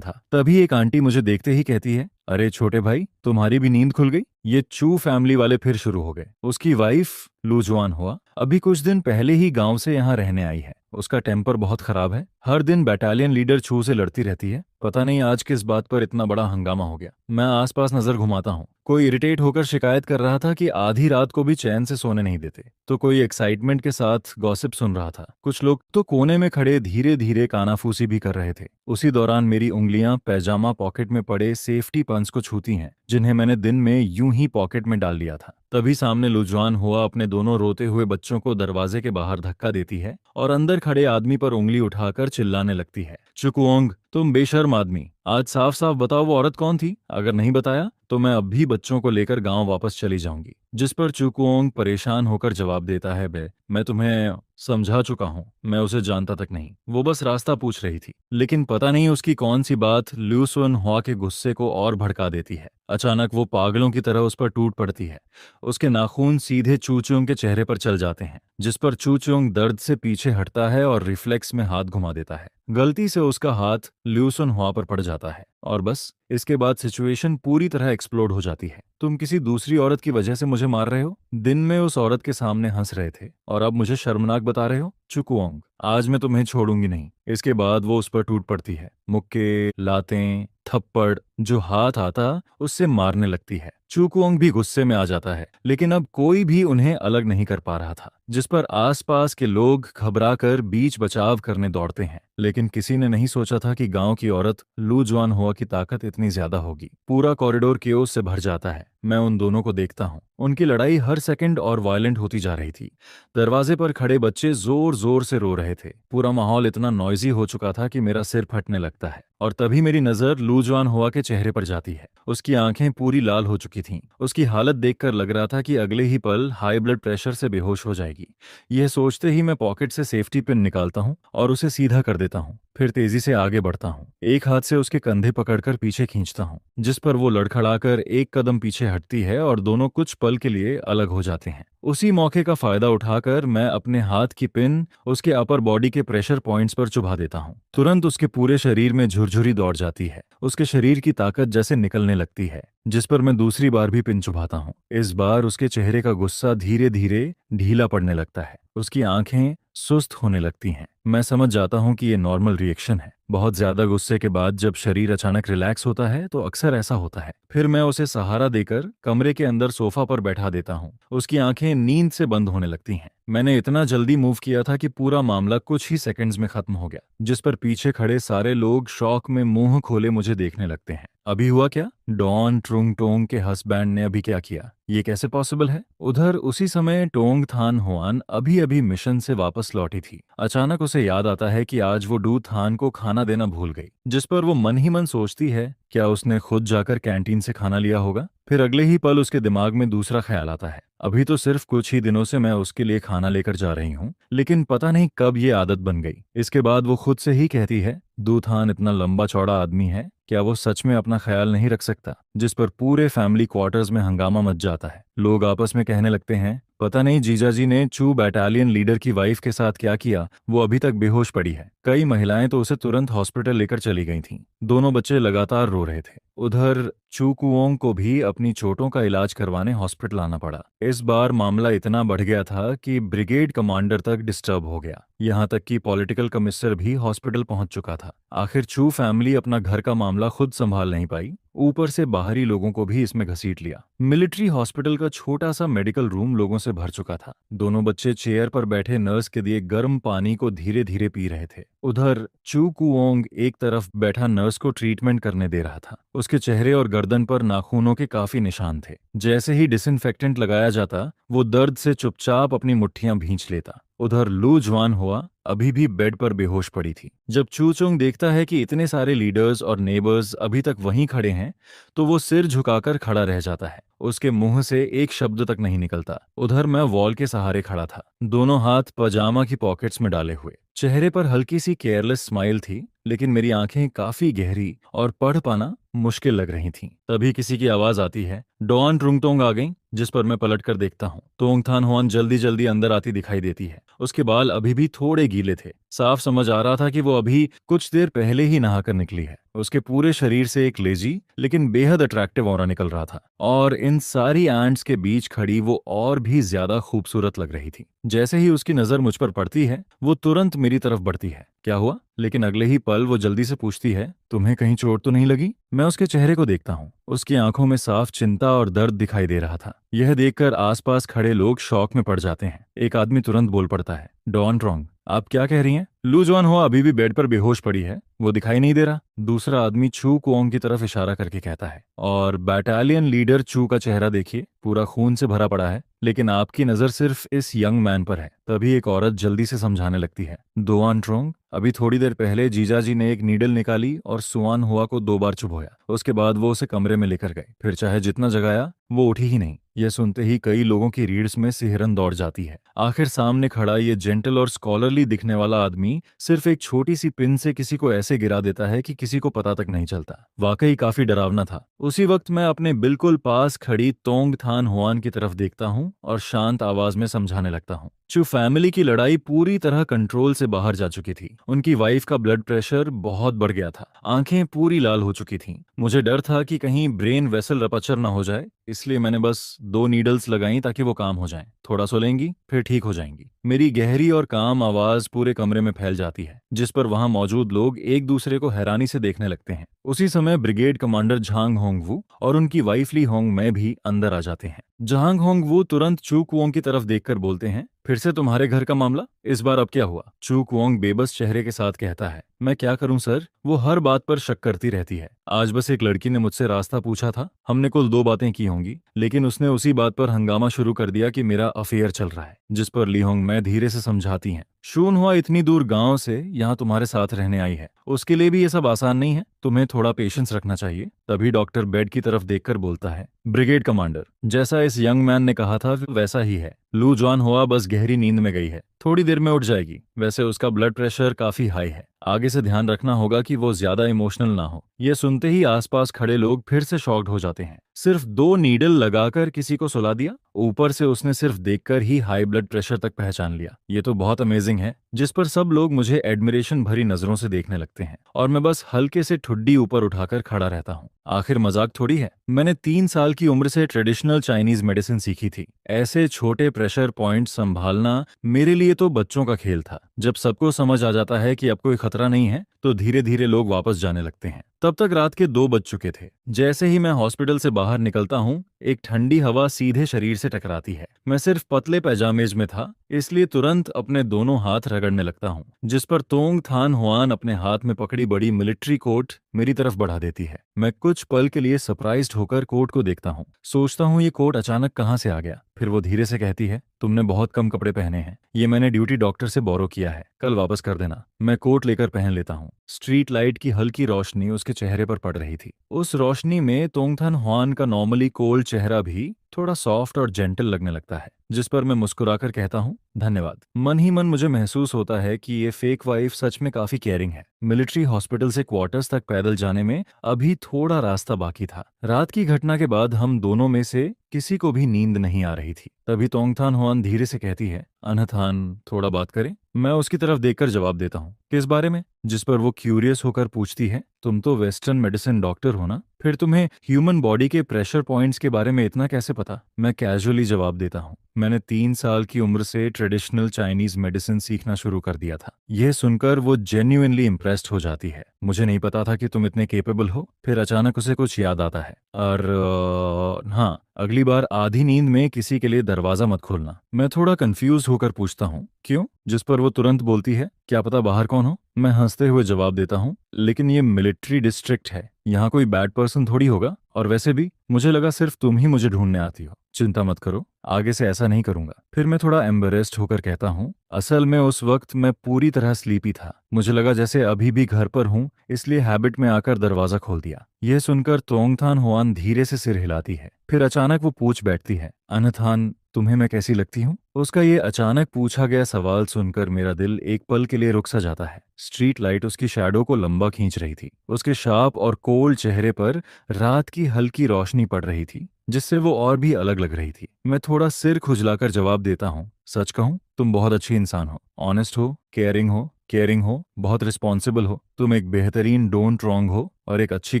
था। तभी एक आंटी मुझे देखते ही कहती है, अरे छोटे भाई, तुम्हारी भी नींद खुल गई? ये चू फैमिली वाले फिर शुरू हो गए। उसकी वाइफ लूजवान हुआ अभी कुछ दिन पहले ही गांव से यहाँ रहने आई है। उसका टेम्पर बहुत खराब है। हर दिन बटालियन लीडर छू से लड़ती रहती है। पता नहीं आज किस बात पर इतना बड़ा हंगामा हो गया। मैं आसपास नजर घुमाता हूँ। कोई इरिटेट होकर शिकायत कर रहा था कि आधी रात को भी चैन से सोने नहीं देते, तो कोई एक्साइटमेंट के साथ गॉसिप सुन रहा था। कुछ लोग तो कोने में खड़े धीरे धीरे कानाफूसी भी कर रहे थे। उसी दौरान मेरी उंगलियां पैजामा पॉकेट में पड़े सेफ्टी पंच को छूती हैं, जिन्हें मैंने दिन में यूं ही पॉकेट में डाल लिया था। तभी सामने लुजवान हुआ अपने दोनों रोते हुए बच्चों को दरवाजे के बाहर धक्का देती है और अंदर खड़े आदमी पर उंगली उठाकर चिल्लाने लगती है, चुकुओंग, तुम बेशर्म आदमी, आज साफ साफ बताओ वो औरत कौन थी? अगर नहीं बताया तो मैं अब भी बच्चों को लेकर गांव वापस चली जाऊंगी। जिस पर चुकुओंग परेशान होकर जवाब देता है, बे, मैं तुम्हें समझा चुका हूँ, मैं उसे जानता तक नहीं, वो बस रास्ता पूछ रही थी। लेकिन पता नहीं उसकी कौन सी बात ल्यूसन हुआ के गुस्से को और भड़का देती है। अचानक वो पागलों की तरह उस पर टूट पड़ती है। उसके नाखून सीधे चूचुंग के चेहरे पर चल जाते हैं, जिस पर चूचुंग दर्द से पीछे हटता है और रिफ्लेक्स में हाथ घुमा देता है। गलती से उसका हाथ ल्यूसन हुआ पर पड़ जाता है और बस इसके बाद सिचुएशन पूरी तरह एक्सप्लोड हो जाती है। तुम किसी दूसरी औरत की वजह से मुझे मार रहे हो? दिन में उस औरत के सामने हंस रहे थे और अब मुझे शर्मनाक बता रहे हो? चुकुओंग, आज मैं तुम्हें छोड़ूंगी नहीं। इसके बाद वो उस पर टूट पड़ती है। मुक्के, लातें, थप्पड़, जो हाथ आता उससे मारने लगती है। चुकुओंग भी गुस्से में आ जाता है, लेकिन अब कोई भी उन्हें अलग नहीं कर पा रहा था, जिस पर आसपास के लोग घबराकर बीच बचाव करने दौड़ते हैं। लेकिन किसी ने नहीं सोचा था कि गांव की औरत लूजवान हुआ की ताकत इतनी ज्यादा होगी। पूरा कॉरिडोर केओस से भर जाता है। मैं उन दोनों को देखता हूँ। उनकी लड़ाई हर सेकंड और वायलेंट होती जा रही थी। दरवाजे पर खड़े बच्चे जोर जोर से रो रहे थे। पूरा माहौल इतना नॉइजी हो चुका था कि मेरा सिर फटने लगता है। और तभी मेरी नजर लूजवान हुआ के चेहरे पर जाती है। उसकी आंखें पूरी लाल हो चुकी थीं। उसकी हालत देखकर लग रहा था कि अगले ही पल हाई ब्लड प्रेशर से बेहोश हो जाएगी। यह सोचते ही मैं पॉकेट से सेफ्टी पिन निकालता हूँ और उसे सीधा कर देता हूँ। फिर तेजी से आगे बढ़ता हूँ, एक हाथ से उसके कंधे पकड़कर पीछे खींचता हूँ, जिस पर वो लड़खड़ाकर एक कदम पीछे हटती है और दोनों कुछ पल के लिए अलग हो जाते हैं। उसी मौके का फायदा उठाकर मैं अपने हाथ की पिन उसके अपर बॉडी के प्रेशर पॉइंट्स पर चुभा देता हूँ। तुरंत उसके पूरे शरीर में झुरझुरी दौड़ जाती है, उसके शरीर की ताकत जैसे निकलने लगती है, जिस पर मैं दूसरी बार भी पिन चुभाता हूँ। इस बार उसके चेहरे का गुस्सा धीरे धीरे ढीला पड़ने लगता है, उसकी आंखें सुस्त होने लगती हैं। मैं समझ जाता हूँ कि ये नॉर्मल रिएक्शन है। बहुत ज्यादा गुस्से के बाद जब शरीर अचानक रिलैक्स होता है तो अक्सर ऐसा होता है। फिर मैं उसे सहारा देकर कमरे के अंदर सोफा पर बैठा देता हूँ। उसकी आंखें नींद से बंद होने लगती हैं। मैंने इतना जल्दी मूव किया था कि पूरा मामला कुछ ही सेकंड्स में खत्म हो गया, जिस पर पीछे खड़े सारे लोग शौक में मुंह खोले मुझे देखने लगते हैं। अभी हुआ क्या? डॉन ट्रुंग टोंग के हस्बैंड ने अभी क्या किया? ये कैसे पॉसिबल है? उधर उसी समय टोंग थान हुआन अभी अभी मिशन से वापस लौटी थी। अचानक उसे याद आता है कि आज वो डू थान को खाना देना भूल गई, जिस पर वो मन ही मन सोचती है क्या उसने खुद जाकर कैंटीन से खाना लिया होगा। फिर अगले ही पल उसके दिमाग में दूसरा ख्याल आता है, अभी तो सिर्फ कुछ ही दिनों से मैं उसके लिए खाना लेकर जा रही हूँ, लेकिन पता नहीं कब ये आदत बन गई। इसके बाद वो खुद से ही कहती है, दूथान इतना लंबा चौड़ा आदमी है, क्या वो सच में अपना ख्याल नहीं रख सकता? जिस पर पूरे फैमिली क्वार्टर्स में हंगामा मच जाता है। लोग आपस में कहने लगते हैं, पता नहीं जीजाजी ने चू बटालियन लीडर की वाइफ के साथ क्या किया, वो अभी तक बेहोश पड़ी है। कई महिलाएं तो उसे तुरंत हॉस्पिटल लेकर चली गई थीं। दोनों बच्चे लगातार रो रहे थे। उधर चू कुओंग को भी अपनी चोटों का इलाज करवाने हॉस्पिटल आना पड़ा। इस बार मामला इतना बढ़ गया था कि ब्रिगेड कमांडर तक डिस्टर्ब हो गया, यहाँ तक कि पॉलिटिकल कमिश्नर भी हॉस्पिटल पहुंच चुका था। आखिर चू फैमिली अपना घर का मामला खुद संभाल नहीं पाई, ऊपर से बाहरी लोगों को भी इसमें घसीट लिया। मिलिट्री हॉस्पिटल का छोटा सा मेडिकल रूम लोगों से भर चुका था। दोनों बच्चे चेयर पर बैठे नर्स के दिए गर्म पानी को धीरे धीरे पी रहे थे। उधर चू कुओंग एक तरफ बैठा नर्स को ट्रीटमेंट करने दे रहा था। उसके चेहरे और गर्दन पर नाखूनों के काफी निशान थे। जैसे ही डिसइंफेक्टेंट लगाया जाता, वो दर्द से चुपचाप अपनी मुट्ठियां भींच लेता। उधर लू जुआन हुआ अभी भी बेड पर बेहोश पड़ी थी। जब चूचोंग देखता है कि इतने सारे लीडर्स और नेबर्स अभी तक वहीं खड़े हैं, तो वो सिर झुकाकर खड़ा रह जाता है। उसके मुंह से एक शब्द तक नहीं निकलता। उधर मैं वॉल के सहारे खड़ा था, दोनों हाथ पजामा की पॉकेट्स में डाले हुए। चेहरे पर हल्की सी केयरलेस स्माइल थी, लेकिन मेरी आंखें काफी गहरी और पढ़ पाना मुश्किल लग रही थीं। तभी किसी की आवाज आती है, डॉन ट्रुंगटोंग आ गई, जिस पर मैं पलट कर देखता हूँ। तोंग थान हुआन जल्दी जल्दी अंदर आती दिखाई देती है। उसके बाल अभी भी थोड़े गीले थे। साफ समझ आ रहा था कि वो अभी कुछ देर पहले ही नहाकर निकली है। उसके पूरे शरीर से एक लेजी लेकिन बेहद अट्रैक्टिव ऑरा निकल रहा था, और इन सारी एंट्स के बीच खड़ी वो और भी ज्यादा खूबसूरत लग रही थी। जैसे ही उसकी नजर मुझ पर पड़ती है, वो तुरंत मेरी तरफ बढ़ती है। क्या हुआ? लेकिन अगले ही पल वो जल्दी से पूछती है, तुम्हें कहीं चोट तो नहीं लगी? मैं उसके चेहरे को देखता हूँ। उसकी आंखों में साफ चिंता और दर्द दिखाई दे रहा था। यह देखकर आसपास खड़े लोग शॉक में पड़ जाते हैं। एक आदमी तुरंत बोल पड़ता है, डॉन ट्रोंग, आप क्या कह रही हैं? लू जुआन हुआ अभी भी बेड पर बेहोश पड़ी है, वो दिखाई नहीं दे रहा। दूसरा आदमी चू कुओंग की तरफ इशारा करके कहता है, और बटालियन लीडर चू का चेहरा देखिए, पूरा खून से भरा पड़ा है, लेकिन आपकी नजर सिर्फ इस यंग मैन पर है। तभी एक औरत जल्दी से समझाने लगती है, दोआन ट्रोंग, अभी थोड़ी देर पहले जीजाजी ने एक नीडल निकाली और सुआन हुआ को 2 बार चुभोया। उसके बाद वो उसे कमरे में लेकर गए। फिर चाहे जितना जगाया, वो उठी ही नहीं। यह सुनते ही कई लोगों की रीढ़ में सिहरन दौड़ जाती है। आखिर सामने खड़ा ये जेंटल और स्कॉलरली दिखने वाला आदमी सिर्फ एक छोटी सी पिन से किसी को ऐसे गिरा देता है कि किसी को पता तक नहीं चलता। वाकई काफी डरावना था। उसी वक्त मैं अपने बिल्कुल पास खड़ी तोंग थान हुआन की तरफ देखता हूँ और शांत आवाज में समझाने लगता हूँ। चू फैमिली की लड़ाई पूरी तरह कंट्रोल से बाहर जा चुकी थी। उनकी वाइफ का ब्लड प्रेशर बहुत बढ़ गया था, आंखें पूरी लाल हो चुकी थीं। मुझे डर था कि कहीं ब्रेन वेसल रपचर ना हो जाए, इसलिए मैंने बस 2 नीडल्स लगाई ताकि वो काम हो जाएं। थोड़ा सोलेंगी, फिर ठीक हो जाएंगी। मेरी गहरी और काम आवाज पूरे कमरे में फैल जाती है, जिस पर वहां मौजूद लोग एक दूसरे को हैरानी से देखने लगते हैं। उसी समय ब्रिगेड कमांडर झांग होंगवू और उनकी वाइफ ली होंग मैं भी अंदर आ जाते हैं। झांग होंगवू तुरंत चू कुओंग की तरफ देखकर बोलते हैं, फिर से तुम्हारे घर का मामला? इस बार अब क्या हुआ? चू कुओंग बेबस चेहरे के साथ कहता है, मैं क्या करूं सर, वो हर बात पर शक करती रहती है। आज बस एक लड़की ने मुझसे रास्ता पूछा था, हमने कुल 2 बातें की होंगी, लेकिन उसने उसी बात पर हंगामा शुरू कर दिया कि मेरा अफेयर चल रहा है। जिस पर ली होंग मैं धीरे से समझाती हैं, शून हुआ इतनी दूर गांव से यहाँ तुम्हारे साथ रहने आई है, उसके लिए भी ये सब आसान नहीं है, तुम्हें थोड़ा पेशेंस रखना चाहिए। तभी डॉक्टर बेड की तरफ देखकर बोलता है, ब्रिगेड कमांडर, जैसा इस यंग मैन ने कहा था वैसा ही है। लू जुआन हुआ बस गहरी नींद में गई है, थोड़ी देर में उठ जाएगी। वैसे उसका ब्लड प्रेशर काफी हाई है, आगे से ध्यान रखना होगा कि वो ज्यादा इमोशनल ना हो। ये सुनते ही आसपास खड़े लोग फिर से शॉक्ड हो जाते हैं। सिर्फ 2 नीडल लगाकर किसी को सुला दिया, ऊपर से उसने सिर्फ देखकर ही हाई ब्लड प्रेशर तक पहचान लिया। ये तो बहुत अमेजिंग है। जिस पर सब लोग मुझे एडमिरेशन भरी नजरों से देखने लगते हैं और मैं बस हल्के से ठुड्डी ऊपर उठाकर खड़ा रहता हूँ। आखिर मजाक थोड़ी है। मैंने 3 साल की उम्र से ट्रेडिशनल चाइनीज मेडिसिन सीखी थी। ऐसे छोटे प्रेशर पॉइंट संभालना मेरे लिए तो बच्चों का खेल था। जब सबको समझ आ जाता है कि अब कोई खतरा नहीं है तो धीरे धीरे लोग वापस जाने लगते हैं। तब तक रात के 2 बज चुके थे। जैसे ही मैं हॉस्पिटल से बाहर निकलता हूँ, एक ठंडी हवा सीधे शरीर से टकराती है। मैं सिर्फ पतले पैजामेज में था, इसलिए तुरंत अपने दोनों हाथ रगड़ने लगता हूँ, जिस पर तोंग थान हुआन अपने हाथ में पकड़ी बड़ी मिलिट्री कोट मेरी तरफ बढ़ा देती है। मैं कुछ पल के लिए सरप्राइज्ड होकर कोट को देखता हूँ। सोचता हूँ ये कोट अचानक कहाँ से आ गया। फिर वो धीरे से कहती है, तुमने बहुत कम कपड़े पहने हैं, ये मैंने ड्यूटी डॉक्टर से बोरो किया है, कल वापस कर देना। मैं कोट लेकर पहन लेता हूँ। स्ट्रीट लाइट की हल्की रोशनी उसके चेहरे पर पड़ रही थी। उस रोशनी में तोंगथन हुआन का नॉर्मली कोल्ड चेहरा भी थोड़ा सॉफ्ट और जेंटल लगने लगता है, जिस पर मैं मुस्कुराकर कहता हूँ, धन्यवाद। मन ही मन मुझे महसूस होता है कि ये फेक वाइफ सच में काफी केयरिंग है। मिलिट्री हॉस्पिटल से क्वार्टर्स तक पैदल जाने में अभी थोड़ा रास्ता बाकी था। रात की घटना के बाद हम दोनों में से किसी को भी नींद नहीं आ रही थी। तभी तोंगथान हुआन धीरे से कहती है, अनथान, थोड़ा बात करें। मैं उसकी तरफ देखकर जवाब देता हूँ, किस बारे में? जिस पर वो क्यूरियस होकर पूछती है, तुम तो वेस्टर्न मेडिसिन डॉक्टर हो ना, फिर तुम्हें ह्यूमन बॉडी के प्रेशर पॉइंट्स के बारे में इतना कैसे पता? मैं कैजुअली जवाब देता हूँ, मैंने 3 साल की उम्र से ट्रेडिशनल चाइनीज मेडिसिन सीखना शुरू कर दिया था। यह सुनकर वो जेन्युइनली इम्प्रेस्ड हो जाती है। मुझे नहीं पता था कि तुम इतने केपेबल हो। फिर अचानक उसे कुछ याद आता है, और हाँ, अगली बार आधी नींद में किसी के लिए दरवाजा मत खोलना। मैं थोड़ा कंफ्यूज होकर पूछता हूँ, क्यों? जिस पर वो तुरंत बोलती है, क्या पता बाहर कौन हो? मैं हंसते हुए जवाब देता हूँ, लेकिन ये मिलिट्री डिस्ट्रिक्ट है, यहाँ कोई बैड पर्सन थोड़ी होगा, और वैसे भी मुझे लगा सिर्फ तुम ही मुझे ढूंढने आती हो। चिंता मत करो, आगे से ऐसा नहीं करूंगा। फिर मैं थोड़ा एम्बेरेस्ड होकर कहता हूँ, असल में उस वक्त मैं पूरी तरह स्लीपी था। मुझे लगा जैसे अभी भी घर पर हूँ, इसलिए हैबिट में आकर दरवाजा खोल दिया। यह सुनकर तोंगथान हुआन धीरे से सिर हिलाती है। फिर अचानक वो पूछ बैठती है, अनथान, तुम्हें मैं कैसी लगती हूँ? उसका ये अचानक पूछा गया सवाल सुनकर मेरा दिल एक पल के लिए रुक सा जाता है। स्ट्रीट लाइट उसकी शैडो को लंबा खींच रही थी। उसके शार्प और कोल्ड चेहरे पर रात की हल्की रोशनी पड़ रही थी, जिससे वो और भी अलग लग रही थी। मैं थोड़ा सिर खुजलाकर जवाब देता हूँ, सच कहूँ, तुम बहुत अच्छी इंसान हो, ऑनेस्ट हो, केयरिंग हो, बहुत रिस्पॉन्सिबल हो। तुम एक बेहतरीन डोंट रॉन्ग हो और एक अच्छी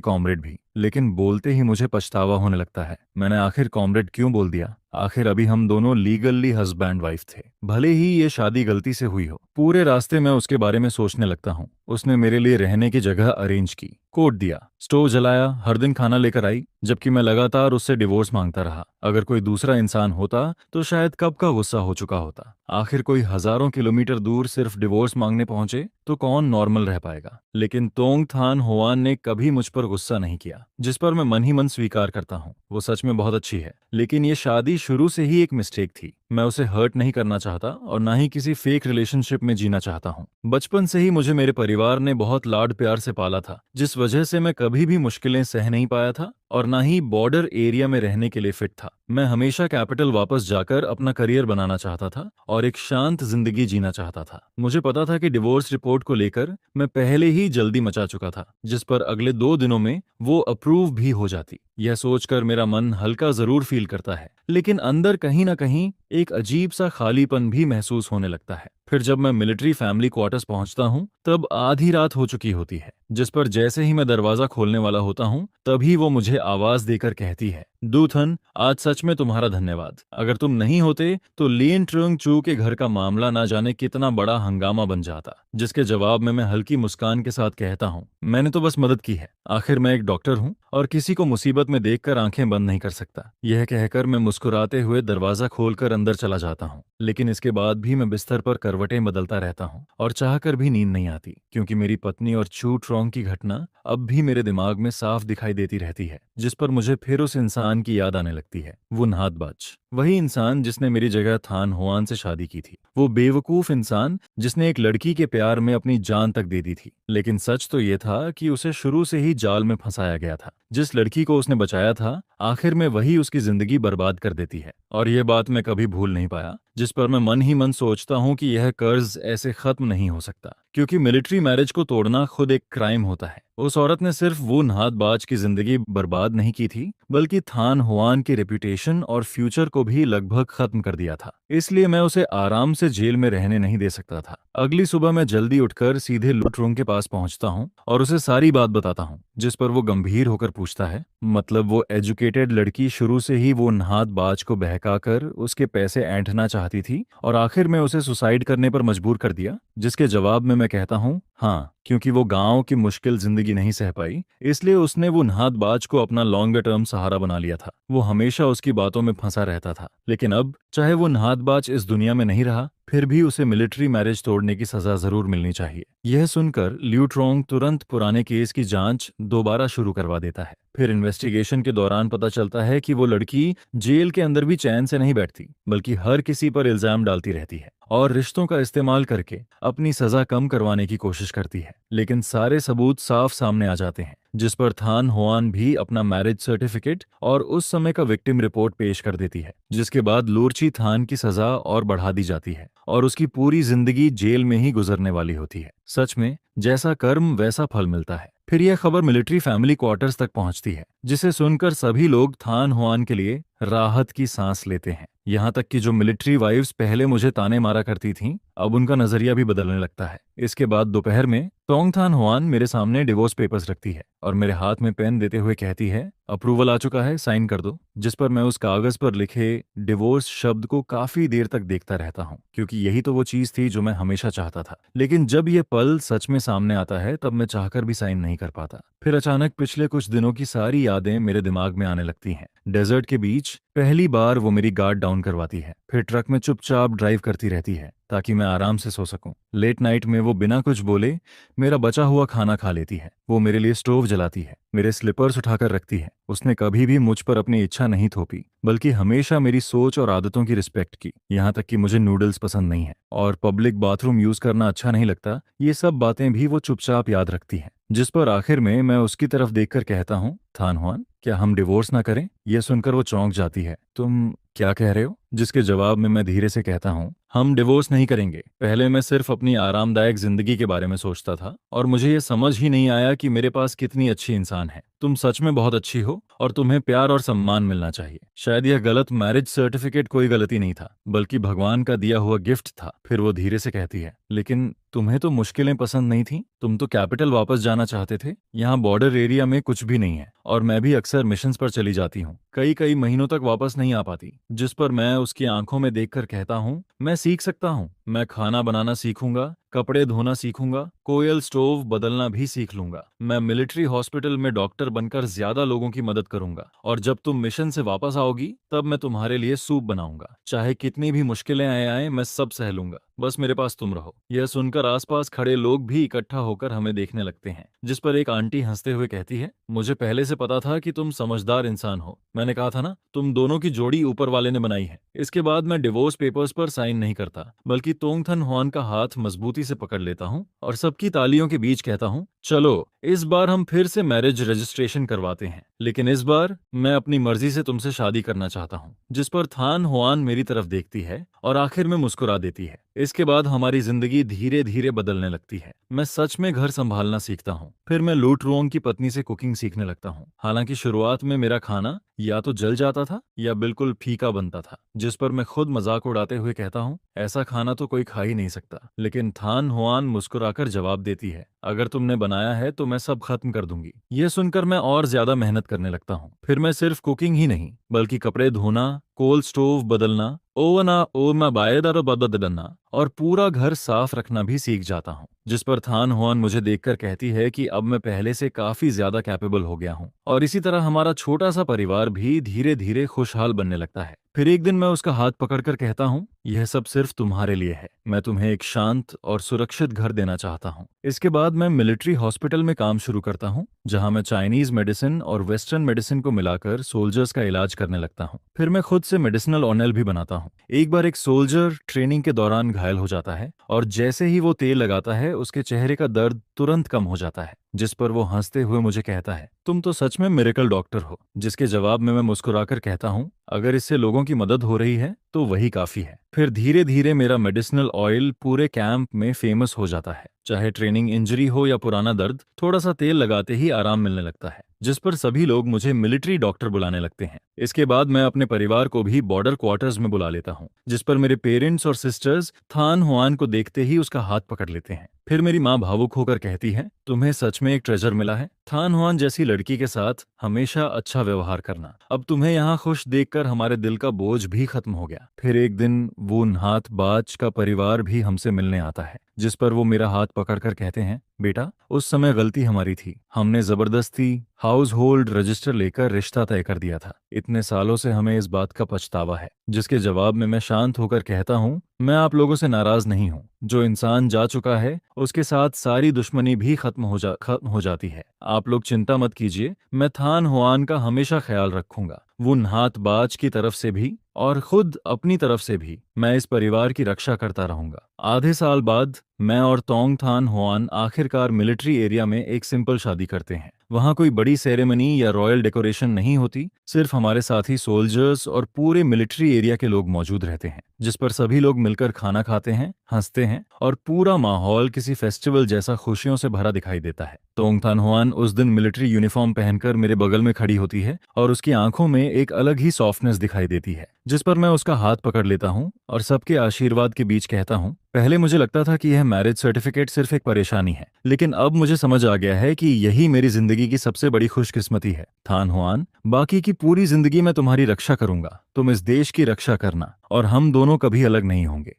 कॉमरेड भी। लेकिन बोलते ही मुझे पछतावा होने लगता है। मैंने आखिर कॉमरेड क्यों बोल दिया? आखिर अभी हम दोनों लीगली हस्बैंड वाइफ थे, भले ही ये शादी गलती से हुई हो। पूरे रास्ते मैं उसके बारे में सोचने लगता हूँ। उसने मेरे लिए रहने की जगह अरेंज की, कोट दिया, स्टोव जलाया, हर दिन खाना लेकर आई, जबकि मैं लगातार उससे डिवोर्स मांगता रहा। अगर कोई दूसरा इंसान होता तो शायद कब का गुस्सा हो चुका होता। आखिर कोई हजारों किलोमीटर दूर सिर्फ डिवोर्स मांगने पहुंचे तो कौन नॉर्मल रह पाएगा? लेकिन तोंगथान हुआन ने कभी मुझ पर गुस्सा नहीं किया, जिस पर मैं मन ही मन स्वीकार करता हूँ। वो सच में बहुत अच्छी है, लेकिन ये शादी शुरू से ही एक मिस्टेक थी। मैं उसे हर्ट नहीं करना चाहता और ना ही किसी फेक रिलेशनशिप में जीना चाहता हूँ। बचपन से ही मुझे मेरे परिवार ने बहुत लाड प्यार से पाला था, जिस वजह से मैं कभी भी मुश्किलें सह नहीं पाया था और ना ही बॉर्डर एरिया में रहने के लिए फिट था। मैं हमेशा कैपिटल वापस जाकर अपना करियर बनाना चाहता था और एक शांत जिंदगी जीना चाहता था। मुझे पता था कि डिवोर्स रिपोर्ट को लेकर मैं पहले ही जल्दी मचा चुका था, जिस पर अगले 2 दिनों में वो अप्रूव भी हो जाती। यह सोचकर मेरा मन हल्का जरूर फील करता है, लेकिन अंदर कहीं ना कहीं एक अजीब सा खालीपन भी महसूस होने लगता है। फिर जब मैं मिलिट्री फैमिली क्वार्टर्स पहुंचता हूं, तब आधी रात हो चुकी होती है, जिस पर जैसे ही मैं दरवाजा खोलने वाला होता हूं, तभी वो मुझे आवाज देकर कहती है, दूथन, आज सच में तुम्हारा धन्यवाद। अगर तुम नहीं होते तो लिन ट्रुंग चू के घर का मामला ना जाने कितना बड़ा हंगामा बन जाता। जिसके जवाब में मैं हल्की मुस्कान के साथ कहता हूँ, मैंने तो बस मदद की है। आखिर मैं एक डॉक्टर हूँ और किसी को मुसीबत में देखकर आंखें बंद नहीं कर सकता। यह कहकर मैं मुस्कुराते हुए दरवाजा खोलकर अंदर चला जाता हूँ। लेकिन इसके बाद भी मैं बिस्तर पर करवटें बदलता रहता हूँ और चाहकर भी नींद नहीं आती, क्योंकि मेरी पत्नी और चू ट्रोंग की घटना अब भी मेरे दिमाग में साफ दिखाई देती रहती है, जिस पर मुझे फिर उस इंसान की याद आने लगती है, वो नादबाज। वही इंसान जिसने मेरी जगह थान हुआन से शादी की थी, वो बेवकूफ इंसान जिसने एक लड़की के प्यार में अपनी जान तक दे दी थी। लेकिन सच तो ये था कि उसे शुरू से ही जाल में फंसाया गया था। जिस लड़की को उसने बचाया था, आखिर में वही उसकी जिंदगी बर्बाद कर देती है। और ये बात मैं कभी भूल नहीं पाया, जिस पर मैं मन ही मन सोचता हूँ कि यह कर्ज ऐसे खत्म नहीं हो सकता, क्योंकि मिलिट्री मैरिज को तोड़ना खुद एक क्राइम होता है। उस औरत ने सिर्फ वो नहातबाज की जिंदगी बर्बाद नहीं की थी, बल्कि थान हुआन की रेपुटेशन और फ्यूचर को भी लगभग खत्म कर दिया था। इसलिए मैं उसे आराम से जेल में रहने नहीं दे सकता था। अगली सुबह मैं जल्दी उठकर सीधे लुटरोंग के पास पहुंचता हूं और उसे सारी बात बताता हूं, जिस पर वो गंभीर होकर पूछता है, मतलब वो एजुकेटेड लड़की शुरू से ही वो नहातबाज को बहकाकर उसके पैसे ऐंठना चाहती थी और आखिर में उसे सुसाइड करने पर मजबूर कर दिया। जिसके जवाब में मैं कहता हूं, हाँ, क्योंकि वो गांव की मुश्किल जिंदगी नहीं सह पाई, इसलिए उसने वो नहातबाज को अपना लॉन्गर टर्म सहारा बना लिया था। वो हमेशा उसकी बातों में फंसा रहता था। लेकिन अब चाहे वो नहातबाज इस दुनिया में नहीं रहा, फिर भी उसे मिलिट्री मैरिज तोड़ने की सजा जरूर मिलनी चाहिए। यह सुनकर ल्यू ट्रोंग तुरंत पुराने केस की जांच दोबारा शुरू करवा देता है। फिर इन्वेस्टिगेशन के दौरान पता चलता है कि वो लड़की जेल के अंदर भी चैन से नहीं बैठती, बल्कि हर किसी पर इल्जाम डालती रहती है और रिश्तों का इस्तेमाल करके अपनी सजा कम करवाने की कोशिश करती है। लेकिन सारे सबूत साफ सामने आ जाते हैं, जिस पर थान हुआन भी अपना मैरिज सर्टिफिकेट और उस समय का विक्टिम रिपोर्ट पेश कर देती है, जिसके बाद लूरची थान की सजा और बढ़ा दी जाती है और उसकी पूरी जिंदगी जेल में ही गुजरने वाली होती है। सच में जैसा कर्म वैसा फल मिलता है। फिर यह खबर मिलिट्री फैमिली क्वार्टर्स तक पहुंचती है, जिसे सुनकर सभी लोग थान हुआन के लिए राहत की सांस लेते हैं। यहाँ तक कि जो मिलिट्री वाइफ्स पहले मुझे ताने मारा करती थीं, अब उनका नजरिया भी बदलने लगता है। इसके बाद दोपहर में टोंग थान हुआन मेरे सामने डिवोर्स पेपर्स रखती है और मेरे हाथ में पेन देते हुए कहती है, अप्रूवल आ चुका है, साइन कर दो। जिस पर मैं उस कागज पर लिखे डिवोर्स शब्द को काफी देर तक देखता रहता हूँ, क्योंकि यही तो वो चीज थी जो मैं हमेशा चाहता था। लेकिन जब ये पल सच में सामने आता है, तब मैं चाहकर भी साइन नहीं कर पाता। फिर अचानक पिछले कुछ दिनों की सारी यादें मेरे दिमाग में आने लगती हैं। डेजर्ट के बीच पहली बार वो मेरी गार्ड डाउन करवाती है, फिर ट्रक में चुपचाप ड्राइव करती रहती है ताकि मैं आराम से सो सकूं। लेट नाइट में वो बिना कुछ बोले मेरा बचा हुआ खाना खा लेती है। वो मेरे लिए स्टोव जलाती है, मेरे स्लीपर्स उठाकर रखती है। उसने कभी भी मुझ पर अपनी इच्छा नहीं थोपी, बल्कि हमेशा मेरी सोच और आदतों की रिस्पेक्ट की। यहाँ तक कि मुझे नूडल्स पसंद नहीं है और पब्लिक बाथरूम यूज करना अच्छा नहीं लगता, ये सब बातें भी वो चुपचाप याद रखती है। जिस पर आखिर में मैं उसकी तरफ देखकर कहता हूँ, थान हुआन, क्या हम डिवोर्स ना करें? यह सुनकर वो चौंक जाती है। तुम क्या कह रहे हो? जिसके जवाब में मैं धीरे से कहता हूँ, हम डिवोर्स नहीं करेंगे। पहले मैं सिर्फ अपनी आरामदायक जिंदगी के बारे में सोचता था और मुझे ये समझ ही नहीं आया कि मेरे पास कितनी अच्छी इंसान है। तुम सच में बहुत अच्छी हो और तुम्हें प्यार और सम्मान मिलना चाहिए। शायद यह गलत मैरिज सर्टिफिकेट कोई गलती नहीं था, बल्कि भगवान का दिया हुआ गिफ्ट था। फिर वो धीरे से कहती है, लेकिन तुम्हें तो मुश्किलें पसंद नहीं थी, तुम तो कैपिटल वापस जाना चाहते थे। यहाँ बॉर्डर एरिया में कुछ भी नहीं है और मैं भी अक्सर मिशंस पर चली जाती हूँ, कई कई महीनों तक वापस नहीं आ पाती। जिस पर मैं उसकी आंखों में देखकर कहता हूँ, मैं सीख सकता हूँ, मैं खाना बनाना सीखूंगा, कपड़े धोना सीखूंगा, कोयल स्टोव बदलना भी सीख लूंगा। मैं मिलिट्री हॉस्पिटल में डॉक्टर बनकर ज्यादा लोगों की मदद करूंगा और जब तुम मिशन से वापस आओगी, तब मैं तुम्हारे लिए सूप बनाऊंगा। चाहे कितनी भी मुश्किलें आए मैं सब सह लूंगा, बस मेरे पास तुम रहो। यह सुनकर आसपास खड़े लोग भी इकट्ठा होकर हमें देखने लगते हैं, जिस पर एक आंटी हंसते हुए कहती है, मुझे पहले से पता था कि तुम समझदार इंसान हो। मैंने कहा था ना, तुम दोनों की जोड़ी ऊपर वाले ने बनाई है। इसके बाद मैं डिवोर्स पेपर्स पर साइन नहीं करता, बल्कि तोंग थन हुआन का हाथ मजबूती से पकड़ लेता हूँ और सबकी तालियों के बीच कहता हूँ, चलो इस बार हम फिर से मैरिज रजिस्ट्रेशन करवाते हैं, लेकिन इस बार मैं अपनी मर्जी से तुमसे शादी करना चाहता हूँ। जिस पर थान हुआन मेरी तरफ देखती है और आखिर में मुस्कुरा देती है। इसके बाद हमारी जिंदगी धीरे धीरे बदलने लगती है। मैं सच में घर संभालना सीखता हूँ। फिर मैं लू ट्रोंग की पत्नी से कुकिंग सीखने लगता हूँ। हालांकि शुरुआत में मेरा खाना या तो जल जाता था या बिल्कुल फीका बनता था, जिस पर मैं खुद मजाक उड़ाते हुए कहता हूँ, ऐसा खाना तो कोई खा ही नहीं सकता। लेकिन थान हुआन मुस्कुराकर जवाब देती है, अगर तुमने बनाया है तो मैं सब खत्म कर दूंगी। यह सुनकर मैं और ज्यादा मेहनत करने लगता हूँ। फिर मैं सिर्फ कुकिंग ही नहीं, बल्कि कपड़े धोना, कोल स्टोव बदलना, ओवना ओवना बायदारो बदलना और पूरा घर साफ रखना भी सीख जाता हूँ। जिस पर थान हुआन मुझे देखकर कहती है कि अब मैं पहले से काफी ज्यादा कैपेबल हो गया हूँ और इसी तरह हमारा छोटा सा परिवार भी धीरे धीरे खुशहाल बनने लगता है। फिर एक दिन मैं उसका हाथ पकड़कर कहता हूँ, यह सब सिर्फ तुम्हारे लिए है। मैं तुम्हें एक शांत और सुरक्षित घर देना चाहता हूँ। इसके बाद मैं मिलिट्री हॉस्पिटल में काम शुरू करता हूँ, जहाँ मैं चाइनीज मेडिसिन और वेस्टर्न मेडिसिन को मिलाकर सोल्जर्स का इलाज करने लगता हूँ। फिर मैं खुद से मेडिसिनल ऑयल भी बनाता हूँ। एक बार एक सोल्जर ट्रेनिंग के दौरान घायल हो जाता है और जैसे ही वो तेल लगाता है उसके चेहरे का दर्द तुरंत कम हो जाता है, जिस पर वो हंसते हुए मुझे कहता है, तुम तो सच में मिरेकल डॉक्टर हो। जिसके जवाब में मैं मुस्कुराकर कहता हूँ, अगर इससे लोगों की मदद हो रही है तो वही काफी है। फिर धीरे धीरे मेरा मेडिसिनल ऑयल पूरे कैंप में फेमस हो जाता है। चाहे ट्रेनिंग इंजरी हो या पुराना दर्द, थोड़ा सा तेल लगाते ही आराम मिलने लगता है, जिस पर सभी लोग मुझे मिलिट्री डॉक्टर बुलाने लगते हैं। इसके बाद मैं अपने परिवार को भी बॉर्डर क्वार्टर्स में बुला लेता हूँ, जिस पर मेरे पेरेंट्स और सिस्टर्स थान हुआन को देखते ही उसका हाथ पकड़ लेते हैं। फिर मेरी माँ भावुक होकर कहती है, तुम्हें सच में एक ट्रेजर मिला है। थान हुआन जैसी लड़की के साथ हमेशा अच्छा व्यवहार करना। अब तुम्हें यहाँ खुश देखकर हमारे दिल का बोझ भी खत्म हो गया। फिर एक दिन वो नाथ बाज का परिवार भी हमसे मिलने आता है, जिस पर वो मेरा हाथ पकड़कर कहते हैं, बेटा उस समय गलती हमारी थी, हमने जबरदस्ती हाउस होल्ड रजिस्टर लेकर रिश्ता तय कर दिया था। इतने सालों से हमें इस बात का पछतावा है। जिसके जवाब में मैं शांत होकर कहता हूँ, मैं आप लोगों से नाराज नहीं हूँ। जो इंसान जा चुका है उसके साथ सारी दुश्मनी भी खत्म हो जाती है। आप लोग चिंता मत कीजिए, मैं थान हुआन का हमेशा ख्याल रखूंगा। वो नाथ बाज की तरफ से भी और खुद अपनी तरफ से भी मैं इस परिवार की रक्षा करता रहूंगा। आधे साल बाद मैं और तोंग थान हुआन आखिरकार मिलिट्री एरिया में एक सिंपल शादी करते हैं। वहाँ कोई बड़ी सेरेमनी या रॉयल डेकोरेशन नहीं होती, सिर्फ हमारे साथी सोल्जर्स और पूरे मिलिट्री एरिया के लोग मौजूद रहते हैं, जिस पर सभी लोग मिलकर खाना खाते हैं, हंसते हैं और पूरा माहौल किसी फेस्टिवल जैसा खुशियों से भरा दिखाई देता है। तोंग थान हुआन उस दिन मिलिट्री यूनिफॉर्म पहनकर मेरे बगल में खड़ी होती है और उसकी आंखों में एक अलग ही सॉफ्टनेस दिखाई देती है, जिस पर मैं उसका हाथ पकड़ लेता हूँ और सबके आशीर्वाद के बीच कहता हूँ, पहले मुझे लगता था कि यह मैरिज सर्टिफिकेट सिर्फ एक परेशानी है, लेकिन अब मुझे समझ आ गया है कि यही मेरी जिंदगी की सबसे बड़ी खुशकिस्मती है। थान हुआन, बाकी की पूरी जिंदगी मैं तुम्हारी रक्षा करूंगा, तुम इस देश की रक्षा करना और हम दोनों कभी अलग नहीं होंगे।